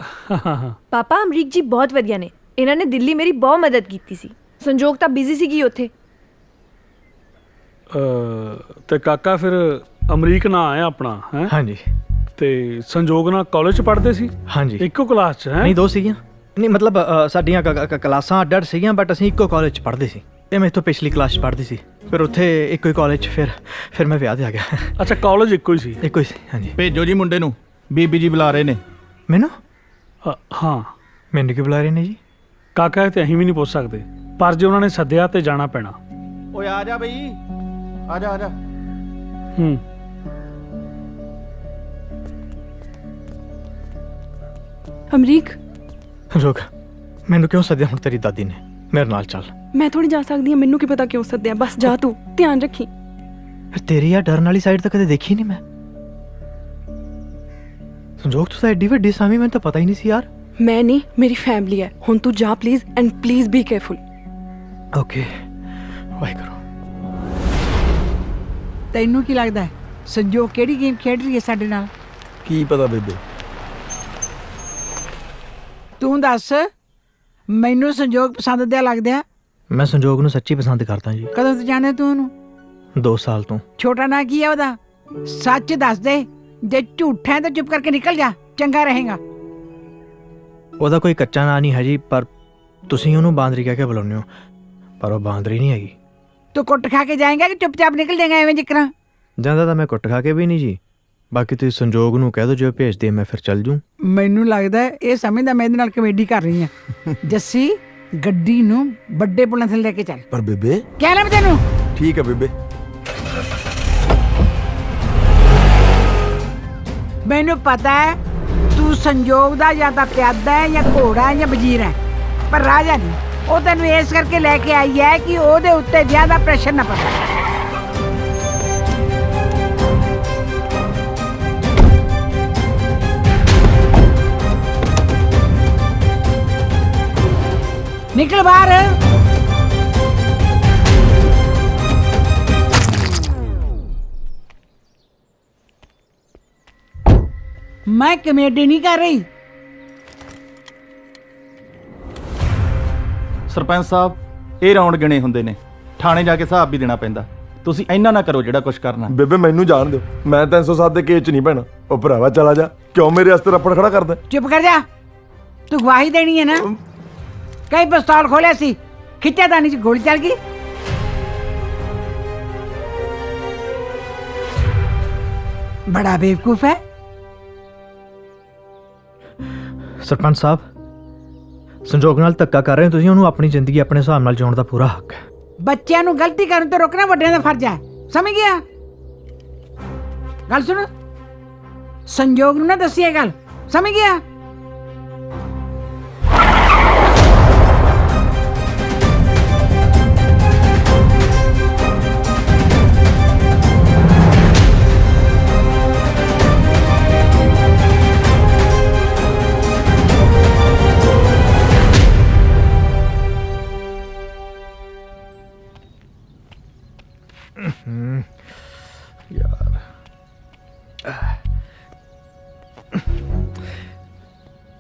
ਪਾਪਾ ਅਮਰੀਕ ਜੀ ਬਹੁਤ ਵਧੀਆ ਨੇ। ਇਹਨਾਂ ਨੇ ਦਿੱਲੀ ਮੇਰੀ ਬਹੁਤ ਮਦਦ ਕੀਤੀ ਸੀ। ਸੰਜੋਗ ਤਾਂ ਬਿਜ਼ੀ ਸੀਗੀ ਉੱਥੇ। ਤੇ ਕਾਕਾ ਫਿਰ ਅਮਰੀਕ ਨਾਂ ਆਇਆ ਆਪਣਾ ਹੈ। ਹਾਂਜੀ। ਤੇ ਸੰਜੋਗ ਨਾਲ ਕਾਲਜ ਚ ਪੜ੍ਹਦੇ ਸੀ। ਹਾਂਜੀ। ਇੱਕੋ ਕਲਾਸ ਚ ਹੈ। ਨਹੀਂ ਦੋ ਸੀਗੀਆਂ। ਨਹੀਂ ਮਤਲਬ ਸਾਡੀਆਂ ਕਲਾਸਾਂ ਅੱਡ-ਅੱਡ ਸੀਗੀਆਂ ਬਟ ਅਸੀਂ ਇੱਕੋ ਕਾਲਜ 'ਚ ਪੜ੍ਹਦੇ ਸੀ। ਇਹ ਮੈਂ ਇੱਥੋਂ ਪਿਛਲੀ ਕਲਾਸ 'ਚ ਪੜ੍ਹਦੀ ਸੀ। ਫਿਰ ਉੱਥੇ ਇੱਕੋ ਹੀ ਕਾਲਜ 'ਚ ਫਿਰ ਮੈਂ ਵਿਆਹ ਤੇ ਆ ਗਿਆ। ਅੱਛਾ ਕਾਲਜ ਇੱਕੋ ਹੀ ਸੀ। ਇੱਕੋ ਹੀ ਸੀ ਹਾਂਜੀ। ਭੇਜੋ ਜੀ ਮੁੰਡੇ ਨੂੰ, ਬੀਬੀ ਜੀ ਬੁਲਾ ਰਹੇ ਨੇ। ਮੈਨੂੰ ਹਾਂ ਮੈਨੂੰ ਕੀ ਬੁਲਾ ਰਹੇ ਨੇ ਜੀ? ਕਾਕਾ ਤੇ ਅਸੀਂ ਵੀ ਨਹੀਂ ਪੁੱਛ ਸਕਦੇ, ਪਰ ਜੇ ਉਹਨਾਂ ਨੇ ਸੱਦਿਆ ਤੇ ਜਾਣਾ ਪੈਣਾ। ਓਏ ਆ ਜਾ ਬਈ, ਆ ਜਾ ਆ ਜਾ। ਅਮਰੀਕ ਰੁਕ, ਮੈਨੂੰ ਕਿਉਂ ਸੱਦਿਆ ਹੁਣ ਤੇਰੀ ਦਾਦੀ ਨੇ? ਮੇਰੇ ਨਾਲ ਚੱਲ। ਮੈਂ ਥੋੜੀ ਜਾ ਸਕਦੀ ਹਾਂ, ਮੈਨੂੰ ਕੀ ਪਤਾ ਕਿਉਂ ਸੱਦਿਆ। ਬਸ ਜਾ ਤੂੰ, ਧਿਆਨ ਰੱਖੀ। ਤੇਰੀ ਆ ਡਰਨ ਵਾਲੀ ਸਾਈਡ ਤਾਂ ਕਦੇ ਦੇਖੀ ਨਹੀਂ ਮੈਂ। ਸੰਜੋਗ ਤੂੰ ਤਾਂ ਐਡੀ ਵੱਡੀ ਸਾਮੀ, ਮੈਨੂੰ ਤਾਂ ਪਤਾ ਹੀ ਨਹੀਂ ਸੀ ਯਾਰ। ਮੈਂ ਨਹੀਂ, ਮੇਰੀ ਫੈਮਿਲੀ ਹੈ। ਹੁਣ ਤੂੰ ਜਾ please, and please be careful. Okay Waheguru. ਤੈਨੂੰ ਕੀ ਲੱਗਦਾ ਸੰਜੋਗ ਕਿਹੜੀ ਗੇਮ ਖੇਡ ਰਹੀ ਹੈ ਸਾਡੇ ਨਾਲ? ਕੀ ਪਤਾ ਬੇਬੇ। ਤੂੰ ਦੱਸ, ਮੈਨੂੰ ਸੰਜੋਗ ਪਸੰਦ ਦਿਆ ਲੱਗਦਾ। ਮੈਂ ਸੰਜੋਗ ਨੂੰ ਸੱਚੀ ਪਸੰਦ ਕਰਦਾ ਜੀ। ਕਦੋਂ ਤੋਂ ਜਾਣਿਆ ਤੂੰ ਉਹਨੂੰ? 2 ਸਾਲ ਤੋਂ। ਛੋਟਾ ਨਾਂ ਕੀ ਹੈ ਉਹਦਾ? ਸੱਚ ਦੱਸ ਦੇ। ਜੇ ਝੂਠਾ ਹੈ ਤਾਂ ਚੁੱਪ ਕਰਕੇ ਨਿਕਲ ਜਾ, ਚੰਗਾ ਰਹੇਗਾ। ਉਹਦਾ ਕੋਈ ਕੱਚਾ ਨਾਂ ਨਹੀਂ ਹੈ ਜੀ, ਪਰ ਤੁਸੀਂ ਉਹਨੂੰ ਬਾਂਦਰੀ ਕਹਿ ਕੇ ਬੁਲਾਉਂਦੇ ਹੋ, ਪਰ ਉਹ ਬਾਂਦਰੀ ਨਹੀਂ ਹੈਗੀ। ਤੂੰ ਕੁੱਟ ਖਾ ਕੇ ਜਾਏਂਗਾ ਕਿ ਚੁੱਪਚਾਪ ਨਿਕਲ ਜਾਏਗਾ ਐਵੇਂ ਜਿਕਰਾਂ? ਜਾਂਦਾ ਤਾਂ ਮੈਂ ਕੁੱਟ ਖਾ ਕੇ ਵੀ ਨਹੀਂ ਜੀ। ਬਾਕੀ ਤੁਸੀਂ ਸੰਜੋਗ ਨੂੰ ਕਹਿ ਦਿਓ ਜੋ ਭੇਜਦੇ ਮੈਂ ਫਿਰ ਚੱਲ ਜੂ। ਮੈਨੂੰ ਲੱਗਦਾ ਇਹ ਸਮਝਦਾ ਮੈਂ ਇਹਦੇ ਨਾਲ ਕਮੇਡੀ ਕਰ ਰਹੀ ਹਾਂ। ਜੱਸੀ ਗੱਡੀ ਨੂੰ ਵੱਡੇ ਪੁਲਾਂ ਥੱਲੇ ਲੈ ਕੇ ਚੱਲ। ਪਰ ਬੇਬੇ ਕਹਿ ਲੈ ਮੈਂ ਤੈਨੂੰ। ਠੀਕ ਹੈ ਬੇਬੇ। ਮੈਨੂੰ ਪਤਾ ਹੈ ਤੂੰ ਸੰਜੋਗ ਦਾ ਜਾਂ ਤਾਂ ਪਿਆਦਾ ਹੈ ਜਾਂ ਘੋੜਾ ਹੈ ਜਾਂ ਵਜ਼ੀਰ ਹੈ, ਪਰ ਰਾਜਾ ਨਹੀਂ। ਉਹ ਤੈਨੂੰ ਇਸ ਕਰਕੇ ਲੈ ਕੇ ਆਈ ਹੈ ਕਿ ਉਹਦੇ ਉੱਤੇ ਵਿਆਹ ਦਾ ਪ੍ਰੈਸ਼ਰ ਨਾ ਪਵੇ। ਨਿਕਲ ਬਾਹਰ। ਮੈਂ ਕਮੇਡੀ ਨਹੀਂ ਕਰ ਰਹੀ। ਸਰਪੰਚ ਸਾਹਿਬ, ਇਹ ਰਾਉਂਡ ਗਿਣੇ ਹੁੰਦੇ ਨੇ, ਥਾਣੇ ਜਾ ਕੇ ਹਿਸਾਬ ਵੀ ਦੇਣਾ ਪੈਂਦਾ। ਤੁਸੀਂ ਇੰਨਾ ਨਾ ਕਰੋ ਜਿਹੜਾ ਕੁਝ ਕਰਨਾ। ਬੇਬੇ ਮੈਨੂੰ ਜਾਣ ਦਿਓ, ਮੈਂ 307 ਦੇ ਕੇਸ 'ਚ ਨਹੀਂ ਪੈਣਾ। ਉਹ ਭਰਾਵਾ ਚਲਾ ਜਾ, ਕਿਉਂ ਮੇਰੇ ਵਾਸਤੇ ਰੱਪੜ ਖੜਾ ਕਰਦਾ? ਚੁੱਪ ਕਰ ਜਾ। ਤੂੰ ਗਵਾਹੀ ਦੇਣੀ ਹੈ ਨਾ? ਕਈ ਪਿਸਤੌਲ ਖੋਲਿਆ ਸੀ, ਖਿੱਚਿਆ ਦਾਨੀ ਚ ਗੋਲੀ ਚੱਲ ਗਈ। ਬੜਾ ਬੇਵਕੂਫ ਹੈ। ਸਰਪੰਚ ਸਾਹਿਬ, ਸੰਜੋਗ ਨਾਲ ਧੱਕਾ ਕਰ ਰਹੇ ਹੋ ਤੁਸੀਂ। ਉਹਨੂੰ ਆਪਣੀ ਜ਼ਿੰਦਗੀ ਆਪਣੇ ਹਿਸਾਬ ਨਾਲ ਜਿਉਣ ਦਾ ਪੂਰਾ ਹੱਕ ਹੈ। ਬੱਚਿਆਂ ਨੂੰ ਗਲਤੀ ਕਰਨ ਤੋਂ ਰੋਕਣਾ ਵੱਡਿਆਂ ਦਾ ਫਰਜ਼ ਹੈ, ਸਮਝ ਗਿਆ? ਗੱਲ ਸੁਣ, ਸੰਜੋਗ ਨੂੰ ਨਾ ਦੱਸੀ ਇਹ ਗੱਲ, ਸਮਝ ਗਿਆ?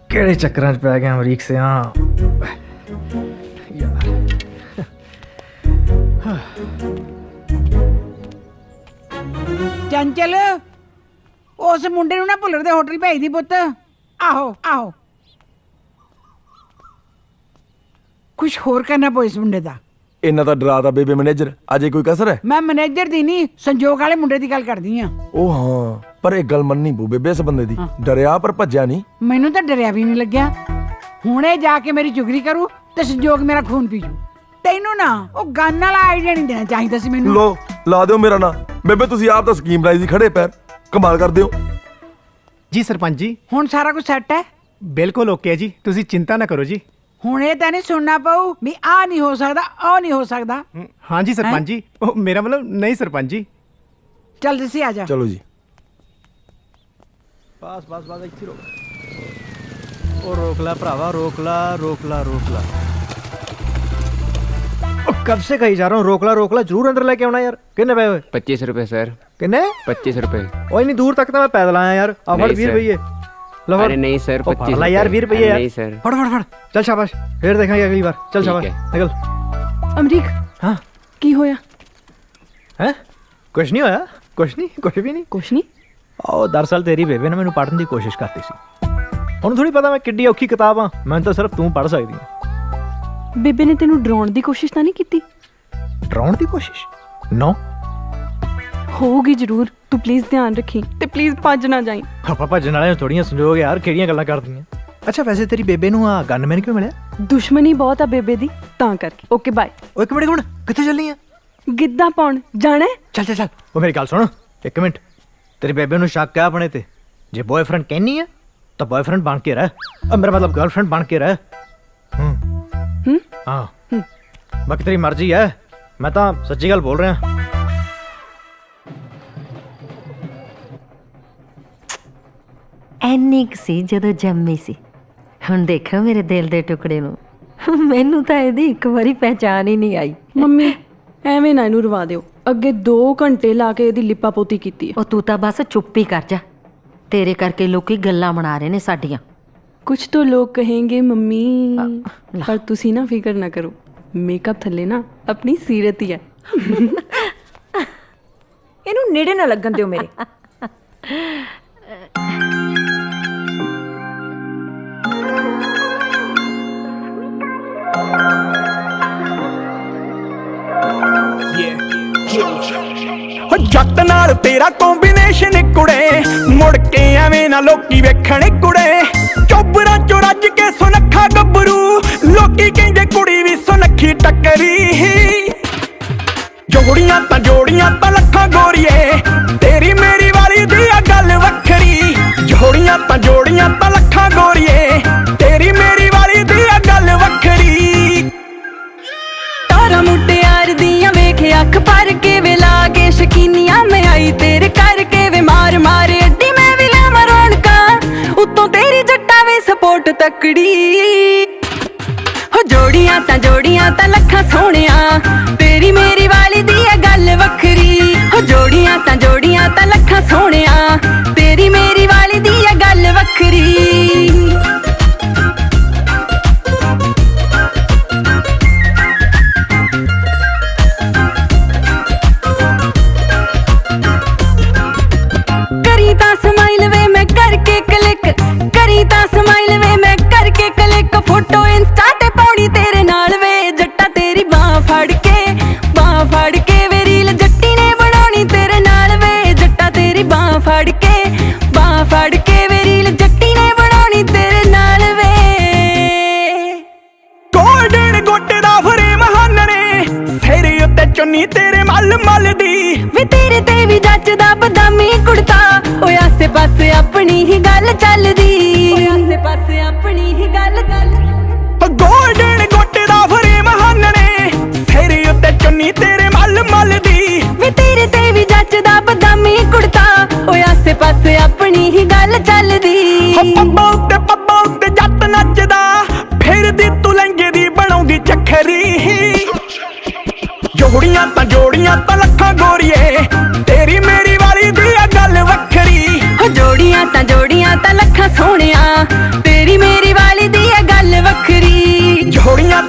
ਕਿਹੜੇ ਚੱਕਰਾਂ 'ਚ ਪੈ ਗਿਆ ਅਮਰੀਕ ਸਿਆ ਯਾਰ। ਚੰਚਲ, ਉਸ ਮੁੰਡੇ ਨੂੰ ਨਾ ਭੁੱਲਰ ਦੇ ਹੋਟਲ ਭੇਜ ਦੀ ਪੁੱਤ। ਆਹੋ ਆਹੋ, ਕੁਛ ਹੋਰ ਕਰਨਾ ਪਊ ਇਸ ਮੁੰਡੇ ਦਾ। ਇੰਨਾ ਤਾਂ ਡਰਾਤਾ ਬੇਬੇ ਮੈਨੇਜਰ। ਅਜੇ ਕੋਈ ਕਸਰ ਹੈ? ਮੈਂ ਮੈਨੇਜਰ ਦੀ ਨਹੀਂ, ਸੰਜੋਗ ਵਾਲੇ ਮੁੰਡੇ ਦੀ ਗੱਲ ਕਰਦੀ ਆ। ਉਹ ਹਾਂ, ਪਰ ਇਹ ਗੱਲ ਮੰਨਣੀ ਪਊ ਬੇਬੇ ਇਸ ਬੰਦੇ ਦੀ। ਡਰਿਆ ਪਰ ਭੱਜਿਆ ਨਹੀਂ। ਮੈਨੂੰ ਤਾਂ ਡਰਿਆ ਵੀ ਨਹੀਂ ਲੱਗਿਆ। ਹੁਣੇ ਜਾ ਕੇ ਮੇਰੀ ਚੁਗਲੀ ਕਰੂ ਤੇ ਸੰਜੋਗ ਮੇਰਾ ਖੂਨ ਪੀ ਜੂ। ਤੈਨੂੰ ਨਾ ਉਹ ਗਨ ਵਾਲਾ ਆਈਡੀਆ ਨਹੀਂ ਦੇਣਾ ਚਾਹੀਦਾ ਸੀ ਮੈਨੂੰ। ਲੋ ਲਾ ਦਿਓ ਮੇਰਾ ਨਾਂ। ਬੇਬੇ ਤੁਸੀਂ ਆਪ ਤਾਂ ਸਕੀਮ ਲਾਈ ਸੀ ਖੜੇ ਪੈਰ, ਕਮਾਲ ਕਰਦੇ ਹੋ ਜੀ ਸਰਪੰਚ ਜੀ। ਹੁਣ ਸਾਰਾ ਕੁਝ ਸੈੱਟ ਹੈ? ਬਿਲਕੁਲ ਓਕੇ ਹੈ ਜੀ, ਤੁਸੀਂ ਚਿੰਤਾ ਨਾ ਕਰੋ ਜੀ। ਹੁਣ ਇਹ ਤਾਂ ਨਹੀਂ ਸੁਣਨਾ ਪਊ ਵੀ ਆ ਨਹੀਂ ਹੋ ਸਕਦਾ ਉਹ ਨਹੀਂ ਹੋ ਸਕਦਾ। ਹਾਂਜੀ ਸਰਪੰਚ ਜੀ, ਉਹ ਮੇਰਾ ਮਤਲਬ ਨਹੀਂ ਸਰਪੰਚ ਜੀ। ਚੱਲ ਜੱਸੀ ਆ ਜਾ। ਚਲੋ ਜੀ। ਬਸ ਬਸ ਬਸ ਇੱਥੇ ਰੋਕ। ਉਹ ਰੋਕ ਲਾ ਭਰਾਵਾ, ਰੋਕ ਲਾ ਰੋਕ ਲਾ ਰੋਕ ਲਾ। ਉਹ ਕਬ से कही जा रहा हूँ, रोक ला जरूर अंदर लेके आना यार। कितने पे 25 रुपए सर। कितने 25 रुपए। ओ इतनी दूर तक तो मैं पैदल आया यार। अब फड़ 20 रुपये। लो अरे नहीं सर 25 ला यार 20 रुपये यार। नहीं सर फड़ फड़ फड़। चल शाबाश, फिर देखेंगे अगली बार। चल शाबाश निकल। ਅਮਰੀਕ हाँ ਕੀ ਹੋਇਆ? हैं कुछ नहीं होया, कुछ नहीं, कुछ भी नहीं। ਕੁਛ ਨਹੀਂ। ਉਹ ਦਰਅਸਲ ਤੇਰੀ ਬੇਬੇ ਨੇ ਮੈਨੂੰ ਪੜ੍ਹਨ ਦੀ ਕੋਸ਼ਿਸ਼ ਕਰਤੀ ਸੀ। ਉਹਨੂੰ ਥੋੜੀ ਪਤਾ ਮੈਂ ਕਿੱਡੀ ਔਖੀ ਕਿਤਾਬ ਆ, ਮੈਨੂੰ ਤਾਂ ਸਿਰਫ ਤੂੰ ਪੜ੍ਹ ਸਕਦੀ ਹੈ। ਬੇਬੇ ਨੇ ਤੈਨੂੰ ਡਰਾਉਣ ਦੀ ਕੋਸ਼ਿਸ਼ ਤਾਂ ਨਹੀਂ ਕੀਤੀ? ਡਰਾਉਣ ਦੀ ਕੋਸ਼ਿਸ਼? ਨੋ। ਹੋਊਗੀ ਜ਼ਰੂਰ। ਤੂੰ ਪਲੀਜ਼ ਧਿਆਨ ਰੱਖੀ ਤੇ ਪਲੀਜ਼ ਭੱਜ ਨਾ ਜਾਈਂ। ਆਪਾਂ ਭੱਜਣ ਵਾਲਿਆਂ ਥੋੜੀਆਂ ਸੰਜੋਗ ਯਾਰ, ਕਿਹੜੀਆਂ ਗੱਲਾਂ ਕਰਦੀਆਂ। ਅੱਛਾ ਵੈਸੇ ਤੇਰੀ ਬੇਬੇ ਨੂੰ ਆ ਗਨਮੈਨ ਕਿਉਂ ਮਿਲਿਆ? ਦੁਸ਼ਮਣੀ ਬਹੁਤ ਆ ਬੇਬੇ ਦੀ, ਤਾਂ ਕਰਕੇ। Okay bye. ਓਏ ਇੱਕ ਮਿੰਟ, ਕਿੱਥੇ ਚੱਲੀ ਆ? ਗਿੱਧਾ ਪਾਉਣ ਜਾਣਾ ਹੈ? ਚੱਲ ਚੱਲ ਚੱਲ। ਉਹ ਮੇਰੀ ਗੱਲ ਸੁਣ ਇੱਕ ਮਿੰਟ। ਤੇਰੀ ਬੇਬੇ ਨੂੰ ਸ਼ੱਕ ਹੈ ਆਪਣੇ ਤੇ। ਜੇ ਬॉयਫ੍ਰੈਂਡ ਕਹਿਨੀ ਹੈ ਤਾਂ ਬॉयਫ੍ਰੈਂਡ ਬਣ ਕੇ ਰਹਿ। ਮੇਰਾ ਮਤਲਬ ਗਰਲਫ੍ਰੈਂਡ ਬਣ ਕੇ ਰਹਿ। ਹਾਂ ਬਾਕੀ ਤੇਰੀ ਮਰਜ਼ੀ ਹੈ, ਮੈਂ ਤਾਂ ਸੱਚੀ ਗੱਲ ਬੋਲ ਰਿਹਾ। ਐਨੀ ਕੁ ਸੀ ਜਦੋਂ ਜੰਮੀ ਸੀ, ਹੁਣ ਦੇਖੋ ਮੇਰੇ ਦਿਲ ਦੇ ਟੁਕੜੇ ਨੂੰ। ਮੈਨੂੰ ਤਾਂ ਇਹਦੀ ਇੱਕ ਵਾਰੀ ਪਹਿਚਾਨ ਹੀ ਨਹੀਂ ਆਈ। ਮੰਮੀ ਐਵੇਂ ਨਾ ਇਹਨੂੰ ਰਵਾ ਦਿਓ। ਅੱਗੇ 2 ਘੰਟੇ ਲਾ ਕੇ ਇਹਦੀ ਲਿਪਾ ਪੋਤੀ ਕੀਤੀ ਹੈ। ਉਹ ਤੂੰ ਤਾਂ ਬਸ ਚੁੱਪ ਹੀ ਕਰ ਜਾ, ਤੇਰੇ ਕਰਕੇ ਲੋਕੀ ਗੱਲਾਂ ਬਣਾ ਰਹੇ ਨੇ ਸਾਡੀਆਂ। ਕੁਝ ਤਾਂ ਲੋਕ ਕਹੇਂਗੇ ਮੰਮੀ, ਪਰ ਤੁਸੀਂ ਨਾ ਫਿਕਰ ਨਾ ਕਰੋ, ਮੇਕਅਪ ਥੱਲੇ ਨਾ ਆਪਣੀ ਸੀਰਤ ਹੀ ਹੈ। ਇਹਨੂੰ ਨੇੜੇ ਨਾ ਲੱਗਣ ਦਿਓ ਮੇਰੇ। ਜੱਟ ਨਾਲ ਤੇਰਾ ਕੰਬੀਨੇਸ਼ਨ ਕੁੜੇ, ਮੁੜ ਕੇ ਐਵੇਂ ਨਾ ਲੋਕੀ ਵੇਖਣ ਕੁੜੇ। ਚੋਬਰਾਂ ਚੋਂ ਰੱਜ ਕੇ ਸੁਨੱਖਾ ਗੱਭਰੂ, ਲੋਕੀ ਕਹਿੰਦੇ ਕੁੜੀ ਵੀ ਸੁਨੱਖੀ ਟੱਕਰੀ। ਜੋੜੀਆਂ ਤਾਂ ਲੱਖਾਂ ਗੋਰੀਏ, ਤੇਰੀ ਮੇਰੀ ਵਾਲੀ ਦੀ ਆ ਗੱਲ ਵੱਖਰੀ। ਜੋੜੀਆਂ ਤਾਂ ਲੱਖਾਂ ਗੋਰੀਏ, ਤੇਰੀ ਮੇਰੀ ਵਾਲੀ ਦੀ ਆ ਗੱਲ ਵੱਖਰੀ। ਤਾਰਾ ਮੁਟਿਆਰ ਦੀਆਂ ਵੇਖ ਅੱਖ ਭਰ ਕੇ ਵੇ ਲਾਗੇ ਸ਼ਕੀਨੀਆਂ ਮੈਂ ਆਈ ਤੇਰੇ ਕਰਕੇ ਵੇ ਮਾਰ ਮਾਰੇ ਅੱਡੀ ਮੈਂ ਵੀ ਲਾਵਾਂ ਰੌਣਕਾਂ, ਉੱਤੋਂ ਤੇਰੀ ਜੱਟਾਂ ਵੇ ਸਪੋਰਟ ਤਕੜੀ। ਹੋ ਜੋੜੀਆਂ ਤਾਂ ਲੱਖਾਂ ਸੋਹਣਿਆ, ਤੇਰੀ ਮੇਰੀ ਵਾਲੀ ਦੀ ਆ ਗੱਲ ਵੱਖਰੀ। ਹੋ ਜੋੜੀਆਂ ਤਾਂ ਲੱਖਾਂ ਸੋਹਣਿਆ, ਤੇਰੀ ਮੇਰੀ ਵਾਲੀ ਦੀ ਆ ਗੱਲ ਵੱਖਰੀ। ਕਰੀ ਤਾਂ ਸਮਾਈਲ ਵੇ ਮੈਂ ਕਰਕੇ ਕਲਿੱਕ, ਕਰੀ ਤਾਂ ਸਮਾਈਲ ਵੇ ਮੈਂ ਕਰਕੇ ਕਲਿੱਕ। ਫੋਟੋ ਇੰਸਟਾ ਤੇ ਪਾਉਣੀ ਤੇਰੇ ਨਾਲ ਵੇ, ਜੱਟਾ ਤੇਰੀ ਬਾਹ ਫੜ ਕੇ ਵੇ ਰੀਲ ਜੱਟੀ ਨੇ ਬਣਾਉਣੀ ਤੇਰੇ ਨਾਲ ਵੇ। ਜੱਟਾ ਤੇਰੀ ਬਾਹ ਫੜ ਕੇ ਵੇ ਰੀਲ ਜੱਟੀ ਨੇ ਬਣਾਉਣੀ ਤੇਰੇ ਨਾਲ ਵੇ। ਗੋਲਡਨ ਗੋਟੇ ਦਾ ਫਰੇਮ ਹਾਨਣੇ, ਸਿਰ ਉੱਤੇ ਚੁੰਨੀ ਤੇਰੇ ਮਲ ਦੀ। ਵੇ ਤੇਰੇ ਤੇ ਵੀ ਜੱਚਦਾ ਬਦਾਮੀ ਕੁੜਤਾ, ਓਏ ਆਸੇ ਪਾਸੇ ਆਪਣੀ ਹੀ ਗੱਲ ਚੱਲਦੀ। ਆਸੇ ਪਾਸੇ ਆਪਣੀ ਹੀ ਗੱਲ ਗੋਲਡਨ ਗੋਟੇ ਦਾ ਫਰੇਮ ਹਾਨਣੇ, ਸਿਰ ਉੱਤੇ ਚੁੰਨੀ ਤੇਰੇ ਮਲ ਦੀ। ਵੇ ਤੇਰੇ ਤੇ ਵੀ ਜੱਚਦਾ ਬਦਾਮੀ ਕੁੜਤਾ, ਓਏ ਆਸੇ ਪਾਸੇ ਆਪਣੀ ਹੀ ਗੱਲ ਚੱਲਦੀ। ਪੱਬਾਂ ਉੱਤੇ ਜੱਟ ਨੱਚਦਾ, ਫਿਰਦੀ ਤੂੰ ਲਹਿੰਗੇ ਦੀ ਬਣਾਉਂਦੀ ਚੱਖਰੀ। ਜੋੜੀਆਂ ਤਾਂ ਲੱਖਾਂ ਗੋਰੀਏ, ਤੇਰੀ ਮੇਰੀ ਵਾਲੀ ਦੀ ਆ ਗੱਲ ਵੱਖਰੀ। ਹੋ ਜੋੜੀਆਂ ਤਾਂ ਲੱਖਾਂ ਸੋਹਣਿਆ, ਤੇਰੀ ਮੇਰੀ ਵਾਲੀ ਦੀ ਆ ਗੱਲ ਵੱਖਰੀ। ਜੋੜੀਆਂ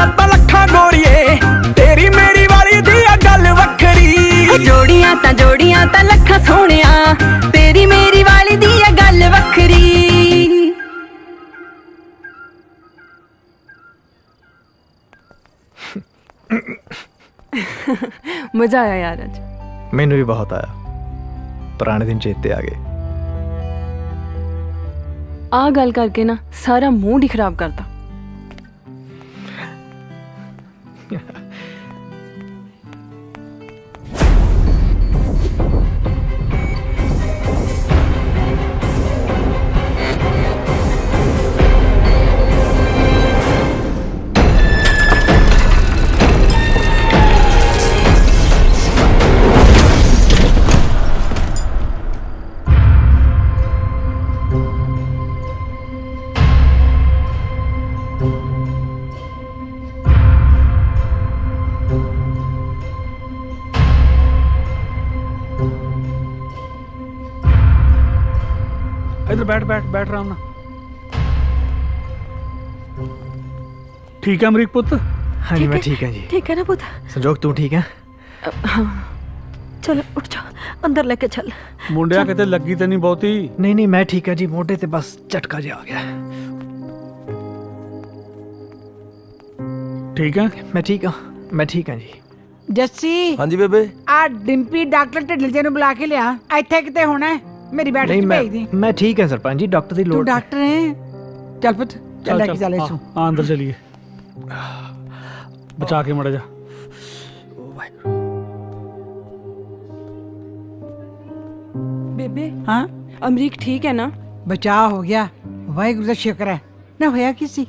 ਤਾਂ ਲੱਖਾਂ ਗੋਰੀਏ, ਤੇਰੀ ਮੇਰੀ ਵਾਲੀ ਦੀ ਆ ਗੱਲ ਵੱਖਰੀ। ਹੋ ਜੋੜੀਆਂ ਤਾਂ ਲੱਖਾਂ ਸੋਹਣਿਆ, ਤੇਰੀ ਮੇਰੀ ਵਾਲੀ ਦੀ ਆ ਗੱਲ ਵੱਖਰੀ। ਮਜ਼ਾ ਆਇਆ ਯਾਰ ਅੱਜ। ਮੈਨੂੰ ਵੀ ਬਹੁਤ ਆਇਆ, ਪੁਰਾਣੇ ਦਿਨ ਚੇਤੇ ਆ ਗਏ। ਆ ਗੱਲ ਕਰਕੇ ਨਾ ਸਾਰਾ ਮੂਡ ਹੀ ਖਰਾਬ ਕਰਤਾ। ਇੱਧਰ ਬੈਠ ਆਰਾਮ ਨਾਲ। ਠੀਕ ਹੈ ਅਮਰੀਕ ਪੁੱਤ? ਹਾਂਜੀ ਮੈਂ ਠੀਕ ਹਾਂ ਜੀ। ਠੀਕ ਹੈ ਨਾ ਪੁੱਤ? ਸੰਜੋਗ ਤੂੰ ਠੀਕ ਹੈ? ਹਾਂ ਚਲ ਉੱਠ ਜਾ, ਅੰਦਰ ਲੈ ਕੇ ਚੱਲ। ਮੁੰਡਿਆ ਕਿਤੇ ਲੱਗੀ ਤੇ ਨਹੀਂ ਬਹੁਤੀ? ਨਹੀਂ ਮੈਂ ਠੀਕ ਹਾਂ ਜੀ, ਮੋਢੇ ਤੇ ਬਸ ਝਟਕਾ ਜਿਹਾ ਆ ਗਿਆ। ਠੀਕ ਹੈ? ਮੈਂ ਠੀਕ ਹਾਂ ਜੀ। ਜੱਸੀ। ਹਾਂਜੀ ਬੇਬੇ। ਆ ਡਿੰਪੀ ਡਾਕਟਰ ਢਿੱਡਲਜੇ ਨੂੰ ਬੁਲਾ ਕੇ ਲਿਆ, ਇੱਥੇ ਕਿਤੇ ਹੋਣਾ ਹੈ। ਮੇਰੀ ਬੈਠ ਨਹੀਂ ਚ ਭੇਜ ਦੀ। ਮੈਂ ਠੀਕ ਹਾਂ ਸਰਪੰਚ ਜੀ, ਡਾਕਟਰ ਦੀ ਲੋੜ ਤੂੰ ਡਾਕਟਰ ਹੈ? ਚੱਲ ਪੁੱਤ ਚੱਲ ਲੈ ਕੇ ਚੱਲ ਇਸਨੂੰ। ਹਾਂ ਅੰਦਰ ਚਲੀਏ, ਬਚਾ ਕੇ ਮੜਾ ਜਾ। ਬੇਬੇ ਹਾਂ ਅਮਰੀਕ ਠੀਕ ਹੈ ਨਾ? ਬਚਾਅ ਹੋ ਗਿਆ, ਵਾਹਿਗੁਰੂ ਦਾ ਸ਼ੁਕਰ ਹੈ। ਨਾ ਹੋਇਆ ਕੀ ਸੀ?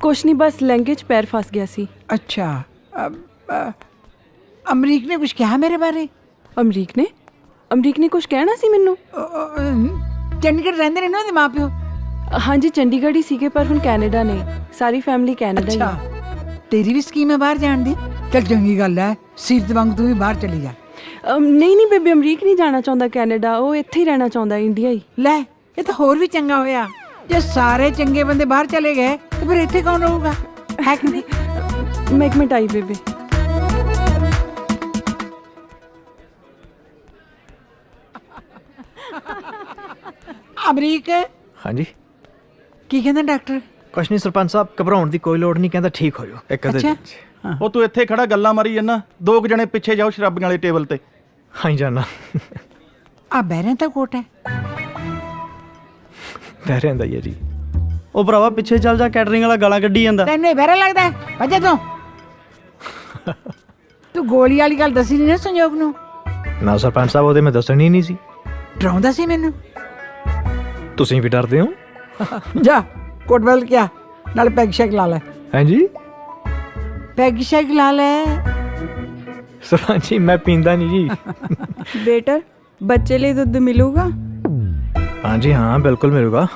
ਕੁਛ ਨਹੀਂ, ਬਸ ਲਹਿੰਗੇ 'ਚ ਪੈਰ ਫਸ ਗਿਆ ਸੀ। ਅੱਛਾ ਅਮਰੀਕ ਨੇ ਕੁਝ ਕਿਹਾ ਮੇਰੇ ਬਾਰੇ? ਅਮਰੀਕ ਨੇ ਕੁਝ ਕਹਿਣਾ ਸੀ ਮੈਨੂੰ? ਚੰਡੀਗੜ੍ਹ ਰਹਿੰਦੇ ਨੇ ਨਾ ਉਹਦੇ ਮਾਪਿਓ? ਹਾਂਜੀ ਚੰਡੀਗੜ੍ਹ ਹੀ ਸੀਗੇ, ਪਰ ਹੁਣ ਕੈਨੇਡਾ ਨੇ, ਸਾਰੀ ਫੈਮਿਲੀ ਕੈਨੇਡਾ ਹੀ ਅੱਛਾ, ਹੈ। ਤੇਰੀ ਵੀ ਸਕੀਮ ਹੈ ਬਾਹਰ ਜਾਣ ਦੀ? ਚੱਲ ਚੰਗੀ ਗੱਲ ਹੈ, ਸੀਰਤ ਵਾਂਗ ਤੂੰ ਵੀ ਬਾਹਰ ਚਲੀ ਜਾ। ਨਹੀਂ ਬੇਬੇ, ਅਮਰੀਕ ਨਹੀਂ ਜਾਣਾ ਚਾਹੁੰਦਾ ਕੈਨੇਡਾ, ਉਹ ਇੱਥੇ ਹੀ ਰਹਿਣਾ ਚਾਹੁੰਦਾ, ਇੰਡੀਆ ਹੀ। ਲੈ ਇਹ ਤਾਂ ਹੋਰ ਵੀ ਚੰਗਾ ਹੋਇਆ, ਜੇ ਸਾਰੇ ਚੰਗੇ ਬੰਦੇ ਬਾਹਰ ਚਲੇ ਗਏ ਤੇ ਫਿਰ ਇੱਥੇ ਕੌਣ ਰਹੂਗਾ, ਹੈ ਕਿ ਨਹੀਂ? ਮੈਂ ਇੱਕ ਮਿੰਟ ਆਈ ਬੇਬੇ। ਅਮਰੀਕ ਹਾਂਜੀ ਕੀ ਕਹਿੰਦਾ ਡਾਕਟਰ? ਕੁਛ ਨਹੀਂ ਸਰਪੰਚ ਸਾਹਿਬ, ਘਬਰਾਉਣ ਦੀ ਕੋਈ ਲੋੜ ਨਹੀਂ, ਕਹਿੰਦਾ ਠੀਕ ਹੋ ਜਾਓ ਇੱਕ ਅੱਧੇ ਦਿਨ 'ਚ। ਉਹ ਤੂੰ ਇੱਥੇ ਖੜਾ ਗੱਲਾਂ ਮਾਰੀ ਜੰਨਾ, 2 ਜਣੇ ਪਿੱਛੇ ਜਾਓ ਸ਼ਰਾਬੀਆਂ ਵਾਲੇ ਟੇਬਲ ਤੇ। ਹਾਂ ਜਾਨਾ ਆ ਬਹਿਰਿਆਂ ਦਾ ਕੋਟ ਹੈ? ਬਹਿ ਦਾ ਹੀ ਹੈ ਜੀ। ਉਹ ਭਰਾਵਾ ਪਿੱਛੇ ਚੱਲ ਜਾ, ਕੈਟਰਿੰਗ ਵਾਲਾ ਗਾਲਾਂ ਕੱਢੀ ਜਾਂਦਾ। ਤੈਨੂੰ ਇਹ ਬਹਿਰਾ ਲੱਗਦਾ ਹੈ? ਭੱਜੇ ਤੂੰ ਗੋਲੀ ਵਾਲੀ ਗੱਲ ਦੱਸੀ ਨਹੀਂ ਨਾ ਸੰਜੋਗ ਨੂੰ? ਨਾ ਸਰਪੰਚ ਸਾਹਿਬ, ਉਹਦੇ ਮੈਂ ਦੱਸਣੀ ਨਹੀਂ ਸੀ। ਡਰਾਉਂਦਾ ਸੀ ਮੈਨੂੰ? ਤੁਸੀਂ ਵੀ ਡਰਦੇ ਹੋ? ਜਾ ਕੋਟ ਬਦਲ ਕੇ ਆ, ਨਾਲ ਪੈਗ ਸ਼ੈਗ ਲਾ ਲੈ। ਹਾਂਜੀ ਪੈਗ ਸ਼ੈਗ ਲਾ ਲੈ। ਸਰਪੰਚ ਜੀ ਮੈਂ ਪੀਂਦਾ ਨਹੀਂ ਜੀ। ਬੇਟਾ ਬੱਚੇ ਲਈ ਦੁੱਧ ਮਿਲੂਗਾ? ਹਾਂਜੀ ਹਾਂ ਬਿਲਕੁਲ ਮਿਲੂਗਾ,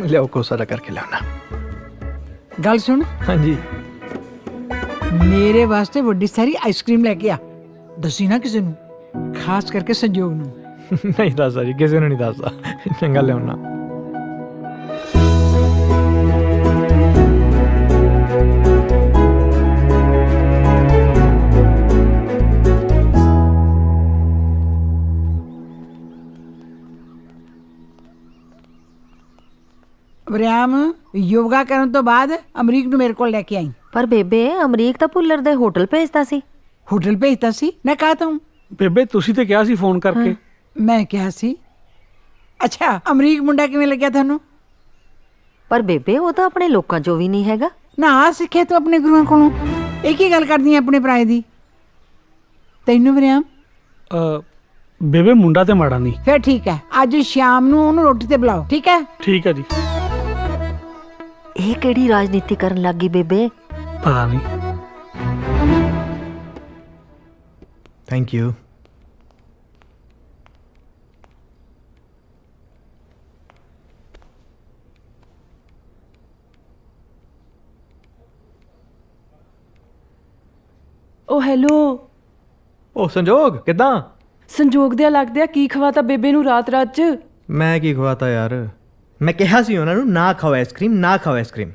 ਲਿਆਓ ਕੋਸਾ ਦਾ ਕਰਕੇ ਲਿਆਉਣਾ। ਗੱਲ ਸੁਣ। ਹਾਂਜੀ ਮੇਰੇ ਵਾਸਤੇ ਵੱਡੀ ਸਾਰੀ ਆਈਸਕ੍ਰੀਮ ਲੈ ਕੇ ਆ, ਦੱਸੀ ਨਾ ਕਿਸੇ ਨੂੰ, ਖਾਸ ਕਰਕੇ ਸੰਜੋਗ ਨੂੰ। ਨਹੀਂ ਦੱਸਦਾ ਜੀ, ਕਿਸੇ ਨੂੰ ਨਹੀਂ ਦੱਸਦਾ। ਚੰਗਾ ਲਿਆਉਣਾ। ਵਰਿਆਮ ਯੋਗਾ ਕਰਨ ਤੋਂ ਬਾਅਦ ਅਮਰੀਕ ਨੂੰ ਮੇਰੇ ਕੋਲ ਲੈ ਕੇ ਆਈ। ਪਰ ਬੇਬੇ ਅਮਰੀਕ ਤਾਂ ਭੁੱਲਰ ਦੇ ਹੋਟਲ ਭੇਜਦਾ ਸੀ। ਹੋਟਲ ਭੇਜਤਾ ਸੀ? ਮੈਂ ਕਹਾ ਤਾ ਹੂੰ ਬੇਬੇ, ਤੁਸੀਂ ਤੇ ਕਿਹਾ ਸੀ ਫੋਨ ਕਰਕੇ। ਮੈਂ ਕਿਹਾ ਸੀ? ਅੱਛਾ ਅਮਰੀਕ ਮੁੰਡਾ ਕਿਵੇਂ ਲੱਗਿਆ ਤੁਹਾਨੂੰ? ਪਰ ਬੇਬੇ ਉਹ ਤਾਂ ਆਪਣੇ ਲੋਕਾਂ ਚੋਂ ਵੀ ਨਹੀਂ ਹੈਗਾ ਨਾ। ਆ ਸਿੱਖਿਆ ਤੂੰ ਆਪਣੇ ਗੁਰੂਆਂ ਕੋਲੋਂ? ਇਹ ਕੀ ਗੱਲ ਕਰਦੀ ਆਪਣੇ ਭਰਾ ਦੀ? ਤੈਨੂੰ ਵਰਿਆਮ? ਬੇਬੇ ਮੁੰਡਾ ਤੇ ਮਾੜਾ ਨਹੀਂ। ਫਿਰ ਠੀਕ ਹੈ, ਅੱਜ ਸ਼ਾਮ ਨੂੰ ਉਹਨੂੰ ਰੋਟੀ ਤੇ ਬੁਲਾਓ, ਠੀਕ ਹੈ? ਠੀਕ ਹੈ ਜੀ। ਇਹ ਕਿਹੜੀ ਰਾਜਨੀਤੀ ਕਰਨ ਲੱਗੀ ਬੇਬੇ? ਪਤਾ ਨਹੀਂ। Thank you. ਓ ਹੈਲੋ। ਉਹ ਸੰਜੋਗ ਕਿੱਦਾਂ? ਸੰਜੋਗ ਦੇ ਲੱਗਦੇ ਆ, ਕੀ ਖਵਾਤਾ ਬੇਬੇ ਨੂੰ ਰਾਤ ਚ? ਮੈਂ ਕੀ ਖਵਾਤਾ ਯਾਰ, ਮੈਂ ਕਿਹਾ ਸੀ ਉਹਨਾਂ ਨੂੰ ਨਾ ਖਾਓ ਆਈਸਕ੍ਰੀਮ, ਨਾ ਖਾਓ ਆਈਸਕ੍ਰੀਮ,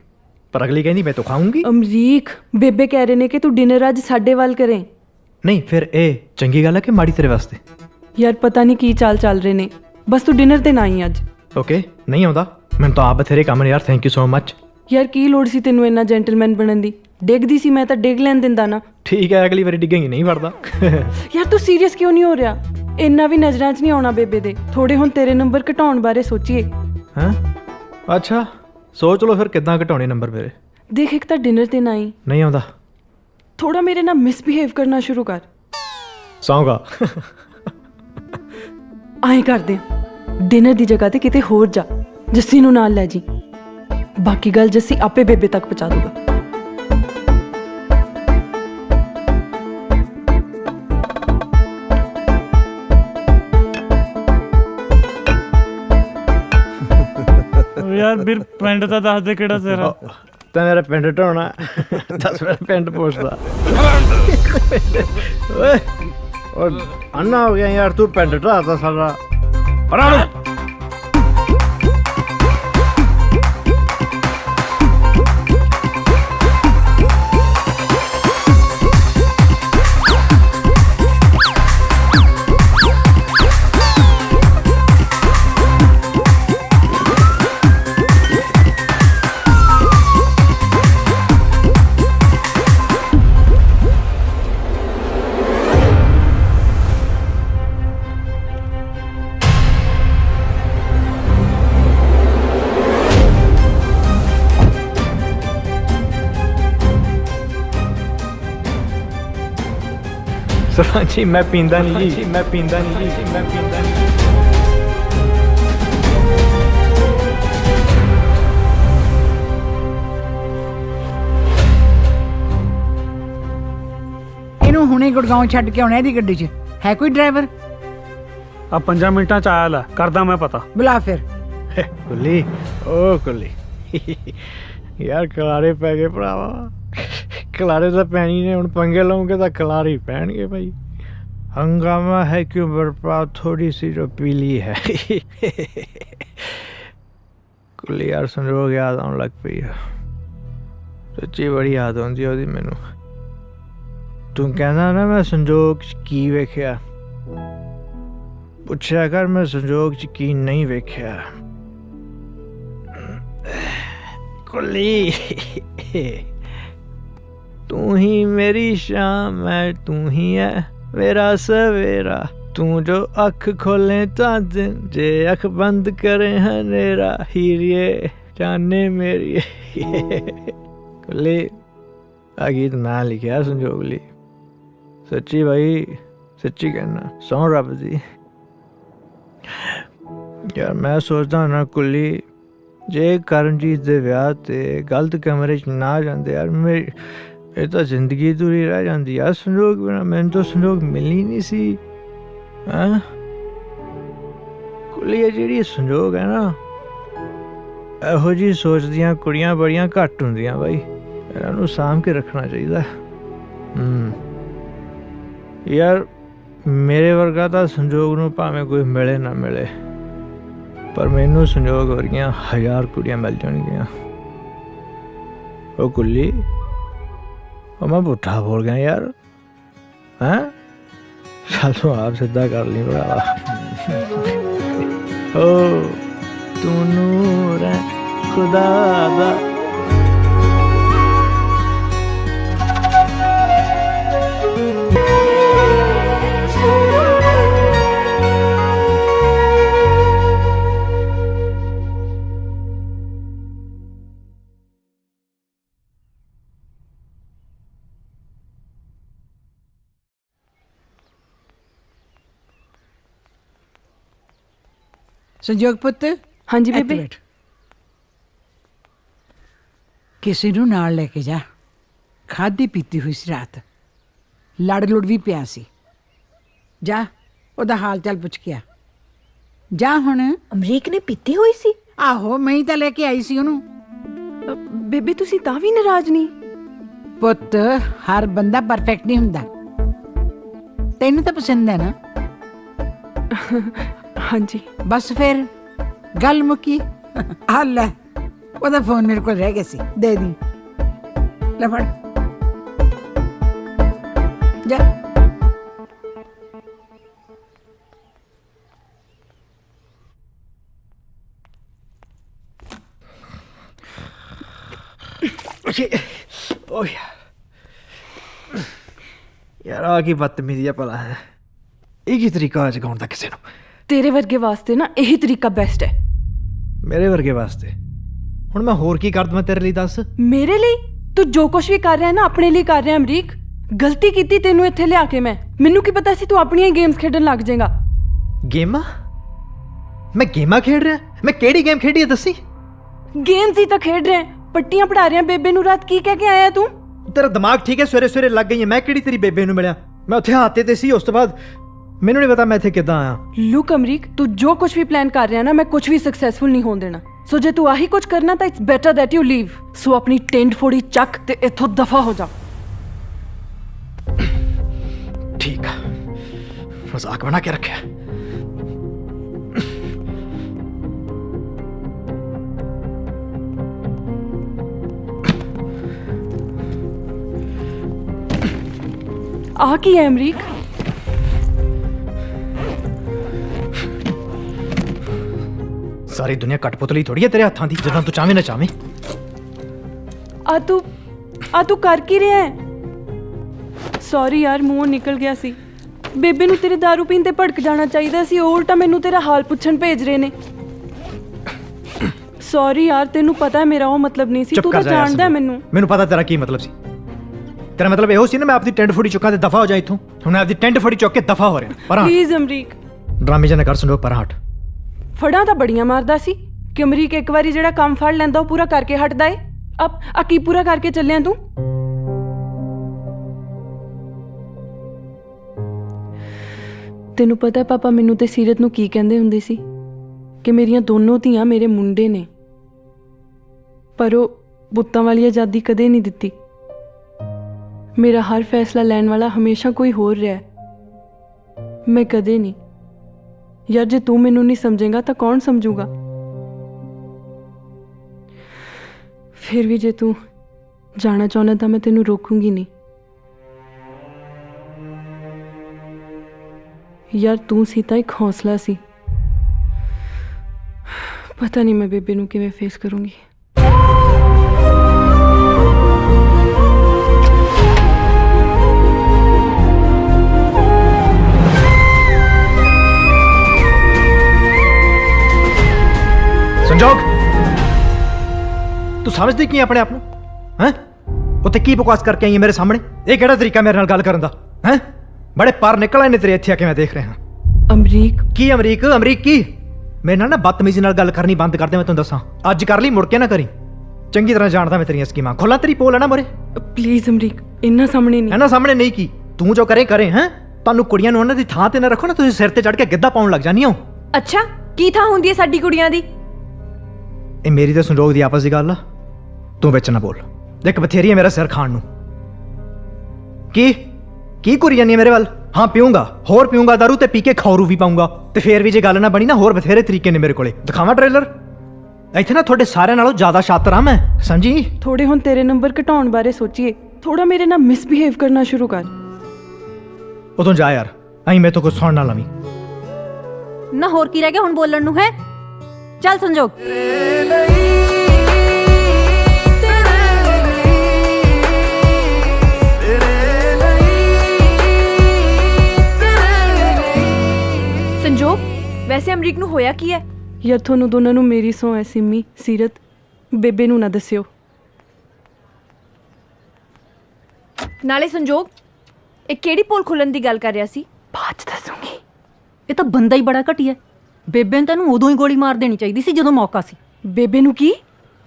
ਪਰ ਅਗਲੀ ਕਹਿੰਦੀ ਮੈਂ ਤਾਂ ਖਾਊਂਗੀ। ਅਮਰੀਕ ਬੇਬੇ ਕਹਿ ਰਹੇ ਨੇ ਕਿ ਤੂੰ ਡਿਨਰ ਅੱਜ ਸਾਡੇ ਵੱਲ ਕਰੇ। ਨਹੀਂ ਫਿਰ ਇਹ ਚੰਗੀ ਗੱਲ ਹੈ ਕਿ ਮਾੜੀ ਤੇਰੇ ਵਾਸਤੇ? ਯਾਰ ਪਤਾ ਨਹੀਂ ਕੀ ਚਾਲ ਚੱਲ ਰਹੇ ਨੇ, ਬਸ ਤੂੰ ਡਿਨਰ ਤੇ ਨਾ ਆਈ ਅੱਜ। ਓਕੇ ਨਹੀਂ ਆਉਂਦਾ, ਮੈਨੂੰ ਤਾਂ ਆਪ ਬਥੇਰੇ ਕੰਮ ਨੇ ਯਾਰ। Thank you so much. ਯਾਰ ਕੀ ਲੋੜ ਸੀ ਤੈਨੂੰ ਇੰਨਾ ਜੈਂਟਲਮੈਨ ਬਣਨ ਦੀ? ਡਿੱਗਦੀ ਸੀ ਮੈਂ ਤਾਂ ਡਿੱਗ ਲੈਣ ਦਿੰਦਾ ਨਾ। ਠੀਕ ਹੈ ਅਗਲੀ ਵਾਰੀ ਡਿੱਗेंगे ਨਹੀਂ ਵੜਦਾ। ਯਾਰ ਤੂੰ ਸੀਰੀਅਸ ਕਿਉਂ ਨਹੀਂ ਹੋ ਰਿਹਾ? ਇੰਨਾ ਵੀ ਨਜ਼ਰਾਂ 'ਚ ਨਹੀਂ ਆਉਣਾ ਬੇਬੇ ਦੇ। ਥੋੜੇ ਹੁਣ ਤੇਰੇ ਨੰਬਰ ਘਟਾਉਣ ਬਾਰੇ ਸੋਚੀਏ। ਹਾਂ ਅੱਛਾ ਸੋਚ ਲਓ ਫਿਰ ਕਿੱਦਾਂ ਘਟਾਉਣੇ ਨੰਬਰ ਮੇਰੇ। ਦੇਖ ਇੱਕ ਤਾਂ ਡਿਨਰ ਤੇ ਨਾ ਆਈ, ਨਹੀਂ ਆਉਂਦਾ। ਥੋੜਾ ਮੇਰੇ ਨਾਲ ਮਿਸਬਿਹੇਵ ਕਰਨਾ ਸ਼ੁਰੂ ਕਰ। ਸੌਂਗਾ। ਆਏ ਕਰਦੇ ਡਿਨਰ ਦੀ ਜਗ੍ਹਾ ਤੇ ਕਿਤੇ ਹੋਰ ਜਾ, ਜੱਸੀ ਨੂੰ ਨਾਲ ਲੈ ਜੀ। ਬਾਕੀ ਗੱਲ ਜੱਸੀ ਆਪੇ ਬੇਬੇ ਤੱਕ ਪਹੁੰਚਾ ਦੂਗਾ। ਯਾਰ ਵੀਰ ਪਿੰਡ ਤਾਂ ਦੱਸ ਦੇ ਕਿਹੜਾ ਤੇਰਾ? ਤਾਂ ਮੇਰਾ ਪਿੰਡ ਢਾਉਣਾ, ਦੱਸ ਮੇਰਾ ਪਿੰਡ ਪੁੱਛਦਾ। ਓਏ ਉਹ ਅੰਨਾ ਹੋ ਗਿਆ ਯਾਰ, ਤੂੰ ਪਿੰਡ ਢਾਤਾ ਸਾਡਾ। ਸਰਪੰਚ ਜੀ ਮੈਂ ਪੀਂਦਾ ਨਹੀਂ ਜੀ, ਮੈਂ ਪੀਂਦਾ ਨਹੀਂ ਜੀ, ਮੈਂ ਪੀਂਦਾ ਨਹੀਂ। ਇਹਨੂੰ ਹੁਣੇ ਗੁੜਗਾਉਂ ਛੱਡ ਕੇ ਆਉਣਾ ਇਹਦੀ ਗੱਡੀ 'ਚ। ਹੈ ਕੋਈ ਡਰਾਈਵਰ? ਆ 5 ਮਿੰਟਾਂ ਚ ਆਇਆ ਲੈ, ਕਰਦਾ ਮੈਂ ਪਤਾ। ਬੁਲਾ ਫਿਰ। ਕੁੱਲੀ, ਓ ਕੁੱਲੀ, ਯਾਰ ਕਲਾਰੇ ਪੈ ਗਏ ਭਰਾਵਾ। ਕਲਾਰੇ ਤਾਂ ਪੈਣੀ ਨੇ, ਹੁਣ ਪੰਗੇ ਲਾਉਂਗੇ ਤਾਂ ਕਲਾਰੇ ਹੀ ਪੈਣਗੇ ਭਾਈ। हंगामा है क्यों बर्पा, थोड़ी सी जो पीली है। कुल्ली यार संजोग याद आने लग पई है, सच्ची बड़ी याद आती है मैनू। तू कहना ना मैं संजोग च की वेख्या, पुछया कर मैं संजोग च की नहीं वेख्या। कुल्ली तू ही मेरी शाम है, तू ही है मेरा सवेरा, तू जो अख खोले ता दिन, जे अख बंद करे हनेरा, हीरिए जाने मेरी। कुल्ली आ गीत मैं लिखा संजोग ली, सच्ची भाई सच्ची कहना, सौ रब दी। यार मैं सोचदा ना कुल्ली, जे करमजीत दे विआह ते गलत कमरे च ना जांदे यार, मेरी ਇਹ ਤਾਂ ਜ਼ਿੰਦਗੀ ਦੂਰੀ ਰਹਿ ਜਾਂਦੀ ਆ ਸੰਜੋਗ ਬਿਨਾਂ। ਮੈਨੂੰ ਤਾਂ ਸੰਜੋਗ ਮਿਲਣੀ ਨਹੀਂ ਸੀ। ਹਾਂ ਕੁੱਲੀ, ਜਿਹੜੀ ਸੰਜੋਗ ਹੈ ਨਾ, ਇਹੋ ਜਿਹੀ ਸੋਚਦੀਆਂ ਕੁੜੀਆਂ ਬੜੀਆਂ ਘੱਟ ਹੁੰਦੀਆਂ ਬਾਈ। ਇਹਨਾਂ ਨੂੰ ਸਾਂਭ ਕੇ ਰੱਖਣਾ ਚਾਹੀਦਾ। ਯਾਰ ਮੇਰੇ ਵਰਗਾ ਤਾਂ ਸੰਜੋਗ ਨੂੰ ਭਾਵੇਂ ਕੋਈ ਮਿਲੇ ਨਾ ਮਿਲੇ, ਪਰ ਮੈਨੂੰ ਸੰਜੋਗ ਵਰਗੀਆਂ 1000 ਕੁੜੀਆਂ ਮਿਲ ਜਾਣਗੀਆਂ। ਉਹ ਕੁੱਲੀ, मैं पुट्ठा बोल गया यार। हैं चल तू आप सीधा कर ली भरावा। ओ तू नूर है खुदा दा। ਸੰਜੋਗ ਪੁੱਤ। ਹਾਂਜੀ ਬੇਬੇ। ਕਿਸੇ ਨੂੰ ਨਾਲ ਲੈ ਕੇ ਜਾ, ਖਾਦੀ ਪੀਤੀ ਹੋਈ ਸੀ ਰਾਤ, ਲੜ ਲੁੜ ਵੀ ਪਿਆ ਸੀ। ਜਾ ਉਹਦਾ ਹਾਲ ਚਾਲ ਪੁੱਛ ਕੇ ਆ। ਜਾ ਹੁਣ। ਅਮਰੀਕ ਨੇ ਪੀਤੀ ਹੋਈ ਸੀ? ਆਹੋ, ਮੈਂ ਹੀ ਤਾਂ ਲੈ ਕੇ ਆਈ ਸੀ ਉਹਨੂੰ। ਬੇਬੇ ਤੁਸੀਂ ਤਾਂ ਵੀ ਨਾਰਾਜ਼ ਨਹੀਂ? ਪੁੱਤ ਹਰ ਬੰਦਾ ਪਰਫੈਕਟ ਨਹੀਂ ਹੁੰਦਾ। ਤੈਨੂੰ ਤਾਂ ਪਸੰਦ ਹੈ ਨਾ? ਹਾਂਜੀ। ਬਸ ਫਿਰ ਗੱਲ ਮੁੱਕੀ। ਆ ਲੈ, ਉਹਦਾ ਫੋਨ ਮੇਰੇ ਕੋਲ ਰਹਿ ਗਿਆ ਸੀ, ਦੇ ਦੀ। ਲੈ ਫੜ ਜਾ। यार आ की बदतमीजी भला है, एक ही तरीका जगाउण दा किसे नूं। तेरे वर्गे वास्ते ना यही तरीका बेस्ट है। मेरे वर्गे वास्ते हुण मैं होर की कर दवां तेरे लिए? दस। मेरे लिए तू जो कुछ भी कर रहा है ना अपने लिए कर रहा है अमरीक। गलती की तेनू इत्थे लिया के मैनू की पता सी तू अपनी गेम्स खेडन लग जाएगा। गेमां? मैं गेमां खेड रहा? मैं केड़ी गेम खेडी है दसी? गेम्स ही तो खेड रहे हैं, पट्टियां पढ़ा रहे हैं। बेबे नू रात की कह के आया तू? तेरा दिमाग ठीक है? सवेरे सवेरे लग गई है। मैं केड़ी तेरी बेबे नू मिलिया? मैं उत्थे हाते ते सी, उस तो बाद मैनू नहीं पता मैं इत्थे किद्दां आया। लुक अमरीक, तू जो कुछ भी प्लान कर रहा है ना, मैं कुछ भी सक्सेसफुल नहीं होने देना। सो जे तू आही कुछ करना तो it's better that you leave. So अपनी टेंट फोड़ी चक ते इथों दफा हो जा। ठीक है, मजाक बना के रखे। आ की है अमरीक? सारी दुनिया कटपुतली थोड़ी है तेरे हाथों दी, जिन्ना तू चाहे ना चाहे। आ तू कर की रहा है? सॉरी यार, मुंह निकल गया सी। बेबे नू तेरे दारू पीन ते भड़क जाना चाहिए सी, उल्टा मैनू तेरा हाल पुछन भेज रहे ने। सॉरी यार, तेनू पता है मेरा वो मतलब नहीं सी। तू तो जानदा है मैनू। मैनू पता तेरा की मतलब सी। ਤੇਰਾ ਮਤਲਬ ਇਹੋ ਸੀ ਨਾ ਮੈਂ ਆਪਦੀ ਟੈਂਟ ਫੋੜੀ ਚੁੱਕਾਂ ਤੇ ਦਫਾ ਹੋ ਜਾ ਇੱਥੋਂ। ਹੁਣ ਮੈਂ ਆਪਦੀ ਟੈਂਟ ਫੋੜੀ ਚੁੱਕ ਕੇ ਦਫਾ ਹੋ ਰਿਹਾ। ਪਰ ਪਲੀਜ਼ ਅਮਰੀਕ, ਡਰਾਮੇ ਜਨਾ ਕਰ ਸੰਜੋਗ, ਪਰ ਹਟ। ਫੜਾਂ ਤਾਂ ਬੜੀਆਂ ਮਾਰਦਾ ਸੀ ਕਿ ਅਮਰੀਕ ਇੱਕ ਵਾਰੀ ਜਿਹੜਾ ਕੰਮ ਫੜ ਲੈਂਦਾ ਉਹ ਪੂਰਾ ਕਰਕੇ ਹਟਦਾ ਏ। ਆ ਕੀ ਪੂਰਾ ਕਰਕੇ ਚੱਲਿਆ ਤੂੰ? ਤੈਨੂੰ ਪਤਾ ਪਾਪਾ ਮੈਨੂੰ ਤੇ ਸੀਰਤ ਨੂੰ ਕੀ ਕਹਿੰਦੇ ਹੁੰਦੇ ਸੀ ਕਿ ਮੇਰੀਆਂ ਦੋਨੋਂ ਧੀਆਂ ਮੇਰੇ ਮੁੰਡੇ ਨੇ, ਪਰ ਉਹ ਪੁੱਤਾਂ ਵਾਲੀ ਆਜ਼ਾਦੀ ਕਦੇ ਨਹੀਂ ਦਿੱਤੀ। ਮੇਰਾ ਹਰ ਫੈਸਲਾ ਲੈਣ ਵਾਲਾ ਹਮੇਸ਼ਾ ਕੋਈ ਹੋਰ ਰਿਹਾ, ਮੈਂ ਕਦੇ ਨਹੀਂ। ਯਾਰ ਜੇ ਤੂੰ ਮੈਨੂੰ ਨਹੀਂ ਸਮਝੇਗਾ ਤਾਂ ਕੌਣ ਸਮਝੂਗਾ? ਫਿਰ ਵੀ ਜੇ ਤੂੰ ਜਾਣਾ ਚਾਹੁੰਦਾ ਤਾਂ ਮੈਂ ਤੈਨੂੰ ਰੋਕੂੰਗੀ ਨਹੀਂ। ਯਾਰ ਤੂੰ ਸੀ ਤਾਂ ਇੱਕ ਹੌਸਲਾ ਸੀ। ਪਤਾ ਨਹੀਂ ਮੈਂ ਬੇਬੇ ਨੂੰ ਕਿਵੇਂ ਫੇਸ ਕਰੂੰਗੀ। ਸੰਜੋਗ, ਤੂੰ ਸਮਝਦੀ ਕੀ ਆਪਣੇ ਆਪ ਨੂੰ? ਹੈਂ, ਉੱਥੇ ਕੀ ਬਕਵਾਸ ਕਰਕੇ ਆਈ ਹੈ ਮੇਰੇ ਸਾਹਮਣੇ? ਇਹ ਕਿਹੜਾ ਤਰੀਕਾ ਮੇਰੇ ਨਾਲ ਗੱਲ ਕਰਨ ਦਾ? ਹੈਂ, ਬੜੇ ਪਰ ਨਿਕਲ ਆਏ ਨੇ ਤੇਰੇ ਇੱਥੇ ਆ ਕੇ, ਮੈਂ ਦੇਖ ਰਿਹਾ। ਅਮਰੀਕ ਕੀ ਅਮਰੀਕ? ਅਮਰੀਕ ਕੀ? ਮੇਰੇ ਨਾਲ ਨਾ ਬਦਤਮੀਜ਼ੀ ਨਾਲ ਗੱਲ ਕਰਨੀ ਬੰਦ ਕਰ ਦੇ, ਮੈਂ ਤੈਨੂੰ ਦੱਸਾਂ। ਅੱਜ ਕਰ ਲਈ, ਮੁੜ ਕੇ ਨਾ ਕਰੀ। ਚੰਗੀ ਤਰ੍ਹਾਂ ਜਾਣਦਾ ਮੈਂ ਤੇਰੀਆਂ ਸਕੀਮਾਂ। ਖੋਲਾਂ ਤੇਰੀ ਪੋਲ ਹੈ ਨਾ ਮੋਰੇ। ਪਲੀਜ਼ ਅਮਰੀਕ, ਇਹਨਾਂ ਸਾਹਮਣੇ ਨਹੀਂ। ਇਹਨਾਂ ਸਾਹਮਣੇ ਨਹੀਂ ਕੀ? ਤੂੰ ਜੋ ਕਰੇ ਕਰੇ। ਹੈਂ, ਤੁਹਾਨੂੰ ਕੁੜੀਆਂ ਨੂੰ ਉਹਨਾਂ ਦੀ ਥਾਂ ਤੇ ਨਾ ਰੱਖੋ ਨਾ, ਤੁਸੀਂ ਸਿਰ ਤੇ ਚੜ ਕੇ ਗਿੱਧਾ ਪਾਉਣ ਲੱਗ ਜਾਂਦੀ ਹੋ। ਅੱਛਾ, ਕੀ ਥਾਂ ਹੁੰਦੀ ਹੈ ਸਾਡੀ ਕੁੜੀਆਂ ਦੀ? ਇਹ ਮੇਰੀ ਤੇ ਸੰਜੋਗ ਦੀ ਆਪਸ ਦੀ ਗੱਲ ਆ, ਤੂੰ ਵਿੱਚ ਨਾ ਬੋਲ। ਦੇਖ ਬਥੇਰੀ ਹੈ ਮੇਰਾ ਸਿਰ ਖਾਣ ਨੂੰ। ਕੀ ਕੁਰੀ ਜਾਨੀ ਹੈ ਮੇਰੇ ਵੱਲ? ਹਾਂ ਪੀਊਂਗਾ, ਹੋਰ ਪੀਊਂਗਾ ਦਾਰੂ, ਤੇ ਪੀ ਕੇ ਖੌਰੂ ਵੀ ਪਾਊਂਗਾ। ਤੇ ਫੇਰ ਵੀ ਜੇ ਗੱਲ ਨਾ ਬਣੀ ਨਾ, ਹੋਰ ਬਥੇਰੇ ਤਰੀਕੇ ਨੇ ਮੇਰੇ ਕੋਲੇ। ਦਿਖਾਵਾਂ ਟ੍ਰੇਲਰ? ਇੱਥੇ ਨਾ ਤੁਹਾਡੇ ਸਾਰਿਆਂ ਨਾਲੋਂ ਜ਼ਿਆਦਾ ਸ਼ਾਤਰ ਆ ਮੈਂ, ਸਮਝੀ? ਥੋੜੇ ਹੁਣ ਤੇਰੇ ਨੰਬਰ ਘਟਾਉਣ ਬਾਰੇ ਸੋਚੀਏ। ਥੋੜਾ ਮੇਰੇ ਨਾਲ ਮਿਸਬਿਹੇਵ ਕਰਨਾ ਸ਼ੁਰੂ ਕਰ। ਉਦੋਂ ਜਾ ਯਾਰ, ਅਹੀਂ ਮੇਰੇ ਤੋਂ ਕੁਝ ਸੁਣ ਨਾ ਲਵੀਂ। ਨਾ ਹੋਰ ਕੀ ਰਹਿ ਗਿਆ ਹੁਣ ਬੋਲਣ ਨੂੰ? ਹੈ ਚੱਲ ਸੰਜੋਗ। ਸੰਜੋਗ, ਵੈਸੇ ਅਮਰੀਕ ਨੂੰ ਹੋਇਆ ਕੀ ਹੈ? ਯਾਰ ਤੁਹਾਨੂੰ ਦੋਨਾਂ ਨੂੰ ਮੇਰੀ ਸਹੁੰ ਹੈ। ਸਿੰਮੀ, ਸੀਰਤ, ਬੇਬੇ ਨੂੰ ਨਾ ਦੱਸਿਓ। ਨਾਲੇ ਸੰਜੋਗ, ਇਹ ਕਿਹੜੀ ਪੋਲ ਖੁੱਲਣ ਦੀ ਗੱਲ ਕਰ ਰਿਹਾ ਸੀ? ਬਾਅਦ ਚ ਦੱਸੂਗੀ। ਇਹ ਤਾਂ ਬੰਦਾ ਹੀ ਬੜਾ ਘਟੀਆ। ਬੇਬੇ ਨੇ ਤੈਨੂੰ ਉਦੋਂ ਹੀ ਗੋਲੀ ਮਾਰ ਦੇਣੀ ਚਾਹੀਦੀ ਸੀ ਜਦੋਂ ਮੌਕਾ ਸੀ। ਬੇਬੇ ਨੂੰ ਕੀ?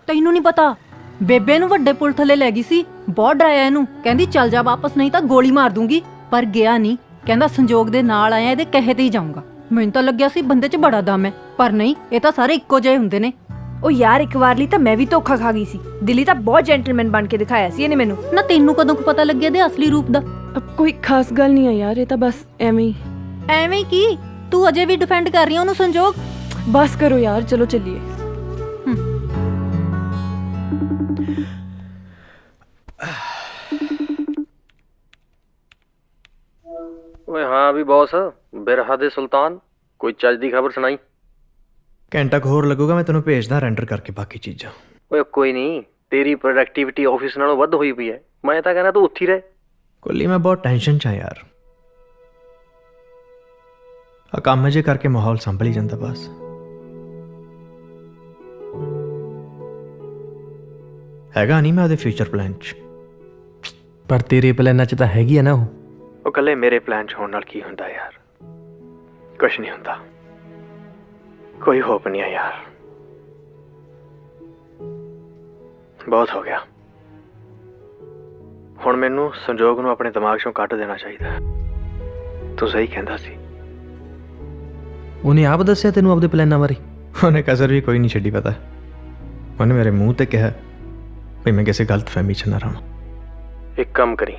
ਤੈਨੂੰ ਨਹੀਂ ਪਤਾ? ਬੇਬੇ ਨੂੰ ਵੱਡੇ ਪੁਲ ਥੱਲੇ ਲੈ ਗਈ ਸੀ, ਬਹੁਤ ਡਰਾਇਆ ਇਹਨੂੰ। ਕਹਿੰਦੀ ਚੱਲ ਜਾ ਵਾਪਸ, ਨਹੀਂ ਤਾਂ ਗੋਲੀ ਮਾਰ ਦੂੰਗੀ। ਪਰ ਗਿਆ ਨਹੀਂ, ਕਹਿੰਦਾ ਸੰਜੋਗ ਦੇ ਨਾਲ ਆਇਆ, ਇਹਦੇ ਕਹੇ ਤੇ ਹੀ ਜਾਊਂਗਾ। ਮੈਨੂੰ ਤਾਂ ਲੱਗਿਆ ਸੀ ਬੰਦੇ 'ਚ ਬੜਾ ਦਮ ਹੈ, ਪਰ ਨਹੀਂ, ਇਹ ਤਾਂ ਸਾਰੇ ਇੱਕੋ ਜਿਹੇ ਹੁੰਦੇ ਨੇ। ਉਹ ਯਾਰ, ਇੱਕ ਵਾਰ ਲਈ ਤਾਂ ਮੈਂ ਵੀ ਧੋਖਾ ਖਾ ਗਈ ਸੀ। ਦਿੱਲੀ ਤਾਂ ਬਹੁਤ ਜੈਂਟਲਮੈਨ ਬਣ ਕੇ ਦਿਖਾਇਆ ਸੀ ਇਹਨੇ ਮੈਨੂੰ। ਨਾ ਤੈਨੂੰ ਕਦੋਂ ਕੁ ਪਤਾ ਲੱਗਿਆ ਇਹਦੇ ਅਸਲੀ ਰੂਪ ਦਾ? ਕੋਈ ਖਾਸ ਗੱਲ ਨਹੀਂ ਹੈ ਯਾਰ, ਇਹ ਤਾਂ ਬਸ ਐਵੇਂ ਹੀ। ਐਵੇਂ ਕੀ? ਤੂੰ ਅਜੇ ਵੀ ਡਿਫੈਂਡ ਕਰ ਰਹੀ ਹੈ ਉਹਨੂੰ ਸੰਜੋਗ? ਬਸ ਕਰੋ ਯਾਰ, ਚਲੋ ਚੱਲੀਏ। ਓਏ ਹਾਂ ਵੀ ਬੌਸ, ਬਿਰਹਾ ਦੇ ਸੁਲਤਾਨ, ਕੋਈ ਚੱਜ ਦੀ ਖਬਰ ਸੁਣਾਈ। ਘੰਟਾ ਕੁ ਹੋਰ ਲੱਗੂਗਾ, ਮੈਂ ਤੈਨੂੰ ਭੇਜਦਾ ਰੈਂਡਰ ਕਰਕੇ ਬਾਕੀ ਚੀਜ਼ਾਂ। ਓਏ ਕੋਈ ਨਹੀਂ, ਤੇਰੀ ਪ੍ਰੋਡਕਟਿਵਿਟੀ ਆਫਿਸ ਨਾਲੋਂ ਵੱਧ ਹੋਈ ਪਈ ਹੈ। ਮੈਂ ਤਾਂ ਕਹਿੰਦਾ ਤੂੰ ਉੱਥੇ ਹੀ ਰਹਿ। ਕੁੱਲੀ ਮੈਂ ਬਹੁਤ ਟੈਨਸ਼ਨ 'ਚ ਆ ਯਾਰ। ਆ ਕੰਮ ਜੇ ਕਰਕੇ ਮਾਹੌਲ ਸੰਭਲ ਹੀ ਜਾਂਦਾ ਬਸ। ਹੈਗਾ ਨਹੀਂ ਮੈਂ ਉਹਦੇ ਫਿਊਚਰ ਪਲਾਨ 'ਚ। ਪਰ ਤੇਰੇ ਪਲਾਨਾਂ 'ਚ ਤਾਂ ਹੈਗੀ ਆ ਨਾ ਉਹ। ਉਹ ਇਕੱਲੇ ਮੇਰੇ ਪਲਾਨ 'ਚ ਹੋਣ ਨਾਲ ਕੀ ਹੁੰਦਾ ਯਾਰ? ਕੁਛ ਨਹੀਂ ਹੁੰਦਾ, ਕੋਈ ਹੋਪ ਨਹੀਂ ਆ ਯਾਰ। ਬਹੁਤ ਹੋ ਗਿਆ। ਹੁਣ ਮੈਨੂੰ ਸੰਜੋਗ ਨੂੰ ਆਪਣੇ ਦਿਮਾਗ 'ਚੋਂ ਕੱਢ ਦੇਣਾ ਚਾਹੀਦਾ। ਤੂੰ ਸਹੀ ਕਹਿੰਦਾ ਸੀ। ਉਹਨੇ ਆਪ ਦੱਸਿਆ ਤੈਨੂੰ ਆਪਦੇ ਪਲਾਨਾਂ ਬਾਰੇ? ਉਹਨੇ ਕਸਰ ਵੀ ਕੋਈ ਨਹੀਂ ਛੱਡੀ। ਪਤਾ, ਉਹਨੇ ਮੇਰੇ ਮੂੰਹ ਤੇ ਕਿਹਾ ਵੀ ਮੈਂ ਕਿਸੇ ਗਲਤ ਫਹਿਮੀ 'ਚ ਨਾ ਰਹਾਂ। ਇੱਕ ਕੰਮ ਕਰੀ,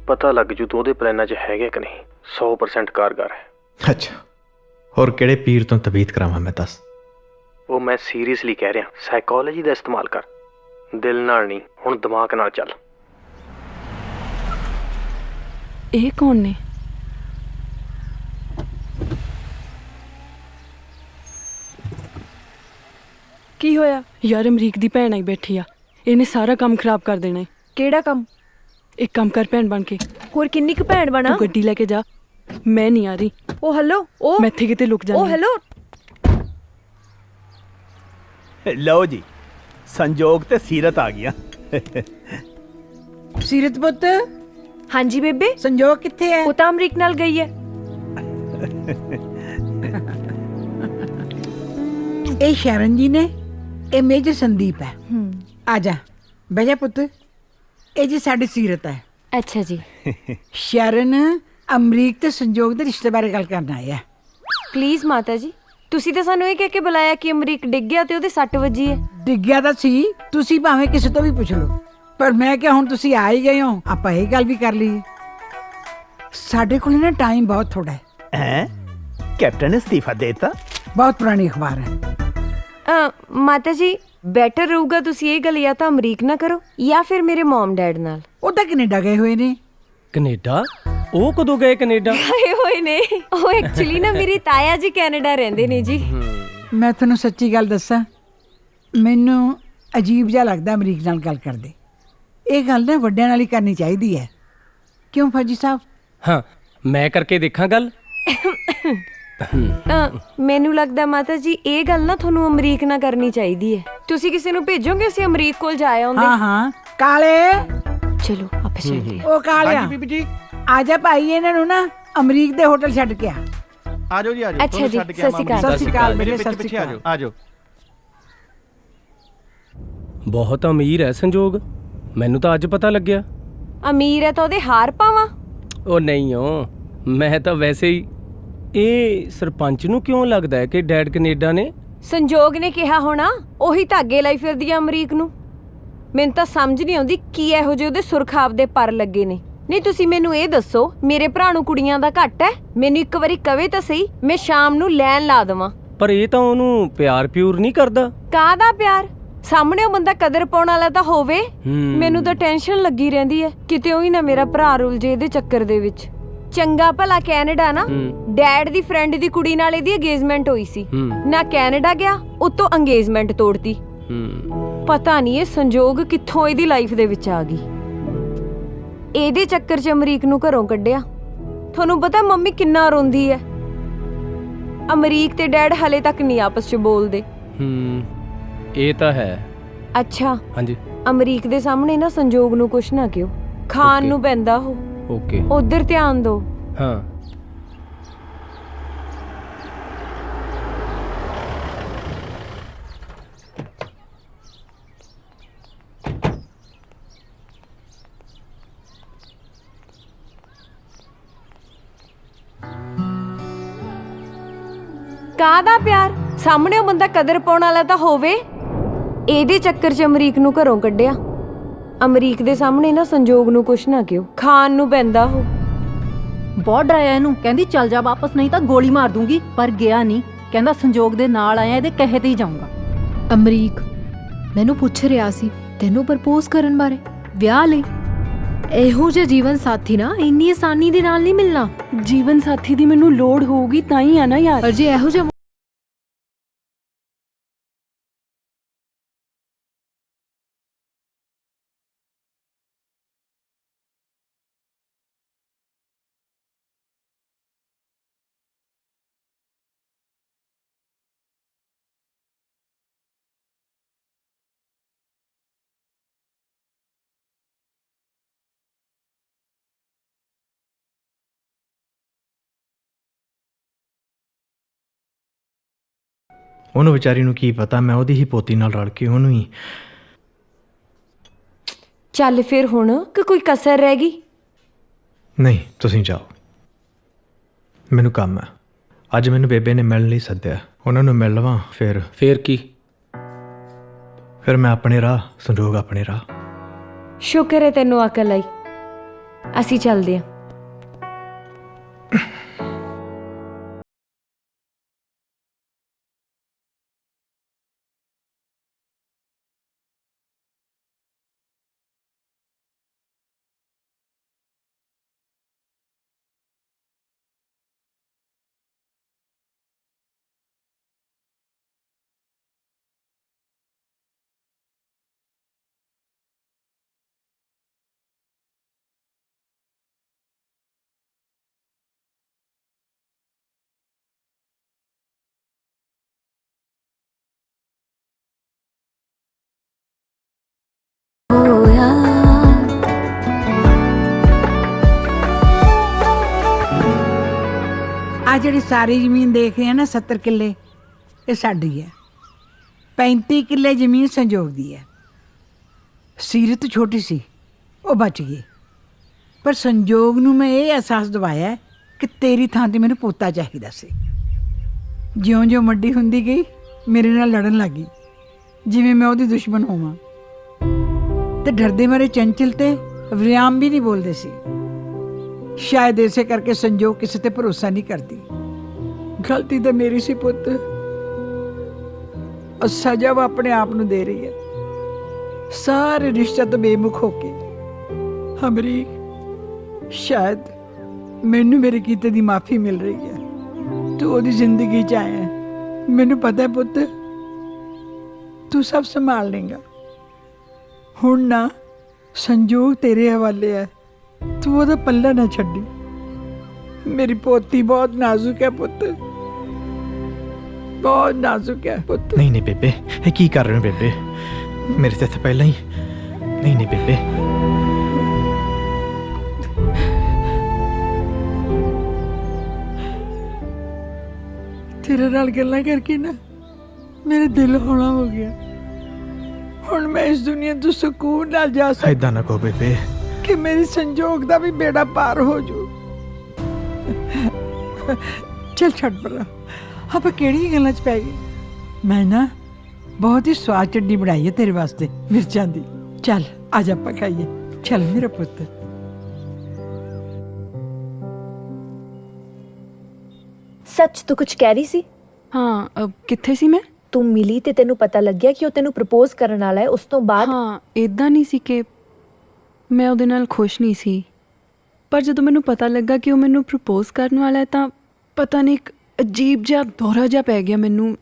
ਪਤਾ ਲੱਗ ਜੂ ਤੂੰ ਉਹਦੇ ਪਲਾਨਾਂ 'ਚ ਹੈਗੇ ਕਿ ਨਹੀਂ। 100% ਕਾਰਗਰ ਹੈ। ਅੱਛਾ, ਹੋਰ ਕਿਹੜੇ ਪੀਰ ਤੋਂ ਤਬੀਤ ਕਰਾਵਾਂ ਮੈਂ? ਦੱਸ। ਉਹ ਮੈਂ ਸੀਰੀਅਸਲੀ ਕਹਿ ਰਿਹਾ, ਸਾਈਕੋਲੋਜੀ ਦਾ ਇਸਤੇਮਾਲ ਕਰ। ਦਿਲ ਨਾਲ ਨਹੀਂ, ਹੁਣ ਦਿਮਾਗ ਨਾਲ ਚੱਲ। ਇਹ ਕੌਣ ਨੇ? ਕੀ ਹੋਇਆ? ਯਾਰ ਅਮਰੀਕ ਦੀ ਭੈਣ ਆਈ ਬੈਠੀ ਆ, ਇਹਨੇ ਸਾਰਾ ਕੰਮ ਖਰਾਬ ਕਰ ਦੇਣਾ ਹੈ। ਕਿਹੜਾ ਕੰਮ? ਇੱਕ ਕੰਮ ਕਰ ਭੈਣ ਬਣ ਕੇ। ਹੋਰ ਕਿੰਨੀ ਕੁ ਭੈਣ ਬਣਾ? ਤੂੰ ਗੱਡੀ ਲੈ ਕੇ ਜਾ, ਮੈਂ ਨਹੀਂ ਆ ਰਹੀ। ਉਹ ਹੈਲੋ, ਉਹ ਮੈਂ ਇੱਥੇ ਕਿਤੇ ਲੁਕ ਜਾਂਦੀ। ਉਹ ਹੈਲੋ। ਲਓ ਜੀ, ਸੰਜੋਗ ਤੇ ਸੀਰਤ ਆ ਗਿਆ। ਸੀਰਤ ਪੁੱਤ, ਹਾਂਜੀ ਬੇਬੇ। ਸੰਜੋਗ ਕਿੱਥੇ ਹੈ? ਉਹ ਤਾਂ ਅਮਰੀਕ ਨਾਲ ਗਈ ਹੈ। ਇਹ ਸ਼ਰਨ ਜੀ ਨੇ, ਇਹ ਮੇਜਰ ਸੰਦੀਪ ਹੈ। ਆ ਜਾ ਬਹਿ ਜਾ ਪੁੱਤ। ਇਹ ਜੀ ਸਾਡੀ ਸੀਰਤ ਹੈ। ਅੱਛਾ ਜੀ। ਸ਼ਰਨ ਅਮਰੀਕ ਤੇ ਸੰਜੋਗ ਦੇ ਰਿਸ਼ਤੇ ਬਾਰੇ ਗੱਲ ਕਰਨ ਆਇਆ। ਪਲੀਜ਼ ਮਾਤਾ ਜੀ, ਤੁਸੀਂ ਤਾਂ ਸਾਨੂੰ ਇਹ ਕਹਿ ਕੇ ਬੁਲਾਇਆ ਕਿ ਅਮਰੀਕ ਡਿੱਗ ਗਿਆ ਤੇ ਉਹਦੇ ਸੱਟ ਵੱਜੀ ਹੈ। ਡਿੱਗਿਆ ਤਾਂ ਸੀ, ਤੁਸੀਂ ਭਾਵੇਂ ਕਿਸੇ ਤੋਂ ਵੀ ਪੁੱਛ ਲਓ, ਪਰ ਮੈਂ ਕਿਹਾ ਹੁਣ ਤੁਸੀਂ ਆ ਹੀ ਗਏ ਹੋ, ਆਪਾਂ ਇਹ ਗੱਲ ਵੀ ਕਰ ਲਈਏ। ਸਾਡੇ ਕੋਲ ਨਾ ਟਾਈਮ ਬਹੁਤ ਥੋੜਾ ਹੈ। ਕੈਪਟਨ ਨੇ ਅਸਤੀਫਾ ਦੇਤਾ। ਬਹੁਤ ਪੁਰਾਣੀ ਅਖਬਾਰ ਹੈ। ਮਾਤਾ ਜੀ, ਬੈਟਰ ਰਹੂਗਾ ਤੁਸੀਂ ਇਹ ਗੱਲ ਜਾਂ ਤਾਂ ਅਮਰੀਕ ਨਾ ਕਰੋ ਜਾਂ ਫਿਰ ਮੇਰੇ ਮਮ ਡੈਡ ਨਾਲ। ਉਹ ਤਾਂ ਕੈਨੇਡਾ ਗਏ ਹੋਏ ਨੇ। ਕੈਨੇਡਾ? ਉਹ ਕਦੋਂ ਗਏ ਕੈਨੇਡਾ? ਗਏ ਹੋਏ ਨੇ। ਉਹ ਐਕਚੁਅਲੀ ਨਾ ਮੇਰੀ ਤਾਇਆ ਜੀ ਕੈਨੇਡਾ ਰਹਿੰਦੇ ਨੇ ਜੀ। ਮੈਂ ਤੁਹਾਨੂੰ ਸੱਚੀ ਗੱਲ ਦੱਸਾਂ, ਮੈਨੂੰ ਅਜੀਬ ਜਿਹਾ ਲੱਗਦਾ ਅਮਰੀਕ ਨਾਲ ਗੱਲ ਕਰਦੇ। ਇਹ ਗੱਲ ਨਾ ਵੱਡਿਆਂ ਨਾਲ ਹੀ ਕਰਨੀ ਚਾਹੀਦੀ ਹੈ, ਕਿਉਂ ਫੌਜੀ ਸਾਹਿਬ? ਹਾਂ, ਮੈਂ ਕਰਕੇ ਦੇਖਾਂ ਗੱਲ। ਮੈਨੂੰ ਲੱਗਦਾ ਮਾਤਾ ਜੀ ਇਹ ਗੱਲ ਨਾ ਤੁਹਾਨੂੰ ਅਮਰੀਕ ਨਾਲ ਕਰਨੀ ਚਾਹੀਦੀ ਹੈ। ਤੁਸੀਂ ਕਿਸੇ ਨੂੰ ਭੇਜੋਗੇ, ਅਸੀਂ ਅਮਰੀਕ ਕੋਲ ਜਾ ਆਉਂਦੇ। ਹਾਂ ਕਾਲੇ, ਚਲੋ ਆਪਾਂ ਚੱਲੀਏ। ਉਹ ਕਾਲਿਆ ਬੀਬੀ ਜੀ, ਆ ਜਾ ਭਾਈ, ਇਹਨਾਂ ਨੂੰ ਨਾ ਅਮਰੀਕ ਦੇ ਹੋਟਲ ਛੱਡ ਕੇ ਆ। ਆ ਜਾਓ ਜੀ, ਆ ਜਾਓ। ਅੱਛਾ ਜੀ, ਸਤਿ ਸ਼੍ਰੀ ਅਕਾਲ। ਸਤਿ ਸ਼੍ਰੀ ਅਕਾਲ ਬੇਟੇ, ਪਿੱਛੇ ਸਤਿ ਸ਼੍ਰੀ ਆ ਜਾਓ, ਅਕਾਲ। ਆ ਜਾਓ। ਬਹੁਤ ਅਮੀਰ ਹੈ ਸੰਜੋਗ, ਮੈਨੂੰ ਤਾਂ ਅੱਜ ਪਤਾ ਲੱਗਿਆ। ਅਮੀਰ ਹੈ ਤਾਂ ਉਹਦੇ ਹਾਰ ਪਾਵਾਂ? ਉਹ ਨਹੀਂ ਹੋ, ਮੈਂ ਤਾਂ ਵੈਸੇ ਹੀ। ਇਹ ਸਰਪੰਚ ਨੂੰ ਕਿਉਂ ਲੱਗਦਾ ਹੈ ਕਿ ਡੈਡ ਕੈਨੇਡਾ ਨੇ? ਸੰਜੋਗ ਨੇ ਕਿਹਾ ਹੋਣਾ, ਉਹੀ ਧਾਗੇ ਲਾਈ ਫਿਰਦੀ ਆ ਅਮਰੀਕ ਨੂੰ। ਮੈਨੂੰ ਤਾਂ ਸਮਝ ਨਹੀਂ ਆਉਂਦੀ ਕੀ ਇਹੋ ਜਿਹੇ ਉਹਦੇ ਸੁਰਖਾਬ ਦੇ ਪਰ ਲੱਗੇ ਨੇ। ਨਹੀਂ ਤੁਸੀਂ ਮੈਨੂੰ ਇਹ ਦੱਸੋ, ਮੇਰੇ ਭਰਾ ਨੂੰ ਕੁੜੀਆਂ ਦਾ ਘੱਟ ਹੈ? ਮੈਨੂੰ ਇੱਕ ਵਾਰੀ ਕਵੇ ਤਾਂ ਸਹੀ, ਮੈਂ ਸ਼ਾਮ ਨੂੰ ਲੈਣ ਲਾ ਦੇਵਾਂ। ਪਰ ਇਹ ਤਾਂ ਉਹਨੂੰ ਪਿਆਰ ਪਿਊਰ ਨਹੀਂ ਕਰਦਾ। ਕਾਹਦਾ ਪਿਆਰ? ਸਾਹਮਣੇ ਉਹ ਬੰਦਾ ਕਦਰ ਪਾਉਣ ਵਾਲਾ ਤਾਂ ਹੋਵੇ। ਮੈਨੂੰ ਤਾਂ ਟੈਨਸ਼ਨ ਲੱਗੀ ਰਹਿੰਦੀ ਹੈ, ਕਿਤੇ ਉਹੀ ਨਾ ਮੇਰਾ ਭਰਾ ਰੁੱਲ ਜੇ ਇਹਦੇ ਚੱਕਰ ਦੇ ਵਿੱਚ। ਚੰਗਾ ਭਲਾ ਕੈਨੇਡਾ ਨਾ, ਡੈਡ ਦੀ ਫਰੈਂਡ ਦੀ ਕੁੜੀ ਨਾਲ ਇਹਦੀ ਅੰਗੇਜਮੈਂਟ ਹੋਈ ਸੀ ਨਾ। ਕੈਨੇਡਾ ਗਿਆ, ਉਤੋਂ ਅੰਗੇਜਮੈਂਟ ਤੋੜਤੀ। ਪਤਾ ਨਹੀਂ ਇਹ ਸੰਜੋਗ ਕਿੱਥੋਂ ਇਹਦੀ ਲਾਈਫ ਦੇ ਵਿੱਚ ਆ ਗਈ। ਇਹਦੇ ਚੱਕਰ 'ਚ ਅਮਰੀਕ ਨੂੰ ਘਰੋਂ ਕੱਢਿਆ। ਤੁਹਾਨੂੰ ਪਤਾ ਮੰਮੀ ਕਿੰਨਾ ਰੋਂਦੀ ਹੈ। ਅਮਰੀਕ ਤੇ ਡੈਡ ਹਲੇ ਤੱਕ ਨਹੀਂ ਆਪਸ 'ਚ ਬੋਲਦੇ। ਇਹ ਤਾਂ ਹੈ। ਅੱਛਾ ਹਾਂਜੀ, ਅਮਰੀਕ ਦੇ ਸਾਹਮਣੇ ਨਾ ਸੰਜੋਗ ਨੂੰ ਕੁਛ ਨਾ ਕਿਉਂ, ਖਾਣ ਨੂੰ ਪੈਂਦਾ ਉਹ। ਓਕੇ, ਉਧਰ ਧਿਆਨ ਦਿਓ। ਹਾਂ। ਕਾਹਦਾ ਪਿਆਰ? ਸਾਹਮਣੇ ਉਹ ਬੰਦਾ ਕਦਰ ਪਾਉਣ ਵਾਲਾ ਤਾਂ ਹੋਵੇ। ਇਹਦੇ ਚੱਕਰ 'ਚ ਅਮਰੀਕ ਨੂੰ ਘਰੋਂ ਕੱਢਿਆ। ਅਮਰੀਕ ਦੇ ਸਾਹਮਣੇ ਨਾ ਸੰਜੋਗ ਨੂੰ ਕੁਛ ਨਾ ਕਿਉਂ, ਖਾਣ ਨੂੰ ਪੈਂਦਾ ਉਹ। ਬਹੁਤ ਡਰਾਇਆ ਇਹਨੂੰ, ਕਹਿੰਦੀ ਚੱਲ ਜਾ ਵਾਪਸ, ਨਹੀਂ ਤਾਂ ਗੋਲੀ ਮਾਰ ਦੂੰਗੀ। ਪਰ ਗਿਆ ਨਹੀਂ, ਕਹਿੰਦਾ ਸੰਜੋਗ ਦੇ ਨਾਲ ਆਇਆ, ਇਹਦੇ ਕਹੇ ਤੇ ਹੀ ਜਾਊਂਗਾ। ਅਮਰੀਕ ਮੈਨੂੰ ਪੁੱਛ ਰਿਹਾ ਸੀ ਤੈਨੂੰ ਪ੍ਰਪੋਜ਼ ਕਰਨ ਬਾਰੇ, ਵਿਆਹ ਲਈ। ਇਹੋ ਜਿਹਾ ਜੀਵਨ ਸਾਥੀ ਨਾ ਇੰਨੀ ਆਸਾਨੀ ਦੇ ਨਾਲ ਨਹੀਂ ਮਿਲਣਾ। ਜੀਵਨ ਸਾਥੀ ਦੀ ਮੈਨੂੰ ਲੋੜ ਹੋਊਗੀ ਤਾਂ ਹੀ ਆ ਨਾ ਯਾਰ। ਪਰ ਜੇ ਇਹੋ ਜਿਹਾ ਉਹਨੂੰ ਵਿਚਾਰੀ ਨੂੰ ਕੀ ਪਤਾ, ਮੈਂ ਉਹਦੀ ਹੀ ਪੋਤੀ ਨਾਲ ਰਲ ਕੇ ਉਹਨੂੰ ਹੀ। ਚੱਲ ਫਿਰ ਹੁਣ ਕਿ ਕੋਈ ਕਸਰ ਰਹਿ ਗਈ? ਨਹੀਂ, ਤੁਸੀਂ ਜਾਓ, ਮੈਨੂੰ ਕੰਮ ਹੈ। ਅੱਜ ਮੈਨੂੰ ਬੇਬੇ ਨੇ ਮਿਲਣ ਲਈ ਸੱਦਿਆ, ਉਹਨਾਂ ਨੂੰ ਮਿਲ ਲਵਾਂ। ਫੇਰ ਕੀ? ਫਿਰ ਮੈਂ ਆਪਣੇ ਰਾਹ, ਸੰਜੋਗ ਆਪਣੇ ਰਾਹ। ਸ਼ੁਕਰ ਹੈ ਤੈਨੂੰ ਅਕਲ ਆਈ। ਅਸੀਂ ਚੱਲਦੇ ਹਾਂ। ਆ ਜਿਹੜੀ ਸਾਰੀ ਜ਼ਮੀਨ ਦੇਖ ਰਹੇ ਆ ਨਾ 70 ਕਿੱਲੇ, ਇਹ ਸਾਡੀ ਹੈ। 35 ਕਿੱਲੇ ਜ਼ਮੀਨ ਸੰਜੋਗ ਦੀ ਹੈ। ਸੀਰਤ ਛੋਟੀ ਸੀ, ਉਹ ਬਚ ਗਈ, ਪਰ ਸੰਜੋਗ ਨੂੰ ਮੈਂ ਇਹ ਅਹਿਸਾਸ ਦਿਵਾਇਆ ਕਿ ਤੇਰੀ ਥਾਂ ਤੇ ਮੈਨੂੰ ਪੋਤਾ ਚਾਹੀਦਾ ਸੀ। ਜਿਉਂ-ਜਿਉਂ ਵੱਡੀ ਹੁੰਦੀ ਗਈ ਮੇਰੇ ਨਾਲ ਲੜਨ ਲੱਗੀ, ਜਿਵੇਂ ਮੈਂ ਉਹਦੀ ਦੁਸ਼ਮਣ ਹੋਵਾਂ। ਤੇ ਡਰਦੇ ਮਾਰੇ ਚੰਚਲ ਤੇ ਵਿਰਾਮ ਵੀ ਨਹੀਂ ਬੋਲਦੇ ਸੀ। ਸ਼ਾਇਦ ਇਸੇ ਕਰਕੇ ਸੰਜੋਗ ਕਿਸੇ ਤੇ ਭਰੋਸਾ ਨਹੀਂ ਕਰਦੀ। ਗਲਤੀ ਤਾਂ ਮੇਰੀ ਸੀ ਪੁੱਤ, ਉਹ ਸਜ਼ਾ ਉਹ ਆਪਣੇ ਆਪ ਨੂੰ ਦੇ ਰਹੀ ਹੈ, ਸਾਰੇ ਰਿਸ਼ਤੇ ਤੋਂ ਬੇਮੁਖ ਹੋ ਕੇ। ਅਮਰੀਕ, ਸ਼ਾਇਦ ਮੈਨੂੰ ਮੇਰੇ ਕੀਤੇ ਦੀ ਮਾਫੀ ਮਿਲ ਰਹੀ ਹੈ। ਤੂੰ ਉਹਦੀ ਜ਼ਿੰਦਗੀ 'ਚ ਆਇਆ, ਮੈਨੂੰ ਪਤਾ ਹੈ ਪੁੱਤ, ਤੂੰ ਸਭ ਸੰਭਾਲ ਲੇਗਾ। ਹੁਣ ਨਾ ਸੰਜੋਗ ਤੇਰੇ ਹਵਾਲੇ ਹੈ, ਤੂੰ ਉਹਦਾ ਪੱਲਾ ਨਾ ਛੱਡੀ। ਮੇਰੀ ਪੋਤੀ ਬਹੁਤ ਨਾਜ਼ੁਕ ਹੈ ਪੁੱਤ, ਬਹੁਤ ਨਾਜ਼ੁਕ ਹੈ ਪੁੱਤ। ਨਹੀਂ ਨਹੀਂ ਬੇਬੇ, ਇਹ ਕੀ ਕਰ ਰਹੇ ਹੋ ਬੇਬੇ? ਮੇਰੇ ਤੇ ਤਾਂ ਪਹਿਲਾਂ ਹੀ ਨਹੀਂ ਨਹੀਂ ਬੇਬੇ। ਤੇਰੇ ਨਾਲ ਗੱਲਾਂ ਕਰਕੇ ਨਾ ਮੇਰਾ ਦਿਲ ਹੌਲਾ ਹੋ ਗਿਆ। ਹੁਣ ਮੈਂ ਇਸ ਦੁਨੀਆ ਤੋਂ ਸਕੂਨ ਨਾਲ ਜਾ ਸਕਦਾ ਏਦਾਂ ਨਾ ਕਹੋ ਬੇਬੇ ਕਿ ਮੇਰੀ ਸੰਜੋਗ ਦਾ ਵੀ ਬੇੜਾ ਪਾਰ ਹੋ ਜੂ। ਚੱਲ ਛੱਡ ਪਰਾਂ, ਆਪਾਂ ਕਿਹੜੀਆਂ ਗੱਲਾਂ 'ਚ ਪੈ ਗਏ। ਮੈਂ ਨਾ ਬਹੁਤ ਹੀ ਸਵਾਦ ਚਟਨੀ ਬਣਾਈ ਹੈ ਤੇਰੇ ਵਾਸਤੇ, ਮਿਰਚਾਂ ਦੀ। ਚੱਲ ਅੱਜ ਆਪਾਂ ਖਾਈਏ, ਚੱਲ ਮੇਰਾ ਪੁੱਤ। ਸੱਚ ਤੂੰ ਕੁਝ ਕਹਿ ਰਹੀ ਸੀ? ਹਾਂ, ਕਿੱਥੇ ਸੀ ਮੈਂ? ਤੂੰ ਮਿਲੀ ਤੇ ਤੈਨੂੰ ਪਤਾ ਲੱਗਿਆ ਕਿ ਉਹ ਤੈਨੂੰ ਪ੍ਰਪੋਜ਼ ਕਰਨ ਵਾਲਾ ਹੈ। ਉਸ ਤੋਂ ਬਾਅਦ ਹਾਂ, ਇਦਾਂ ਨਹੀਂ ਸੀ ਕਿ ਮੈਂ ਉਹਦੇ ਨਾਲ ਖੁਸ਼ ਨਹੀਂ ਸੀ, ਪਰ ਜਦੋਂ ਮੈਨੂੰ ਪਤਾ ਲੱਗਾ ਕਿ ਉਹ ਮੈਨੂੰ ਪ੍ਰਪੋਜ਼ ਕਰਨ ਵਾਲਾ ਹੈ ਤਾਂ ਪਤਾ ਨਹੀਂ ਇੱਕ ਅਜੀਬ ਜਿਹਾ ਦੌਰਾ ਜਿਹਾ ਪੈ ਗਿਆ ਮੈਨੂੰ,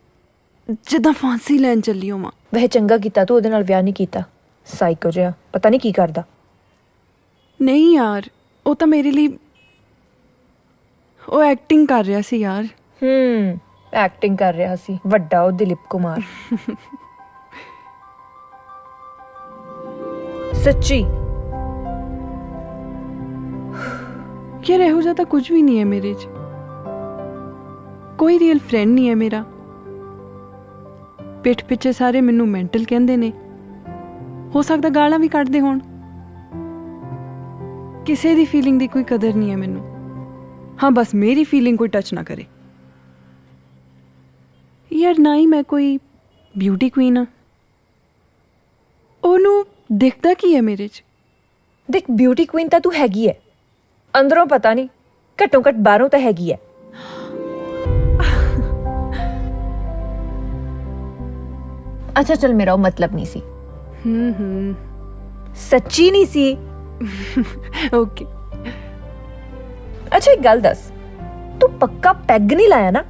ਜਿੱਦਾਂ ਫਾਂਸੀ ਲੈਣ ਚੱਲੀ ਹੋਵਾਂ। ਵਹ ਚੰਗਾ ਕੀਤਾ ਤੂੰ ਉਹਦੇ ਨਾਲ ਵਿਆਹ ਨਹੀਂ ਕੀਤਾ, ਸਾਈਕੋ ਜਿਹਾ ਪਤਾ ਨਹੀਂ ਕੀ ਕਰਦਾ। ਨਹੀਂ ਯਾਰ, ਉਹ ਤਾਂ ਮੇਰੇ ਲਈ ਉਹ ਐਕਟਿੰਗ ਕਰ ਰਿਹਾ ਸੀ ਯਾਰ। ਐਕਟਿੰਗ ਕਰ ਰਿਹਾ ਸੀ, ਵੱਡਾ ਉਹ ਦਿਲੀਪ ਕੁਮਾਰ। ਸੱਚੀ ਯਾਰ, ਇਹੋ ਜਿਹਾ ਤਾਂ ਕੁਝ ਵੀ ਨਹੀਂ ਹੈ ਮੇਰੇ 'ਚ। ਕੋਈ ਰੀਅਲ ਫਰੈਂਡ ਨਹੀਂ ਹੈ ਮੇਰਾ। ਪਿੱਠ ਪਿੱਛੇ ਸਾਰੇ ਮੈਨੂੰ ਮੈਂਟਲ ਕਹਿੰਦੇ ਨੇ, ਹੋ ਸਕਦਾ ਗਾਲਾਂ ਵੀ ਕੱਢਦੇ ਹੋਣ। ਕਿਸੇ ਦੀ ਫੀਲਿੰਗ ਦੀ ਕੋਈ ਕਦਰ ਨਹੀਂ ਹੈ ਮੈਨੂੰ। ਹਾਂ, ਬਸ ਮੇਰੀ ਫੀਲਿੰਗ ਕੋਈ ਟੱਚ ਨਾ ਕਰੇ। ਯਾਰ, ਨਾ ਹੀ ਮੈਂ ਕੋਈ ਬਿਊਟੀ ਕੁਈਨ ਆ। ਉਹਨੂੰ ਦਿਖਦਾ ਕੀ ਹੈ ਮੇਰੇ 'ਚ? ਦੇਖ, ਬਿਊਟੀ ਕੁਈਨ ਤਾਂ ਤੂੰ ਹੈਗੀ ਹੈ, ਅੰਦਰੋਂ ਪਤਾ ਨਹੀਂ, ਘੱਟੋ ਘੱਟ ਬਾਹਰੋਂ ਤਾਂ ਹੈਗੀ ਹੈ। ਅੱਛਾ ਚੱਲ, ਮੇਰਾ ਉਹ ਮਤਲਬ ਨਹੀਂ ਸੀ। ਸੱਚੀ ਨਹੀਂ ਸੀ। ਓਕੇ। ਅੱਛਾ ਇੱਕ ਗੱਲ ਦੱਸ, ਤੂੰ ਪੱਕਾ ਪੈਗ ਨਹੀਂ ਲਾਇਆ ਨਾ?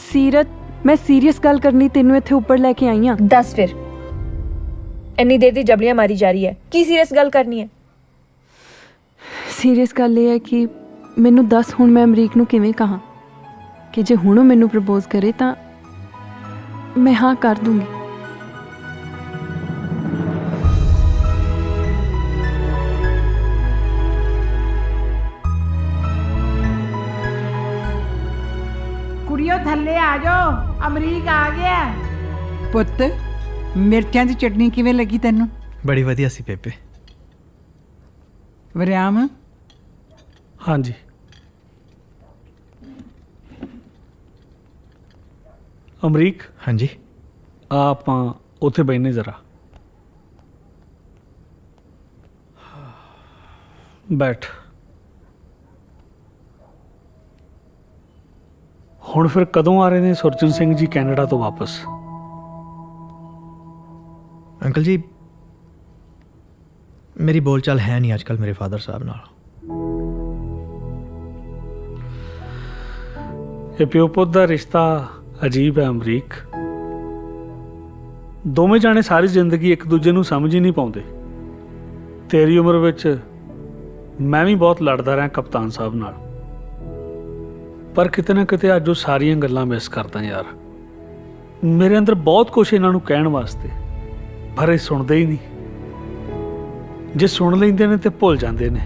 ਸੀਰਤ, ਮੈਂ ਸੀਰੀਅਸ ਗੱਲ ਕਰਨੀ ਤੈਨੂੰ ਇੱਥੇ ਉੱਪਰ ਲੈ ਕੇ ਆਈ ਹਾਂ। ਦੱਸ ਫਿਰ, ਇੰਨੀ ਦੇਰ ਦੀ ਜਬਲੀਆਂ ਮਾਰੀ ਜਾ ਰਹੀ ਹੈ, ਕੀ ਸੀਰੀਅਸ ਗੱਲ ਕਰਨੀ ਹੈ? ਸੀਰੀਅਸ ਗੱਲ ਇਹ ਹੈ ਕਿ ਮੈਨੂੰ ਦੱਸ ਹੁਣ ਮੈਂ ਅਮਰੀਕ ਨੂੰ ਕਿਵੇਂ ਕਹਾਂ ਕਿ ਜੇ ਹੁਣ ਉਹ ਮੈਨੂੰ ਪ੍ਰਪੋਜ਼ ਕਰੇ ਤਾਂ ਮੈਂ ਹਾਂ ਕਰ ਦੂੰਗੀ। ਕੁੜੀਓ ਥੱਲੇ ਆ ਜਾਓ, ਅਮਰੀਕ ਆ ਗਿਆ। ਪੁੱਤ, ਮਿਰਚਾਂ ਦੀ ਚਟਨੀ ਕਿਵੇਂ ਲੱਗੀ ਤੈਨੂੰ? ਬੜੀ ਵਧੀਆ ਸੀ ਬੇਬੇ। ਵਰਿਆਮ? ਹਾਂਜੀ। ਅਮਰੀਕ? ਹਾਂਜੀ। ਆਪਾਂ ਉੱਥੇ ਬੈਠਨੇ ਜ਼ਰਾ। ਬੈਠ। ਹੁਣ ਫਿਰ ਕਦੋਂ ਆ ਰਹੇ ਨੇ ਸੁਰਜਨ ਸਿੰਘ ਜੀ ਕੈਨੇਡਾ ਤੋਂ ਵਾਪਸ? ਅੰਕਲ ਜੀ, ਮੇਰੀ ਬੋਲਚਾਲ ਹੈ ਨਹੀਂ ਅੱਜਕੱਲ ਮੇਰੇ ਫਾਦਰ ਸਾਹਿਬ ਨਾਲ। ਇਹ ਪਿਓ ਪੁੱਤ ਦਾ ਰਿਸ਼ਤਾ ਅਜੀਬ ਹੈ ਅਮਰੀਕ। ਦੋਵੇਂ ਜਾਣੇ ਸਾਰੀ ਜ਼ਿੰਦਗੀ ਇੱਕ ਦੂਜੇ ਨੂੰ ਸਮਝ ਹੀ ਨਹੀਂ ਪਾਉਂਦੇ। ਤੇਰੀ ਉਮਰ ਵਿੱਚ ਮੈਂ ਵੀ ਬਹੁਤ ਲੜਦਾ ਰਿਹਾ ਕਪਤਾਨ ਸਾਹਿਬ ਨਾਲ, ਪਰ ਕਿਤੇ ਨਾ ਕਿਤੇ ਅੱਜ ਉਹ ਸਾਰੀਆਂ ਗੱਲਾਂ ਮਿਸ ਕਰਦਾ ਯਾਰ। ਮੇਰੇ ਅੰਦਰ ਬਹੁਤ ਕੁਛ ਇਹਨਾਂ ਨੂੰ ਕਹਿਣ ਵਾਸਤੇ, ਪਰ ਇਹ ਸੁਣਦੇ ਹੀ ਨਹੀਂ। ਜੇ ਸੁਣ ਲੈਂਦੇ ਨੇ ਤੇ ਭੁੱਲ ਜਾਂਦੇ ਨੇ।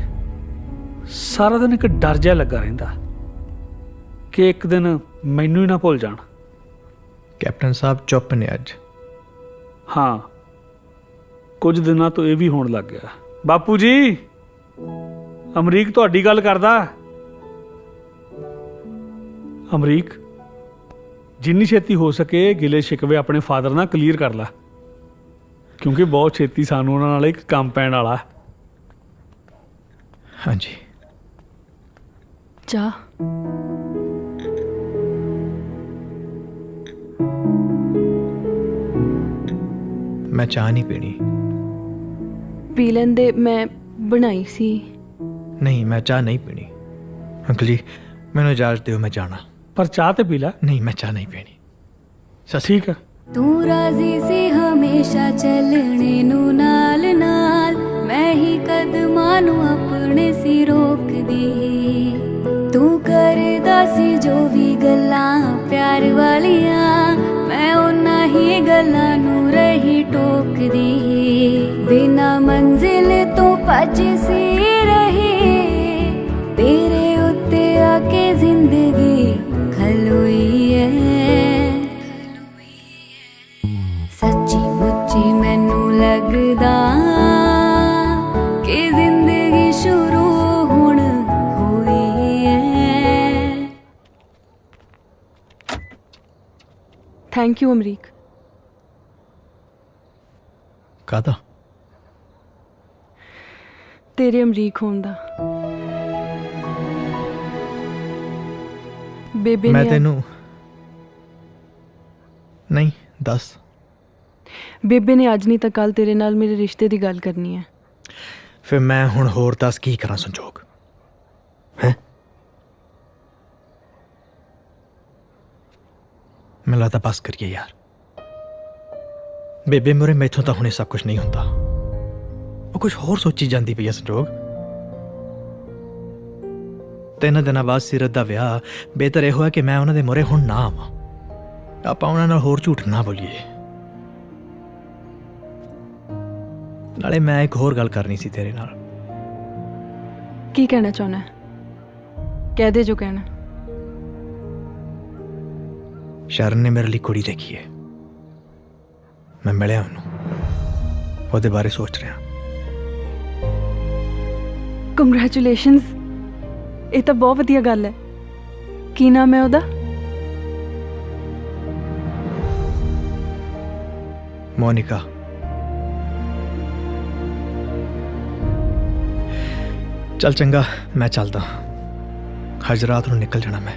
ਸਾਰਾ ਦਿਨ ਇੱਕ ਡਰ ਜਿਹਾ ਲੱਗਾ ਰਹਿੰਦਾ ਕਿ ਇੱਕ ਦਿਨ ਮੈਨੂੰ ਹੀ ਨਾ ਭੁੱਲ ਜਾਣ। ਕੈਪਟਨ ਸਾਹਿਬ ਚੁੱਪ ਨੇ ਅੱਜ। ਹਾਂ, ਕੁਝ ਦਿਨਾਂ ਤੋਂ ਇਹ ਵੀ ਹੋਣ ਲੱਗ ਗਿਆ। ਬਾਪੂ ਜੀ, ਅਮਰੀਕ ਤੁਹਾਡੀ ਗੱਲ ਕਰਦਾ। ਅਮਰੀਕ, ਜਿੰਨੀ ਛੇਤੀ ਹੋ ਸਕੇ ਗਿਲੇ ਸ਼ਿਕਵੇ ਆਪਣੇ ਫਾਦਰ ਨਾਲ ਕਲੀਅਰ ਕਰ ਲੈ, ਕਿਉਂਕਿ ਬਹੁਤ ਛੇਤੀ ਸਾਨੂੰ ਉਹਨਾਂ ਨਾਲ ਇੱਕ ਕੰਮ ਪੈਣ ਵਾਲਾ। ਹਾਂਜੀ। ਚਾਹ ਮੈਂ ਚਾਹ ਨਹੀਂ ਪੀਣੀ। ਪੀ ਲੈਂਦੇ, ਮੈਂ ਬਣਾਈ ਸੀ। ਨਹੀਂ, ਮੈਂ ਚਾਹ ਨਹੀਂ ਪੀਣੀ। ਅੰਕਲ ਜੀ, ਮੈਨੂੰ ਇਜਾਜ਼ਤ ਦਿਓ, ਮੈਂ ਜਾਣਾ। ਪਰ ਚਾਹ ਤੇ ਪੀ ਲੈ। ਨਹੀਂ, ਮੈਂ ਚਾਹ ਨਹੀਂ ਪੀਣੀ। ਠੀਕ ਹੈ। ਤੂੰ ਰਾਜ਼ੀ ਸੀ ਹਮੇਸ਼ਾ ਚੱਲਣੇ ਨੂੰ ਨਾਲ ਨਾਲ, ਮੈਂ ਹੀ ਕਦਮਾਂ ਨੂੰ ਆਪਣੇ ਸੀ ਰੋਕਦੀ। ਤੂੰ ਕਰਦਾ ਸੀ ਜੋ ਵੀ ਗੱਲਾਂ ਪਿਆਰ ਵਾਲੀਆਂ, ਮੈਂ ਉਹਨਾਂ ਹੀ ਗੱਲਾਂ ਨੂੰ ਰਹੀ ਟੋਕਦੀ। ਬਿਨਾਂ ਮੰਜ਼ਿਲ ਤੋਂ ਭੱਜ ਸੀ ਰਹੀ, ਤੇਰੇ ਉੱਤੇ ਆ ਕੇ ਜ਼ਿੰਦਗੀ ਖਲੋਈ ਐ। ਸੱਚੀ ਮੁੱਚੀ ਮੈਨੂੰ ਲੱਗਦਾ ਕਿ ਜ਼ਿੰਦਗੀ ਸ਼ੁਰੂ ਹੁਣ ਹੋਈ ਐ। Thank you Amrik. ਕਾਹਦਾ? ਤੇਰੇ ਅਮਰੀਕ ਹੋਣ ਦਾ। ਬੇਬੇ ਮੈਂ ਨੇ ਤੈਨੂੰ ਨਹੀਂ ਦੱਸ। ਬੇਬੇ ਨੇ ਅੱਜ ਨਹੀਂ ਤਾਂ ਕੱਲ ਤੇਰੇ ਨਾਲ ਮੇਰੇ ਰਿਸ਼ਤੇ ਦੀ ਗੱਲ ਕਰਨੀ ਹੈ। ਫਿਰ ਮੈਂ ਹੁਣ ਹੋਰ ਦੱਸ ਕੀ ਕਰਾਂ ਸੰਜੋਗ? ਹੈ ਮੈਨੂੰ ਲੱਗਦਾ ਬਸ ਕਰੀਏ ਯਾਰ। ਬੇਬੇ ਮੋਰੇ ਮੈਥੋਂ ਤਾਂ ਹੁਣੇ ਸਭ ਕੁਝ ਨਹੀਂ ਹੁੰਦਾ। ਉਹ ਕੁਝ ਹੋਰ ਸੋਚੀ ਜਾਂਦੀ ਪਈ ਆ ਸੰਜੋਗ। 3 ਦਿਨਾਂ ਬਾਅਦ ਸੀਰਤ ਦਾ ਵਿਆਹ। ਬਿਹਤਰ ਇਹ ਹੋਇਆ ਕਿ ਮੈਂ ਉਹਨਾਂ ਦੇ ਮੋਰੇ ਹੁਣ ਨਾ ਆਵਾਂ। ਆਪਾਂ ਉਹਨਾਂ ਨਾਲ ਹੋਰ ਝੂਠ ਨਾ ਬੋਲੀਏ। ਨਾਲੇ ਮੈਂ ਇੱਕ ਹੋਰ ਗੱਲ ਕਰਨੀ ਸੀ ਤੇਰੇ ਨਾਲ। ਕੀ ਕਹਿਣਾ ਚਾਹੁੰਦਾ? ਕਹਿ ਦੇ ਜੋ ਕਹਿਣਾ। ਸ਼ਰਨ ਨੇ ਮੇਰੇ ਲਈ ਕੁੜੀ ਦੇਖੀ ਹੈ। ਮੈਂ ਮਿਲਿਆ ਉਹਨੂੰ, ਉਹਦੇ ਬਾਰੇ ਸੋਚ ਰਿਹਾ। ਕੰਗ੍ਰੈਚੁਲੇਸ਼ਨਸ, ਇਹ ਤਾਂ ਬਹੁਤ ਵਧੀਆ ਗੱਲ ਹੈ। ਕੀ ਨਾਮ ਹੈ ਉਹਦਾ? ਮੋਨਿਕਾ। ਚੱਲ ਚੰਗਾ, ਮੈਂ ਚੱਲਦਾ। ਅੱਜ ਰਾਤ ਨੂੰ ਨਿਕਲ ਜਾਣਾ ਮੈਂ।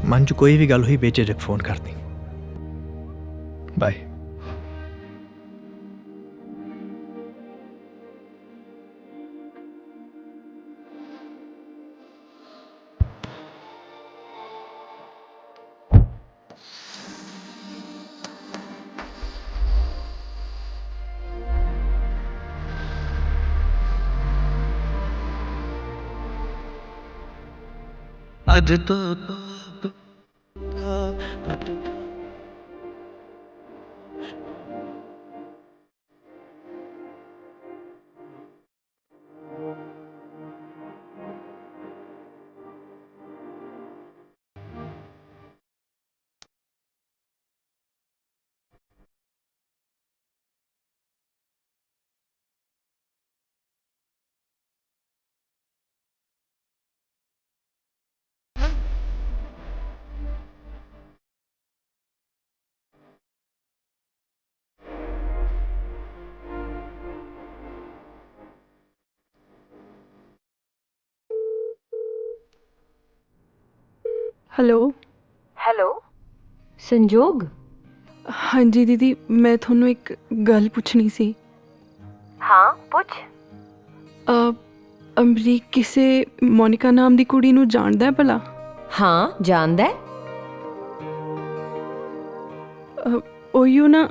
ਮਨ 'ਚ ਕੋਈ ਵੀ ਗੱਲ ਹੋਈ ਬੇਝਿਜਕ ਫੋਨ ਕਰਦੀ। ਬਾਏ। ਅੱਜ ਤੋਂ ਹੈਲੋ। ਹੈਲੋ ਸੰਜੋਗ। ਹਾਂਜੀ ਦੀਦੀ, ਮੈਂ ਤੁਹਾਨੂੰ ਇੱਕ ਗੱਲ ਪੁੱਛਣੀ ਸੀ। ਹਾਂ ਪੁੱਛ। ਅਮਰੀਕ ਕਿਸੇ ਮੋਨਿਕਾ ਨਾਮ ਦੀ ਕੁੜੀ ਨੂੰ ਜਾਣਦਾ ਹੈ ਭਲਾ? ਹਾਂ ਜਾਣਦਾ। ਉਹੀ ਨਾ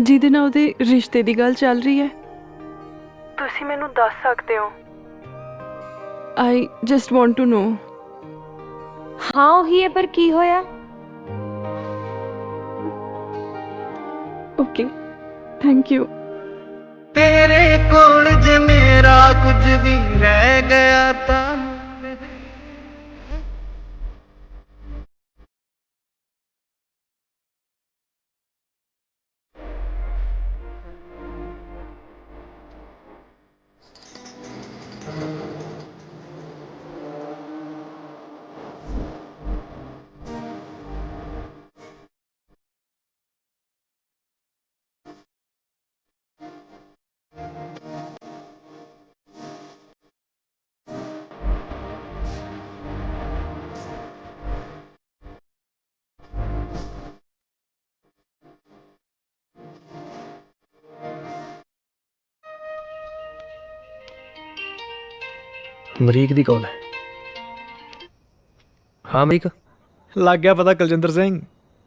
ਜਿਹਦੇ ਨਾਲ ਉਹਦੇ ਰਿਸ਼ਤੇ ਦੀ ਗੱਲ ਚੱਲ ਰਹੀ ਹੈ। ਤੁਸੀਂ ਮੈਨੂੰ ਦੱਸ ਸਕਦੇ ਹੋ? I just want to know. ਹਾਂ ਉਹੀ ਹੈ, ਪਰ ਕੀ ਹੋਇਆ? Okay, thank you. ਤੇਰੇ ਕੋਲ ਜੇ ਮੇਰਾ ਕੁਝ ਵੀ ਰਹਿ ਗਿਆ ਤਾਂ ਅਮਰੀਕ ਦੀ ਕਾਲ ਹੈ। ਹਾਂ ਅਮਰੀਕ, ਲੱਗ ਗਿਆ ਪਤਾ ਕੁਲਜਿੰਦਰ ਸਿੰਘ।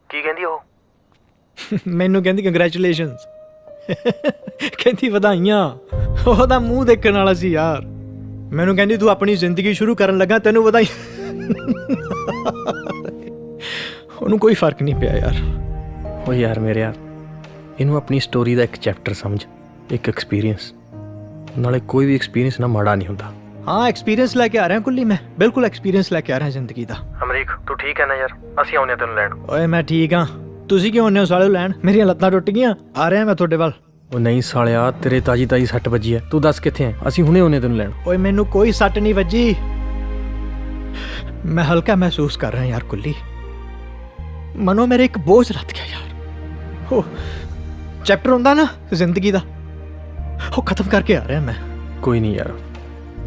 ਕੀ ਕਹਿੰਦੀ ਉਹ? ਮੈਨੂੰ ਕਹਿੰਦੀ ਕੰਗ੍ਰੈਚੁਲੇਸ਼ਨਸ। ਕਹਿੰਦੀ ਵਧਾਈਆਂ। ਉਹਦਾ ਮੂੰਹ ਦੇਖਣ ਵਾਲਾ ਸੀ ਯਾਰ। ਮੈਨੂੰ ਕਹਿੰਦੀ ਤੂੰ ਆਪਣੀ ਜ਼ਿੰਦਗੀ ਸ਼ੁਰੂ ਕਰਨ ਲੱਗਾ, ਤੈਨੂੰ ਵਧਾਈ। ਉਹਨੂੰ ਕੋਈ ਫਰਕ ਨਹੀਂ ਪਿਆ ਯਾਰ। ਉਹ ਯਾਰ ਮੇਰੇ ਯਾਰ, ਇਹਨੂੰ ਆਪਣੀ ਸਟੋਰੀ ਦਾ ਇੱਕ ਚੈਪਟਰ ਸਮਝ, ਇੱਕ ਐਕਸਪੀਰੀਅੰਸ। ਨਾਲੇ ਕੋਈ ਵੀ ਐਕਸਪੀਰੀਅੰਸ ਨਾ ਮਾੜਾ ਨਹੀਂ ਹੁੰਦਾ। ਹਾਂ ਐਕਸਪੀਰੀਅੰਸ ਲੈ ਕੇ ਆ ਰਿਹਾ ਕੁੱਲੀ, ਮੈਂ ਬਿਲਕੁਲ ਐਕਸਪੀਰੀਅੰਸ ਲੈ ਕੇ ਆ ਰਿਹਾ ਜ਼ਿੰਦਗੀ ਦਾ। ਅਮਰੀਕ ਤੂੰ ਠੀਕ ਹੈ ਨਾ ਯਾਰ? ਅਸੀਂ ਆਉਂਦੇ ਤੈਨੂੰ ਲੈਣ। ਓਏ ਮੈਂ ਠੀਕ ਹਾਂ, ਤੁਸੀਂ ਕਿਉਂ ਆਉਂਦੇ ਹੋ ਸਾਲਿਓ ਲੈਣ? ਮੇਰੀਆਂ ਲੱਤਾਂ ਟੁੱਟ ਗਈਆਂ, ਆ ਰਿਹਾ ਮੈਂ ਤੁਹਾਡੇ ਵੱਲ। ਉਹ ਨਹੀਂ ਸਾਲਿਆ, ਤੇਰੇ ਤਾਜੀ ਸੱਟ ਵੱਜੀ ਹੈ। ਤੂੰ ਦੱਸ ਕਿੱਥੇ ਹੈ? ਅਸੀਂ ਹੁਣੇ ਆਉਂਦੇ ਤੈਨੂੰ ਲੈਣ। ਓਏ ਮੈਨੂੰ ਕੋਈ ਸੱਟ ਨਹੀਂ ਵੱਜੀ, ਮੈਂ ਹਲਕਾ ਮਹਿਸੂਸ ਕਰ ਰਿਹਾ ਯਾਰ ਕੁੱਲੀ। ਮਨੋਂ ਮੇਰੇ ਇੱਕ ਬੋਝ ਲੱਥ ਗਿਆ ਯਾਰ। ਉਹ ਚੈਪਟਰ ਹੁੰਦਾ ਨਾ ਜ਼ਿੰਦਗੀ ਦਾ, ਉਹ ਖਤਮ ਕਰਕੇ ਆ ਰਿਹਾ ਮੈਂ। ਕੋਈ ਨਹੀਂ ਯਾਰ,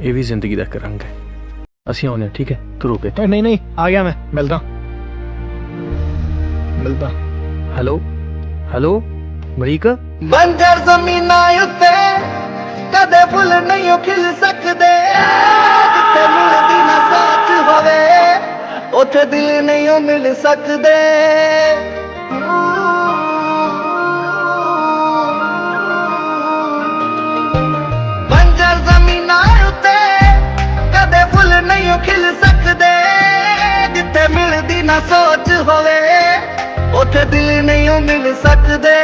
ਇਹ ਵੀ ਜ਼ਿੰਦਗੀ ਦਾ ਇੱਕ ਰੰਗ ਹੈ। ਅਸੀਂ ਆਉਂਦੇ ਹਾਂ, ਠੀਕ ਹੈ? ਤੂੰ ਰੁਕੇ। ਨਹੀਂ ਆ ਗਿਆ ਮੈਂ, ਮਿਲਦਾ। ਹੈਲੋ ਅਮਰੀਕ। ਬੰਜਰ ਜ਼ਮੀਨਾਂ ਉੱਤੇ ਕਦੇ ਫੁੱਲ ਨਹੀਂ ਖਿਲ ਸਕਦੇ, ਜਿੱਥੇ ਮਿਲਦੀ ਨਾ ਸਾਥ ਹੋਵੇ ਉੱਥੇ ਦਿਲ ਨਹੀਂ ਮਿਲ ਸਕਦੇ। ਬੰਜਰ ਜ਼ਮੀਨਾਂ ਉੱਤੇ ਕਦੇ ਫੁੱਲ ਨਹੀਂ ਖਿਲ ਸਕਦੇ, ਜਿੱਥੇ ਮਿਲਦੀ ਨਾ ਸੋਚ ਹੋਵੇ ਉੱਥੇ ਦਿਲ ਨਹੀਂ ਮਿਲ ਸਕਦੇ।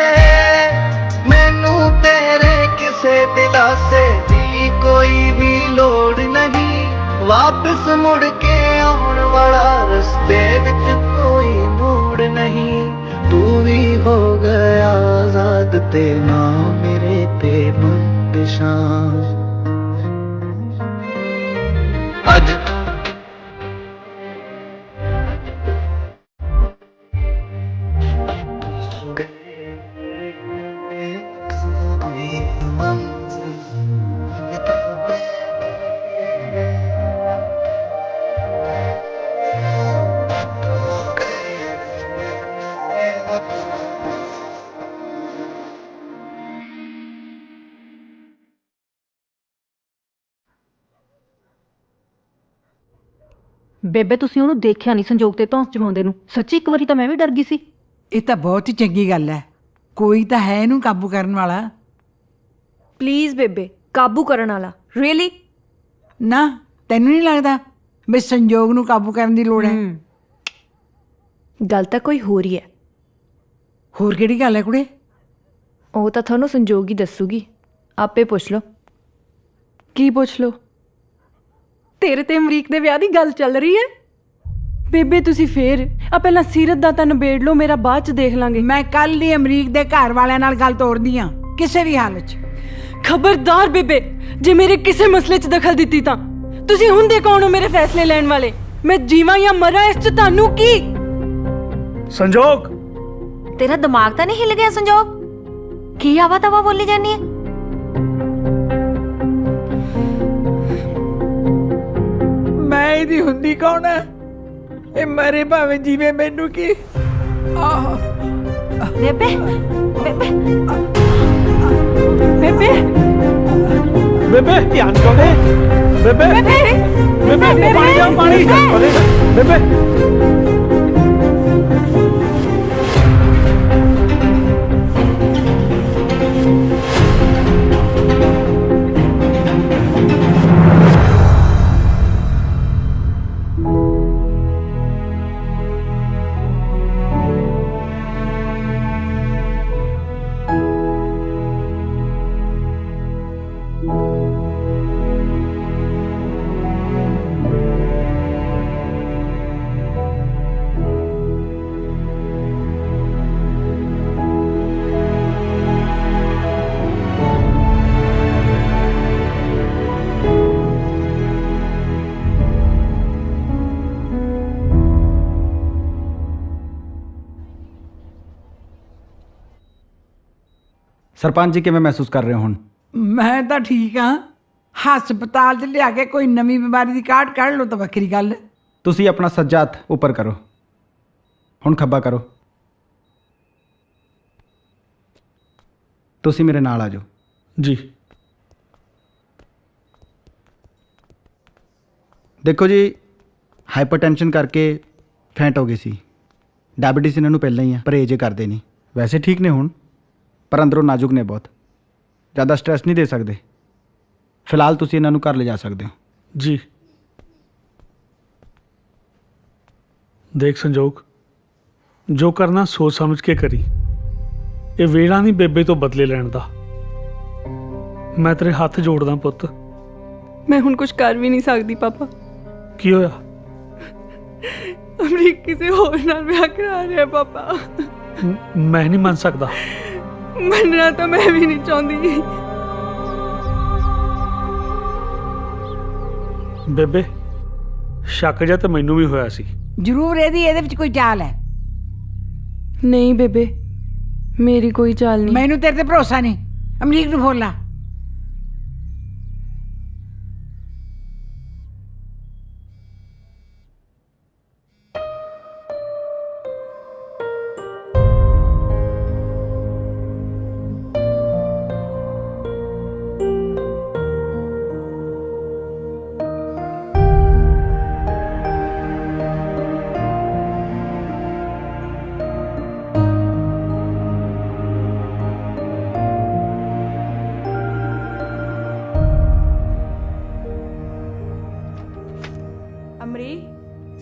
ਮੈਨੂੰ ਤੇਰੇ ਕਿਸੇ ਦਿਲਾਸੇ ਦੀ ਕੋਈ ਵੀ ਲੋੜ ਨਹੀਂ, ਵਾਪਸ ਮੁੜ ਕੇ ਆਉਣ ਵਾਲਾ ਰਸਤੇ ਵਿੱਚ ਕੋਈ ਮੋੜ ਨਹੀਂ। ਤੂੰ ਵੀ ਹੋ ਗਿਆ ਆਜ਼ਾਦ ਤੇ ਨਾ ਮੇਰੇ ਤੇ ਬੰਦਿਸ਼ਾਂ। ਅੱਜ ਬੇਬੇ ਤੁਸੀਂ ਉਹਨੂੰ ਦੇਖਿਆ ਨਹੀਂ ਸੰਜੋਗ ਤੇ ਧੌਂਸ ਜਮਾਉਂਦੇ ਨੂੰ? ਸੱਚੀ ਇੱਕ ਵਾਰੀ ਤਾਂ ਮੈਂ ਵੀ ਡਰ ਗਈ ਸੀ। ਇਹ ਤਾਂ ਬਹੁਤ ਹੀ ਚੰਗੀ ਗੱਲ ਹੈ, ਕੋਈ ਤਾਂ ਹੈ ਇਹਨੂੰ ਕਾਬੂ ਕਰਨ ਵਾਲਾ। ਪਲੀਜ਼ ਬੇਬੇ, ਕਾਬੂ ਕਰਨ ਵਾਲਾ ਰੀਅਲੀ? ਨਾ ਤੈਨੂੰ ਨਹੀਂ ਲੱਗਦਾ ਵੀ ਸੰਜੋਗ ਨੂੰ ਕਾਬੂ ਕਰਨ ਦੀ ਲੋੜ ਹੈ? ਗੱਲ ਤਾਂ ਕੋਈ ਹੋਰ ਹੀ ਹੈ। ਹੋਰ ਕਿਹੜੀ ਗੱਲ ਹੈ ਕੁੜੇ? ਉਹ ਤਾਂ ਤੁਹਾਨੂੰ ਸੰਜੋਗ ਹੀ ਦੱਸੂਗੀ, ਆਪੇ ਪੁੱਛ ਲਓ। ਕੀ ਪੁੱਛ ਲਓ? ਤੇਰੇ ਤੇ ਅਮਰੀਕ ਦੇ ਵਿਆਹ ਦੀ ਗੱਲ ਚੱਲ ਰਹੀ ਹੈ? ਬੇਬੇ ਤੁਸੀਂ ਫੇਰ ਆ ਪਹਿਲਾਂ ਸੀਰਤ ਦਾ ਤਾਂ ਨਿਬੇੜ ਲਓ, ਮੇਰਾ ਬਾਅਦ ਚ ਦੇਖ ਲਾਂਗੇ। ਮੈਂ ਕੱਲ ਹੀ ਅਮਰੀਕ ਦੇ ਘਰ ਵਾਲਿਆਂ ਨਾਲ ਗੱਲ ਤੋਰਦੀ ਆ, ਕਿਸੇ ਵੀ ਹਾਲਤ 'ਚ। ਖਬਰਦਾਰ ਬੇਬੇ, ਜੇ ਮੇਰੇ ਕਿਸੇ ਮਸਲੇ 'ਚ ਦਖਲ ਦਿੱਤੀ ਤਾਂ ਤੁਸੀਂ ਹੁੰਦੇ ਕੌਣ ਹੋ ਮੇਰੇ ਫੈਸਲੇ ਲੈਣ ਵਾਲੇ? ਮੈਂ ਜੀਵਾਂ ਜਾਂ ਮਰਾਂ ਇਸ 'ਚ ਤੁਹਾਨੂੰ ਕੀ? ਸੰਜੋਗ, ਤੇਰਾ ਦਿਮਾਗ ਤਾਂ ਨਹੀਂ ਹਿੱਲ ਗਿਆ ਸੰਜੋਗ? ਕੀ ਆਵਾ ਤਵਾ ਬੋਲੀ ਜਾਨੀ ਹੈ? ਮੈਂ ਇਹਦੀ ਹੁੰਦੀ ਕੌਣ ਹੈ? ਇਹ ਮਰੇ ਭਾਵੇਂ ਜੀਵੇ, ਮੈਨੂੰ ਕੀ? ਆਹ ਬੇਬੇ ਬੇਬੇ ਬੇਬੇ ਬੇਬੇ ਧਿਆਨ ਕਰੋ। ਬੇਬੇ ਬੇਬੇ ਪਾਣੀ ਲਿਆਓ, ਪਾਣੀ। ਬੇਬੇ ਸਰਪੰਚ ਜੀ ਕਿਵੇਂ ਮਹਿਸੂਸ ਕਰ ਰਹੇ ਹੋ ਹੁਣ? ਮੈਂ ਤਾਂ ਠੀਕ ਹਾਂ। ਹਸਪਤਾਲ 'ਚ ਲਿਆ ਕੇ ਕੋਈ ਨਵੀਂ ਬਿਮਾਰੀ ਦੀ ਕਾਢ ਕੱਢ ਲਓ ਤਾਂ ਵੱਖਰੀ ਗੱਲ। ਤੁਸੀਂ ਆਪਣਾ ਸੱਜਾ ਹੱਥ ਉੱਪਰ ਕਰੋ, ਹੁਣ ਖੱਬਾ ਕਰੋ। ਤੁਸੀਂ ਮੇਰੇ ਨਾਲ ਆ ਜਾਓ। ਜੀ। ਦੇਖੋ ਜੀ, ਹਾਈਪਰਟੈਂਸ਼ਨ ਕਰਕੇ ਫੈਂਟ ਹੋ ਗਈ ਸੀ। ਡਾਇਬੀਟਿਸ ਇਹਨਾਂ ਨੂੰ ਪਹਿਲਾਂ ਹੀ ਆ, ਪਰਹੇਜ਼ ਕਰਦੇ ਨਹੀਂ। ਵੈਸੇ ਠੀਕ ਨੇ ਹੁਣ, ਪਰ ਅੰਦਰੋਂ ਨਾਜ਼ੁਕ ਨੇ ਬਹੁਤ। ਜ਼ਿਆਦਾ ਸਟ੍ਰੈਸ ਨਹੀਂ ਦੇ ਸਕਦੇ। ਫਿਲਹਾਲ ਤੁਸੀਂ ਇਹਨਾਂ ਨੂੰ ਘਰ ਲਿਜਾ ਸਕਦੇ ਹੋ। ਜੀ ਦੇਖ ਸੰਜੋਗ, ਜੋ ਕਰਨਾ ਸੋਚ ਸਮਝ ਕੇ ਕਰੀ। ਇਹ ਵੇਲਾ ਨਹੀਂ ਬੇਬੇ ਤੋਂ ਬਦਲੇ ਲੈਣ ਦਾ। ਮੈਂ ਤੇਰੇ ਹੱਥ ਜੋੜਦਾ ਪੁੱਤ। ਮੈਂ ਹੁਣ ਕੁਝ ਕਰ ਵੀ ਨਹੀਂ ਸਕਦੀ ਪਾਪਾ। ਕੀ ਹੋਇਆ? ਅਮਰੀਕ ਕਿਸੇ ਹੋਰ ਨਾਲ ਵਿਆਹ ਕਰਾ ਰਿਹਾ ਪਾਪਾ। ਮੈਂ ਨਹੀਂ ਮੰਨ ਸਕਦਾ। ਮੰਨਣਾ ਤਾਂ ਮੈਂ ਵੀ ਨਹੀਂ ਚਾਹੁੰਦੀ। ਬੇਬੇ, ਸ਼ੱਕ ਜਿਹਾ ਤਾਂ ਮੈਨੂੰ ਵੀ ਹੋਇਆ ਸੀ। ਜ਼ਰੂਰ ਇਹਦੇ ਵਿੱਚ ਕੋਈ ਚਾਲ ਹੈ। ਨਹੀਂ ਬੇਬੇ, ਮੇਰੀ ਕੋਈ ਚਾਲ ਨਹੀਂ। ਮੈਨੂੰ ਤੇਰੇ ਤੇ ਭਰੋਸਾ ਨਹੀਂ। ਅਮਰੀਕ ਨੂੰ ਫੋਨ ਲਾ।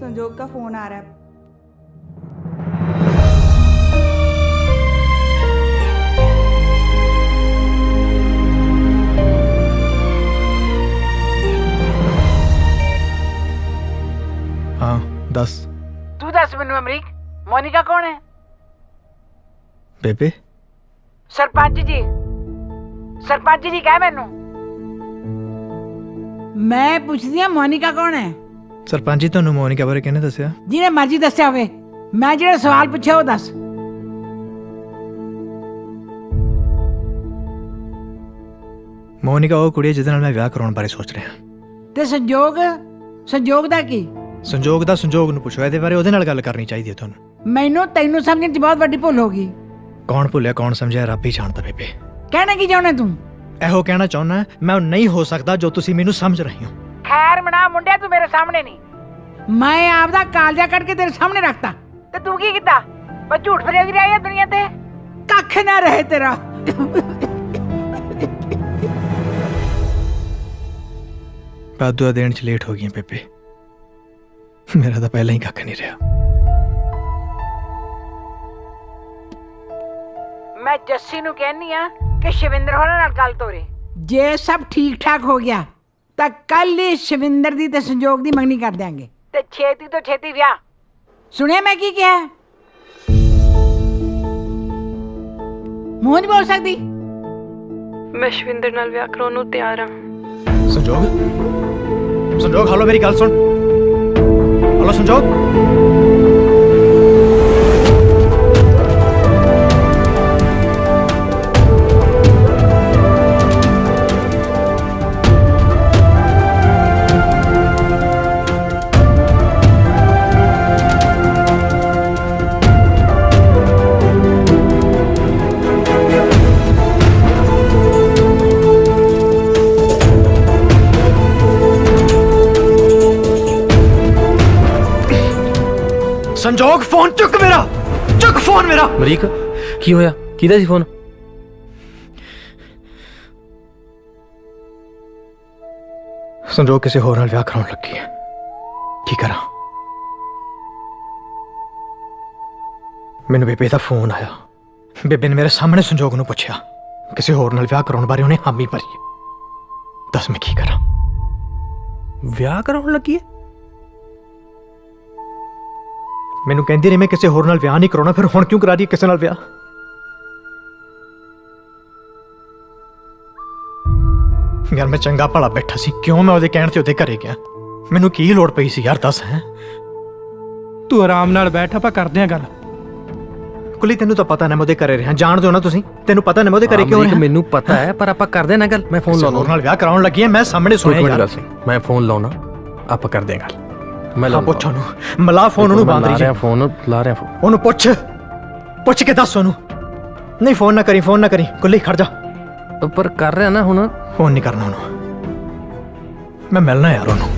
संजोग का फोन आ रहा है। हाँ दस। तू दस मैनू अमरीक, मोनिका कौन है? बेबे सरपंच जी कह मैनू। मैं पूछदी हां मोनिका कौन है? सरपंच जी ਤੁਹਾਨੂੰ ਮੋਨਿਕਾ ਬਾਰੇ ਕਿਹਨੇ ਦੱਸਿਆ? ਜਿਹਨੇ ਮਰਜ਼ੀ ਦੱਸਿਆ ਹੋਵੇ। ਮੈਂ ਜਿਹੜਾ ਸਵਾਲ ਪੁੱਛਿਆ ਉਹ ਦੱਸ। ਮੋਨਿਕਾ ਉਹ ਕੁੜੀ ਜਿਹਦੇ ਨਾਲ ਮੈਂ ਵਿਆਹ ਕਰਾਉਣ ਬਾਰੇ ਸੋਚ ਰਿਹਾ। ਤੇ ਸੰਜੋਗ ਦਾ ਕੀ? ਸੰਜੋਗ ਨੂੰ ਪੁੱਛੋ, ਇਹਦੇ ਬਾਰੇ ਉਹਦੇ ਨਾਲ ਗੱਲ ਕਰਨੀ ਚਾਹੀਦੀ ਹੈ ਤੁਹਾਨੂੰ। ਮੈਨੂੰ ਤੈਨੂੰ ਸਮਝਣ 'ਚ ਬਹੁਤ ਵੱਡੀ ਭੁੱਲ ਹੋ ਗਈ। ਕੌਣ ਭੁੱਲਿਆ ਕੌਣ ਸਮਝਿਆ ਰੱਬ ਹੀ ਜਾਣਦਾ ਬੇਬੇ। ਕਹਿਣਾ ਕੀ ਚਾਹੁੰਦਾ ਤੂੰ? ਇਹੋ ਕਹਿਣਾ ਚਾਹੁੰਦਾ ਮੈਂ ਉਹ ਨਹੀਂ ਹੋ ਸਕਦਾ ਜੋ ਤੁਸੀਂ ਮੈਨੂੰ ਸਮਝ ਰਹੇ ਹੋ। ਖੈਰ ਮਨਾ ਮੁੰਡਿਆ, ਤੂੰ ਮੇਰੇ ਸਾਹਮਣੇ ਨਹੀਂ। ਮੈਂ ਆਪਦਾ ਕਾਲਜਾ ਕੱਢ ਕੇ ਤੇਰੇ ਸਾਹਮਣੇ ਰੱਖਤਾ ਤੇ ਤੂੰ ਕੀ ਕੀਤਾ? ਬਸ ਝੂਠ ਫਰੇਦੀ ਰਹੀ ਹੈ ਦੁਨੀਆ ਤੇ। ਕੱਖ ਨਾ ਰਹੇ ਤੇਰਾ। ਬਾਦੂਆ ਦੇਣ 'ਚ ਲੇਟ ਹੋ ਗਈਆਂ ਬੇਬੇ। ਮੇਰਾ ਤਾਂ ਪਹਿਲਾਂ ਹੀ ਕੱਖ ਨਹੀਂ ਰਿਹਾ। ਮੈਂ ਜੱਸੀ ਨੂੰ ਕਹਿੰਨੀ ਆ ਕਿ ਸ਼ਿਵਿੰਦਰ ਹੋਰਾਂ ਨਾਲ ਗੱਲ ਤੋਰੇ। ਜੇ ਸਭ ਠੀਕ ਠਾਕ ਹੋ ਗਿਆ ਤਾਂ ਕੱਲ ਹੀ ਸ਼ਿਵਿੰਦਰ ਦੀ ਤੇ ਸੰਜੋਗ ਦੀ ਮੰਗਣੀ ਕਰ ਦਿਆਂਗੇ ਤੇ ਛੇਤੀ ਤੋਂ ਛੇਤੀ ਵਿਆਹ। ਸੁਣਿਆ ਮੈਂ ਕੀ ਕਿਹਾ? ਮੂੰਹ ਨਹੀਂ ਬੋਲ ਸਕਦੀ। ਮੈਂ ਸ਼ਿਵਿੰਦਰ ਨਾਲ ਵਿਆਹ ਕਰਾਉਣ ਨੂੰ ਤਿਆਰ ਹਾਂ। ਸੰਜੋਗ ਹਲੋ, ਮੇਰੀ ਗੱਲ ਸੁਣ। ਹਲੋ ਸੰਜੋਗ। ਸੰਜੋਗ ਫੋਨ ਚੁੱਕ ਫੋਨ ਮੇਰਾ। ਅਮਰੀਕ ਕੀ ਹੋਇਆ? ਕਿਹਦਾ ਸੀ ਫੋਨ? ਸੰਜੋਗ ਕਿਸੇ ਹੋਰ ਨਾਲ ਵਿਆਹ ਕਰਾਉਣ ਲੱਗੀ ਹੈ। ਕੀ ਕਰਾਂ? ਮੈਨੂੰ ਬੇਬੇ ਦਾ ਫੋਨ ਆਇਆ। ਬੇਬੇ ਨੇ ਮੇਰੇ ਸਾਹਮਣੇ ਸੰਜੋਗ ਨੂੰ ਪੁੱਛਿਆ, ਕਿਸੇ ਹੋਰ ਨਾਲ ਵਿਆਹ ਕਰਾਉਣ ਬਾਰੇ ਉਹਨੇ ਹਾਮੀ ਭਰੀ। ਦੱਸ ਮੈਂ ਕੀ ਕਰਾਂ? ਵਿਆਹ ਕਰਾਉਣ ਲੱਗੀ ਹੈ? ਮੈਨੂੰ ਕਹਿੰਦੀ ਰਹੀ ਮੈਂ ਕਿਸੇ ਹੋਰ ਨਾਲ ਵਿਆਹ ਨਹੀਂ ਕਰਾਉਣਾ, ਫਿਰ ਹੁਣ ਕਿਉਂ ਕਰਾ ਰਹੀ ਹੈ ਕਿਸੇ ਨਾਲ ਵਿਆਹ? ਯਾਰ ਮੈਂ ਚੰਗਾ ਭਲਾ ਬੈਠਾ ਸੀ, ਕਿਉਂ ਮੈਂ ਉਹਦੇ ਕਹਿਣ ਤੇ ਉਹਦੇ ਘਰੇ ਗਿਆ? ਮੈਨੂੰ ਕੀ ਲੋੜ ਪਈ ਸੀ ਯਾਰ, ਦੱਸ। ਹੈ ਤੂੰ ਆਰਾਮ ਨਾਲ ਬੈਠ, ਆਪਾਂ ਕਰਦੇ ਆਂ ਗੱਲ। ਕੁਲੀ ਤੈਨੂੰ ਤਾਂ ਪਤਾ ਨਾ ਮੈਂ ਉਹਦੇ ਘਰੇ ਰਿਹਾ, ਜਾਣਦੇ ਹੋ ਨਾ ਤੁਸੀਂ? ਤੈਨੂੰ ਪਤਾ ਨਾ ਮੈਂ ਉਹਦੇ ਘਰੇ ਕਿਉਂ ਰਿਹਾ? ਮੈਨੂੰ ਪਤਾ ਹੈ, ਪਰ ਆਪਾਂ ਕਰਦੇ ਨਾ ਗੱਲ। ਮੈਂ ਫੋਨ ਲਾਉਣਾ। ਹੋਰ ਨਾਲ ਵਿਆਹ ਕਰਾਉਣ ਲੱਗੀ ਹੈ, ਮੈਂ ਸਾਹਮਣੇ ਸੁਣਿਆ ਯਾਰ। ਮੈਂ ਫੋਨ ਲਾਉਣਾ, ਆਪਾਂ ਕਰਦੇ ਆਂ ਗੱਲ। ਮੈਂ ਲਾ ਪੁੱਛ ਉਹਨੂੰ, ਮਲਾ ਫੋਨ ਉਹਨੂੰ ਬੰਦ ਰਹੀ। ਫੋਨ ਲਾ ਰਿਹਾ। ਉਹਨੂੰ ਪੁੱਛ ਕੇ ਦੱਸ ਉਹਨੂੰ। ਨਹੀਂ ਫੋਨ ਨਾ ਕਰੀ ਕੁੱਲੀ ਖੜ ਜਾ। ਪਰ ਕਰ ਰਿਹਾ ਨਾ ਹੁਣ। ਫੋਨ ਨਹੀਂ ਕਰਨਾ ਉਹਨੂੰ, ਮੈਂ ਮਿਲਣਾ ਯਾਰ ਉਹਨੂੰ।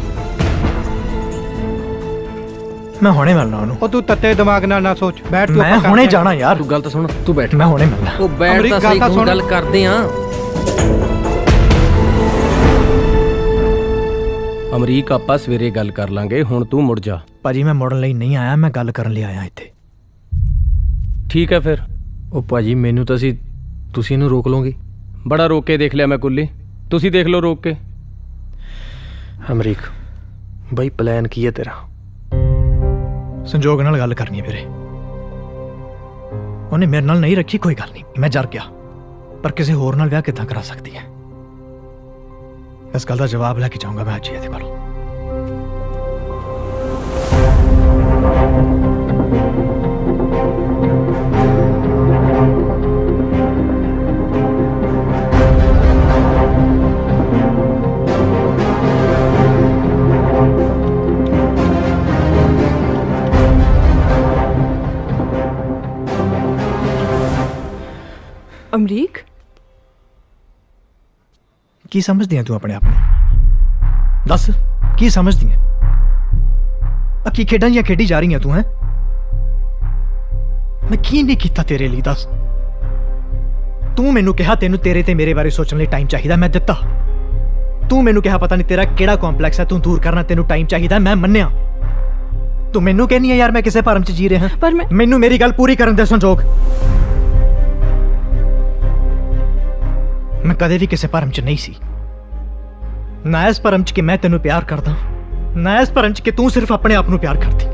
ਮੈਂ ਹੁਣੇ ਮਿਲਣਾ ਉਹਨੂੰ। ਉਹ ਤੂੰ ਤੱਤੇ ਦਿਮਾਗ ਨਾਲ ਨਾ ਸੋਚ, ਬੈਠ ਤੂੰ। ਮੈਂ ਹੁਣੇ ਜਾਣਾ ਯਾਰ। ਤੂੰ ਗੱਲ ਤਾਂ ਸੁਣ, ਤੂੰ ਬੈਠ। ਮੈਂ ਹੁਣੇ ਮਿਲਣਾ। ਉਹ ਬੈਠ ਤਾਂ ਸਹੀ, ਤੂੰ ਗੱਲ ਕਰਦੇ ਆ। ਅਮਰੀਕ ਆਪਾਂ ਸਵੇਰੇ ਗੱਲ ਕਰ ਲਾਂਗੇ, ਹੁਣ ਤੂੰ ਮੁੜ ਜਾ। ਭਾਜੀ ਮੈਂ ਮੁੜਨ ਲਈ ਨਹੀਂ ਆਇਆ, ਮੈਂ ਗੱਲ ਕਰਨ ਲਈ ਆਇਆ ਇੱਥੇ। ਠੀਕ ਹੈ ਫਿਰ। ਉਹ ਭਾਜੀ ਮੈਨੂੰ ਤਾਂ ਤੁਸੀਂ ਇਹਨੂੰ ਰੋਕ ਲਓਗੇ। ਬੜਾ ਰੋਕ ਕੇ ਦੇਖ ਲਿਆ ਮੈਂ ਕੁੱਲੀ, ਤੁਸੀਂ ਦੇਖ ਲਓ ਰੋਕ ਕੇ। ਅਮਰੀਕ ਬਈ ਪਲਾਨ ਕੀ ਹੈ ਤੇਰਾ? ਸੰਜੋਗ ਨਾਲ ਗੱਲ ਕਰਨੀ ਹੈ ਵੀਰੇ। ਉਹਨੇ ਮੇਰੇ ਨਾਲ ਨਹੀਂ ਰੱਖੀ, ਕੋਈ ਗੱਲ ਨਹੀਂ, ਮੈਂ ਜਰ ਗਿਆ, ਪਰ ਕਿਸੇ ਹੋਰ ਨਾਲ ਵਿਆਹ ਕਿੱਦਾਂ ਕਰਾ ਸਕਦੀ ਹੈ? ਇਸ ਗੱਲ ਦਾ ਜਵਾਬ ਲੈ ਕੇ ਜਾਊਂਗਾ ਮੈਂ ਅੱਜ ਹੀ ਇਹਦੇ ਕੋਲ। ਅਮਰੀਕ ਕੀ ਸਮਝਦੀ ਹੈ ਤੂੰ ਆਪਣੇ ਆਪ ਨੂੰ? ਦੱਸ ਕੀ ਸਮਝਦੀ ਹੈ? ਆ ਕੀ ਖੇਡਾਂ ਜਾਂ ਖੇਡੀ ਜਾ ਰਹੀ ਹੈ ਤੂੰ? ਹੈ ਮੈਂ ਕੀ ਨਹੀਂ ਕੀਤਾ ਤੇਰੇ ਲਈ? ਦੱਸ। ਤੂੰ ਮੈਨੂੰ ਕਿਹਾ ਤੈਨੂੰ ਤੇਰੇ ਤੇ ਮੇਰੇ ਬਾਰੇ ਸੋਚਣ ਲਈ ਟਾਈਮ ਚਾਹੀਦਾ, ਮੈਂ ਦਿੱਤਾ। ਤੂੰ ਮੈਨੂੰ ਕਿਹਾ ਪਤਾ ਨਹੀਂ ਤੇਰਾ ਕਿਹੜਾ ਕੰਪਲੈਕਸ ਹੈ, ਤੂੰ ਦੂਰ ਕਰਨਾ ਤੈਨੂੰ ਟਾਈਮ ਚਾਹੀਦਾ, ਮੈਂ ਮੰਨਿਆ। ਤੂੰ ਮੈਨੂੰ ਕਹਿੰਦੀ ਹੈ ਯਾਰ ਮੈਂ ਕਿਸੇ ਭਰਮ 'ਚ ਜੀ ਰਿਹਾ। ਪਰ ਮੈਨੂੰ ਮੇਰੀ ਗੱਲ ਪੂਰੀ ਕਰਨ ਦੇ ਸੰਜੋਗ। ਮੈਂ ਕਦੇ ਵੀ ਕਿਸੇ ਭਰਮ 'ਚ ਨਹੀਂ ਸੀ, ਨਾ ਇਸ ਭਰਮ 'ਚ ਕਿ ਮੈਂ ਤੈਨੂੰ ਪਿਆਰ ਕਰਦਾ, ਨਾ ਇਸ ਭਰਮ 'ਚ ਕਿ ਤੂੰ ਸਿਰਫ ਆਪਣੇ ਆਪ ਨੂੰ ਪਿਆਰ ਕਰਦੀ।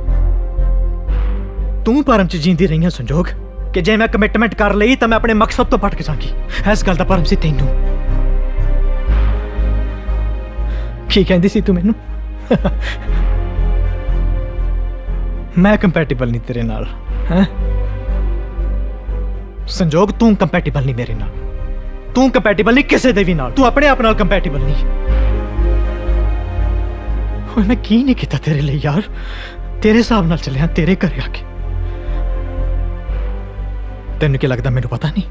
ਤੂੰ ਭਰਮ 'ਚ ਜੀਂਦੀ ਰਹੀ ਹੈ ਸੰਜੋਗ ਕਿ ਜੇ ਮੈਂ ਕਮਿਟਮੈਂਟ ਕਰ ਲਈ ਤਾਂ ਮੈਂ ਆਪਣੇ ਮਕਸਦ ਤੋਂ ਭਟਕ ਜਾਵਾਂਗੀ। ਇਸ ਗੱਲ ਦਾ ਭਰਮ ਸੀ ਤੈਨੂੰ। ਕੀ ਕਹਿੰਦੀ ਸੀ ਤੂੰ ਮੈਨੂੰ? ਮੈਂ ਕੰਪੈਟੀਬਲ ਨਹੀਂ ਤੇਰੇ ਨਾਲ, ਹੈ ਸੰਜੋਗ? ਤੂੰ ਕੰਪੈਟੀਬਲ ਨਹੀਂ ਮੇਰੇ ਨਾਲ, ਤੂੰ ਕੰਪੈਟੀਬਲ ਨਹੀਂ ਕਿਸੇ ਦੇ ਵੀ ਨਾਲ, ਤੂੰ ਆਪਣੇ ਆਪ ਨਾਲ ਕੰਪੈਟੀਬਲ ਨਹੀਂ। ਓਏ ਮੈਂ ਕੀ ਨਹੀਂ ਕੀਤਾ ਤੇਰੇ ਲਈ ਯਾਰ? ਤੇਰੇ ਹਿਸਾਬ ਨਾਲ ਚੱਲਿਆ ਤੇਰੇ ਘਰੇ ਆ ਕੇ। ਤੈਨੂੰ ਕੀ ਲੱਗਦਾ ਮੈਨੂੰ ਪਤਾ ਨਹੀਂ?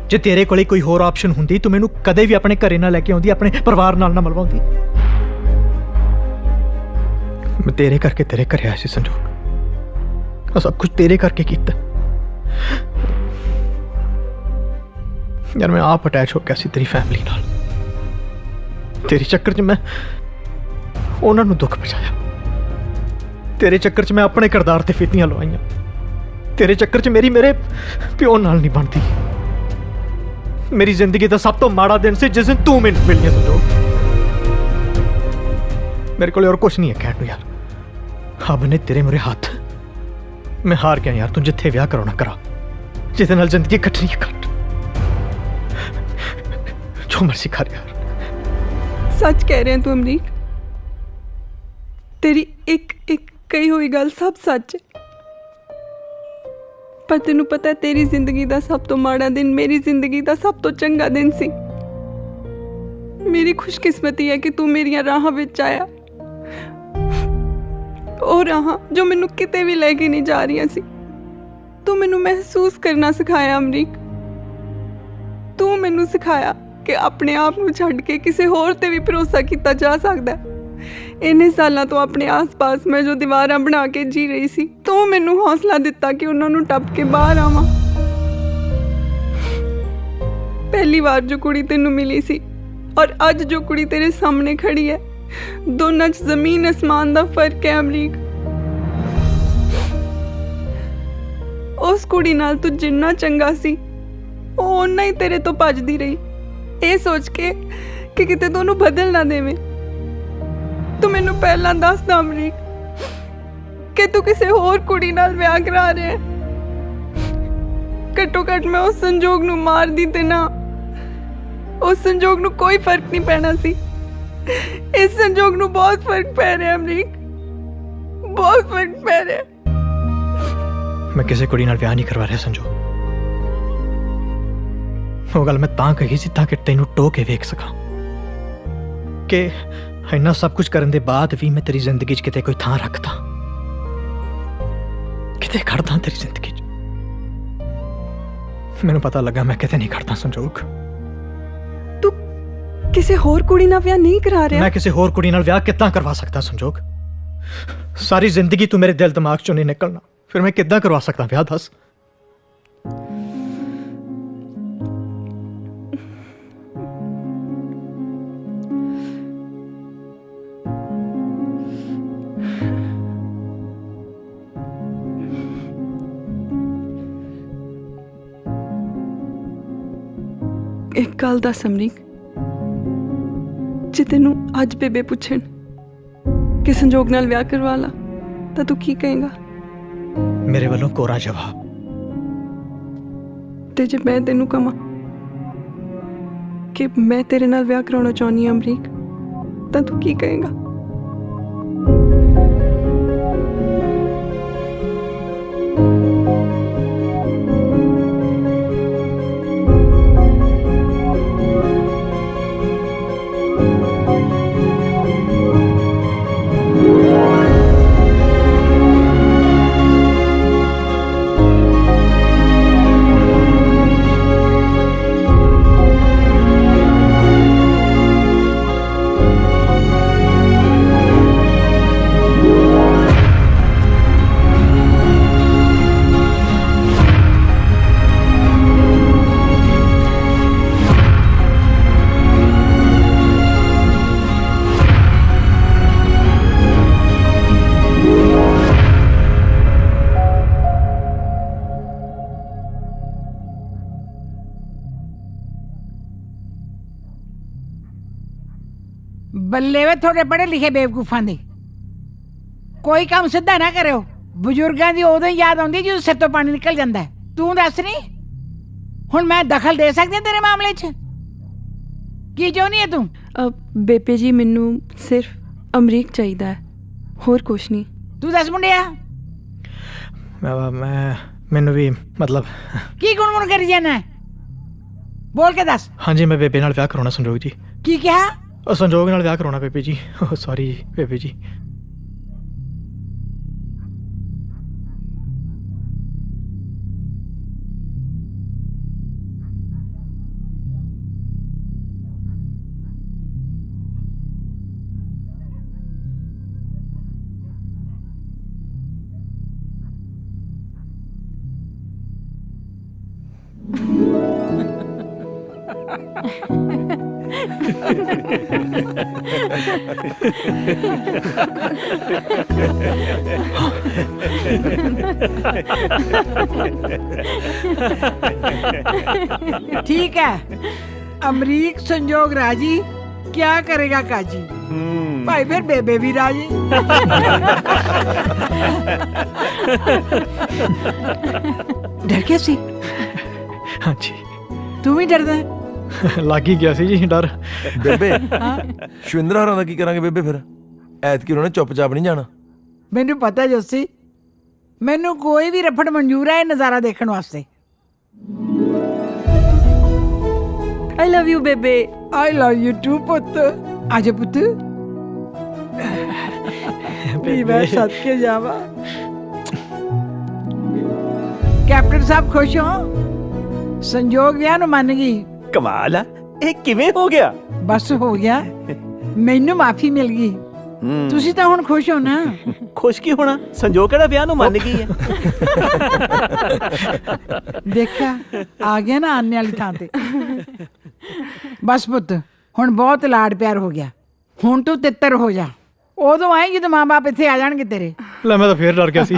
ਜੇ ਤੇਰੇ ਕੋਲੇ ਕੋਈ ਹੋਰ ਆਪਸ਼ਨ ਹੁੰਦੀ ਤੂੰ ਮੈਨੂੰ ਕਦੇ ਵੀ ਆਪਣੇ ਘਰੇ ਨਾ ਲੈ ਕੇ ਆਉਂਦੀ, ਆਪਣੇ ਪਰਿਵਾਰ ਨਾਲ ਨਾ ਮਿਲਵਾਉਂਦੀ। ਮੈਂ ਤੇਰੇ ਕਰਕੇ ਤੇਰੇ ਘਰੇ ਆਇਆ ਸੀ ਸੰਜੋਗ, ਸਭ ਕੁਝ ਤੇਰੇ ਕਰਕੇ ਕੀਤਾ ਯਾਰ। ਮੈਂ ਆਪ ਅਟੈਚ ਹੋ ਗਿਆ ਸੀ ਤੇਰੀ ਫੈਮਿਲੀ ਨਾਲ, ਤੇਰੇ ਚੱਕਰ 'ਚ ਮੈਂ ਉਹਨਾਂ ਨੂੰ ਦੁੱਖ ਪਹੁੰਚਾਇਆ, ਤੇਰੇ ਚੱਕਰ 'ਚ ਮੈਂ ਆਪਣੇ ਕਿਰਦਾਰ ਤੇ ਫਿੱਤੀਆਂ ਲਵਾਈਆਂ, ਤੇਰੇ ਚੱਕਰ 'ਚ ਮੇਰੇ ਪਿਓ ਨਾਲ ਨਹੀਂ ਬਣਦੀ। ਮੇਰੀ ਜ਼ਿੰਦਗੀ ਦਾ ਸਭ ਤੋਂ ਮਾੜਾ ਦਿਨ ਸੀ ਜਿਸ ਦਿਨ ਤੂੰ ਮੈਨੂੰ ਮਿਲੀ ਸੰਜੋਗ। ਮੇਰੇ ਕੋਲ ਹੋਰ ਕੁਝ ਨਹੀਂ ਹੈ ਕਹਿਣ ਨੂੰ ਯਾਰ। ਰੱਬ ਨੇ ਤੇਰੇ ਮੂਹਰੇ ਹੱਥ, ਮੈਂ ਹਾਰ ਗਿਆ ਯਾਰ। ਤੂੰ ਜਿੱਥੇ ਵਿਆਹ ਕਰਾਉਣਾ ਕਰਾ, ਜਿਹਦੇ ਨਾਲ ਜ਼ਿੰਦਗੀ ਕੱਟਣੀ ਹੈ ਕੱਟ, ਜੋ ਮਰਜ਼ੀ ਕਰ ਯਾਰ। ਸੱਚ ਕਹਿ ਰਿਹਾ ਤੂੰ ਅਮਰੀਕ, ਤੇਰੀ ਇੱਕ ਕਹੀ ਹੋਈ ਗੱਲ ਸਭ ਸੱਚ ਹੈ। ਪਰ ਤੈਨੂੰ ਪਤਾ ਤੇਰੀ ਜ਼ਿੰਦਗੀ ਦਾ ਸਭ ਤੋਂ ਮਾੜਾ ਦਿਨ ਮੇਰੀ ਜ਼ਿੰਦਗੀ ਦਾ ਸਭ ਤੋਂ ਚੰਗਾ ਦਿਨ ਸੀ। ਮੇਰੀ ਖੁਸ਼ਕਿਸਮਤੀ ਹੈ ਕਿ ਤੂੰ ਮੇਰੀਆਂ ਰਾਹਾਂ ਵਿੱਚ ਆਇਆ, ਉਹ ਰਾਹਾਂ ਜੋ ਮੈਨੂੰ ਕਿਤੇ ਵੀ ਲੈ ਕੇ ਨਹੀਂ ਜਾ ਰਹੀਆਂ ਸੀ। ਤੂੰ ਮੈਨੂੰ ਮਹਿਸੂਸ ਕਰਨਾ ਸਿਖਾਇਆ ਅਮਰੀਕ। ਤੂੰ ਮੈਨੂੰ ਸਿਖਾਇਆ ਕਿ ਆਪਣੇ ਆਪ ਨੂੰ ਛੱਡ ਕੇ ਕਿਸੇ ਹੋਰ ਤੇ ਵੀ ਭਰੋਸਾ ਕੀਤਾ ਜਾ ਸਕਦਾ। ਇੰਨੇ ਸਾਲਾਂ ਤੋਂ ਆਪਣੇ ਆਸ-ਪਾਸ ਮੈਂ ਜੋ ਦੀਵਾਰਾਂ ਬਣਾ ਕੇ ਜੀ ਰਹੀ ਸੀ, ਤੂੰ ਮੈਨੂੰ ਹੌਸਲਾ ਦਿੱਤਾ ਕਿ ਉਹਨਾਂ ਨੂੰ ਟੱਪ ਕੇ ਬਾਹਰ ਆਵਾਂ। ਪਹਿਲੀ ਵਾਰ ਜੋ ਕੁੜੀ ਤੈਨੂੰ ਮਿਲੀ ਸੀ ਔਰ ਅੱਜ ਜੋ ਕੁੜੀ ਤੇਰੇ ਸਾਹਮਣੇ ਖੜੀ ਹੈ, ਦੋਨਾਂ 'ਚ ਜ਼ਮੀਨ ਅਸਮਾਨ ਦਾ ਫਰਕ ਹੈ ਅਮਰੀਕ। ਉਸ ਕੁੜੀ ਨਾਲ ਤੂੰ ਜਿੰਨਾ ਚੰਗਾ ਸੀ, ਉਹ ਓਨਾ ਹੀ ਤੇਰੇ ਤੋਂ ਭੱਜਦੀ ਰਹੀ, ਇਹ ਸੋਚ ਕੇ ਕਿ ਕਿਤੇ ਤੂੰ ਉਹਨੂੰ ਬਦਲ ਨਾ ਦੇਵੇਂ। ਤੂੰ ਮੈਨੂੰ ਪਹਿਲਾਂ ਦੱਸਦਾ ਅਮਰੀਕ ਕਿ ਤੂੰ ਕਿਸੇ ਹੋਰ ਕੁੜੀ ਨਾਲ ਵਿਆਹ ਕਰਾ ਰਿਹਾ ਹੈ। ਘੱਟੋ ਘੱਟ ਮੈਂ ਉਸ ਸੰਜੋਗ ਨੂੰ ਮਾਰਦੀ ਤੇ ਨਾ, ਉਸ ਸੰਜੋਗ ਨੂੰ ਕੋਈ ਫਰਕ ਨਹੀਂ ਪੈਣਾ ਸੀ। ਇਸ ਸੰਜੋਗ ਨੂੰ ਬਹੁਤ ਫਰਕ ਪੈ ਰਿਹਾ ਅਮਰੀਕ, ਬਹੁਤ ਫਰਕ ਪੈ ਰਿਹਾ। ਮੈਂ ਕਿਸੇ ਕੁੜੀ ਨਾਲ ਵਿਆਹ ਨਹੀਂ ਕਰਵਾ ਰਿਹਾ ਸੰਜੋਗ। ਉਹ ਗੱਲ ਮੈਂ ਤਾਂ ਕਹੀ ਸੀ ਤਾਂ ਕਿ ਤੈਨੂੰ ਟੋਕ ਕੇ ਵੇਖ ਸਕਾਂ ਕਿ ਇੰਨਾ ਸਭ ਕੁਝ ਕਰਨ ਦੇ ਬਾਅਦ ਵੀ ਮੈਂ ਤੇਰੀ ਜ਼ਿੰਦਗੀ 'ਚ ਕਿਤੇ ਕੋਈ ਥਾਂ ਰੱਖਦਾ, ਕਿਤੇ ਖੜਦਾ ਤੇਰੀ ਜ਼ਿੰਦਗੀ 'ਚ। ਮੈਨੂੰ ਪਤਾ ਲੱਗਾ ਮੈਂ ਕਿਤੇ ਨਹੀਂ ਖੜਦਾ ਸੰਜੋਗ। ਤੂੰ ਕਿਸੇ ਹੋਰ ਕੁੜੀ ਨਾਲ ਵਿਆਹ ਨਹੀਂ ਕਰਾ ਰਿਹਾ? ਮੈਂ ਕਿਸੇ ਹੋਰ ਕੁੜੀ ਨਾਲ ਵਿਆਹ ਕਿੱਦਾਂ ਕਰਵਾ ਸਕਦਾ ਸੰਜੋਗ? ਸਾਰੀ ਜ਼ਿੰਦਗੀ ਤੂੰ ਮੇਰੇ ਦਿਲ ਦਿਮਾਗ ਚੋਂ ਨਹੀਂ ਨਿਕਲਣਾ, ਫਿਰ ਮੈਂ ਕਿੱਦਾਂ ਕਰਵਾ ਸਕਦਾ ਵਿਆਹ ਦੱਸ? ਇੱਕ ਗੱਲ ਦੱਸ ਅਮਰੀਕ, ਜੇ ਤੈਨੂੰ ਅੱਜ ਬੇਬੇ ਪੁੱਛਣ ਕਿ ਸੰਜੋਗ ਨਾਲ ਵਿਆਹ ਕਰਵਾ ਲਾ ਤਾਂ ਤੂੰ ਕੀ ਕਹੇਗਾ? ਮੇਰੇ ਵੱਲੋਂ ਕੋਰਾ ਜਵਾਬ। ਤੇ ਜੇ ਮੈਂ ਤੈਨੂੰ ਕਹਾਂ ਕਿ ਮੈਂ ਤੇਰੇ ਨਾਲ ਵਿਆਹ ਕਰਾਉਣਾ ਚਾਹੁੰਦੀ ਹਾਂ ਅਮਰੀਕ, ਤਾਂ ਤੂੰ ਕੀ ਕਹੇਗਾ? ਬੱਲੇ ਵੇ ਤੁਹਾਡੇ ਪੜ੍ਹੇ ਲਿਖੇ ਬੇਵਕੂਫਾਂ ਦੇ, ਕੋਈ ਕੰਮ ਸਿੱਧਾ ਨਾ ਕਰਿਓ। ਬਜ਼ੁਰਗਾਂ ਦੀ ਉਦੋਂ ਹੀ ਯਾਦ ਆਉਂਦੀ ਜਦੋਂ ਸਿਰ ਤੋਂ ਪਾਣੀ ਨਿਕਲ ਜਾਂਦਾ ਹੈ। ਤੂੰ ਦੱਸ ਨਹੀਂ, ਹੁਣ ਮੈਂ ਦਖਲ ਦੇ ਸਕਦੀ ਹਾਂ ਤੇਰੇ ਮਾਮਲੇ 'ਚ? ਕੀ ਚਾਹੁੰਦੀ ਹੈ ਤੂੰ? ਬੇਬੇ ਜੀ ਮੈਨੂੰ ਸਿਰਫ ਅਮਰੀਕ ਚਾਹੀਦਾ ਹੈ, ਹੋਰ ਕੁਛ ਨਹੀਂ। ਤੂੰ ਦੱਸ ਮੁੰਡਿਆ। ਮੈਨੂੰ ਵੀ ਮਤਲਬ ਕੀ ਗੁਣਗੁਣ ਕਰੀ ਜਾਣਾ, ਬੋਲ ਕੇ ਦੱਸ। ਹਾਂਜੀ, ਮੈਂ ਬੇਬੇ ਨਾਲ ਵਿਆਹ ਕਰਾਉਣਾ ਸੰਜੋਗ ਜੀ। ਕੀ ਕਿਹਾ? ਉਹ ਸੰਜੋਗ ਨਾਲ ਵਿਆਹ ਕਰਾਉਣਾ ਬੇਬੇ ਜੀ। ਸੌਰੀ ਬੇਬੇ ਜੀ। ठीक है, अमरीक संजोग राजी, क्या करेगा काजी? भाई फिर बेबे भी राजी। डर गया सी? हाँ जी। तू भी डरदा है? ਲੱਗ ਹੀ ਗਿਆ ਸੀ ਜੀ ਡਰ। ਬੇਬੇ ਸ਼ਵਿੰਦਰ ਹੋਰਾਂ ਦਾ ਕੀ ਕਰਾਂਗੇ ਬੇਬੇ ਫਿਰ? ਐਤਕੀ ਉਹਨਾਂ ਨੇ ਚੁੱਪਚਾਪ ਨਹੀਂ ਜਾਣਾ। ਮੈਨੂੰ ਪਤਾ ਜੋਸੀ, ਮੈਨੂੰ ਕੋਈ ਵੀ ਰਫੜ ਮਨਜ਼ੂਰ ਹੈ ਇਹ ਨਜ਼ਾਰਾ ਦੇਖਣ ਵਾਸਤੇ। I love you ਬੇਬੇ। I love you too ਪੁੱਤ। ਆਜਾ ਪੁੱਤ। ਵੀ ਮੈਂ ਸਦਕੇ ਜਾਵਾਂ। ਕੈਪਟਨ ਸਾਹਿਬ ਖੁਸ਼ ਹੋ? ਸੰਜੋਗ ਵਿਆਹ ਨੂੰ ਮੰਨ ਗਈ। ਕਮਾਲ ਆ, ਇਹ ਕਿਵੇਂ ਹੋ ਗਿਆ? ਬਸ ਹੋ ਗਿਆ, ਮੈਨੂੰ ਮਾਫੀ ਮਿਲ ਗਈ। ਤੁਸੀਂ ਤਾਂ ਹੁਣ ਖੁਸ਼ ਹੋ ਨਾ? ਖੁਸ਼ ਕੀ ਹੋਣਾ, ਸੰਜੋਗ ਕਿਹੜਾ ਵਿਆਹ ਨੂੰ ਮੰਨ ਗਈ ਹੈ। ਦੇਖਿਆ, ਆ ਗਿਆ ਨਾ ਆਨੇ ਵਾਲੀ ਥਾਂ ਤੇ। ਬਸ ਪੁੱਤ, ਹੁਣ ਬਹੁਤ ਲਾਡ ਪਿਆਰ ਹੋ ਗਿਆ, ਹੁਣ ਤੂੰ ਤਿੱਤਰ ਹੋ ਜਾ। ਉਦੋਂ ਆਏ ਜਦੋਂ ਮਾਂ ਬਾਪ ਇੱਥੇ ਆ ਜਾਣਗੇ ਤੇਰੇ। ਲੈ ਮੈਂ ਤਾਂ ਫੇਰ ਡਰ ਗਿਆ ਸੀ।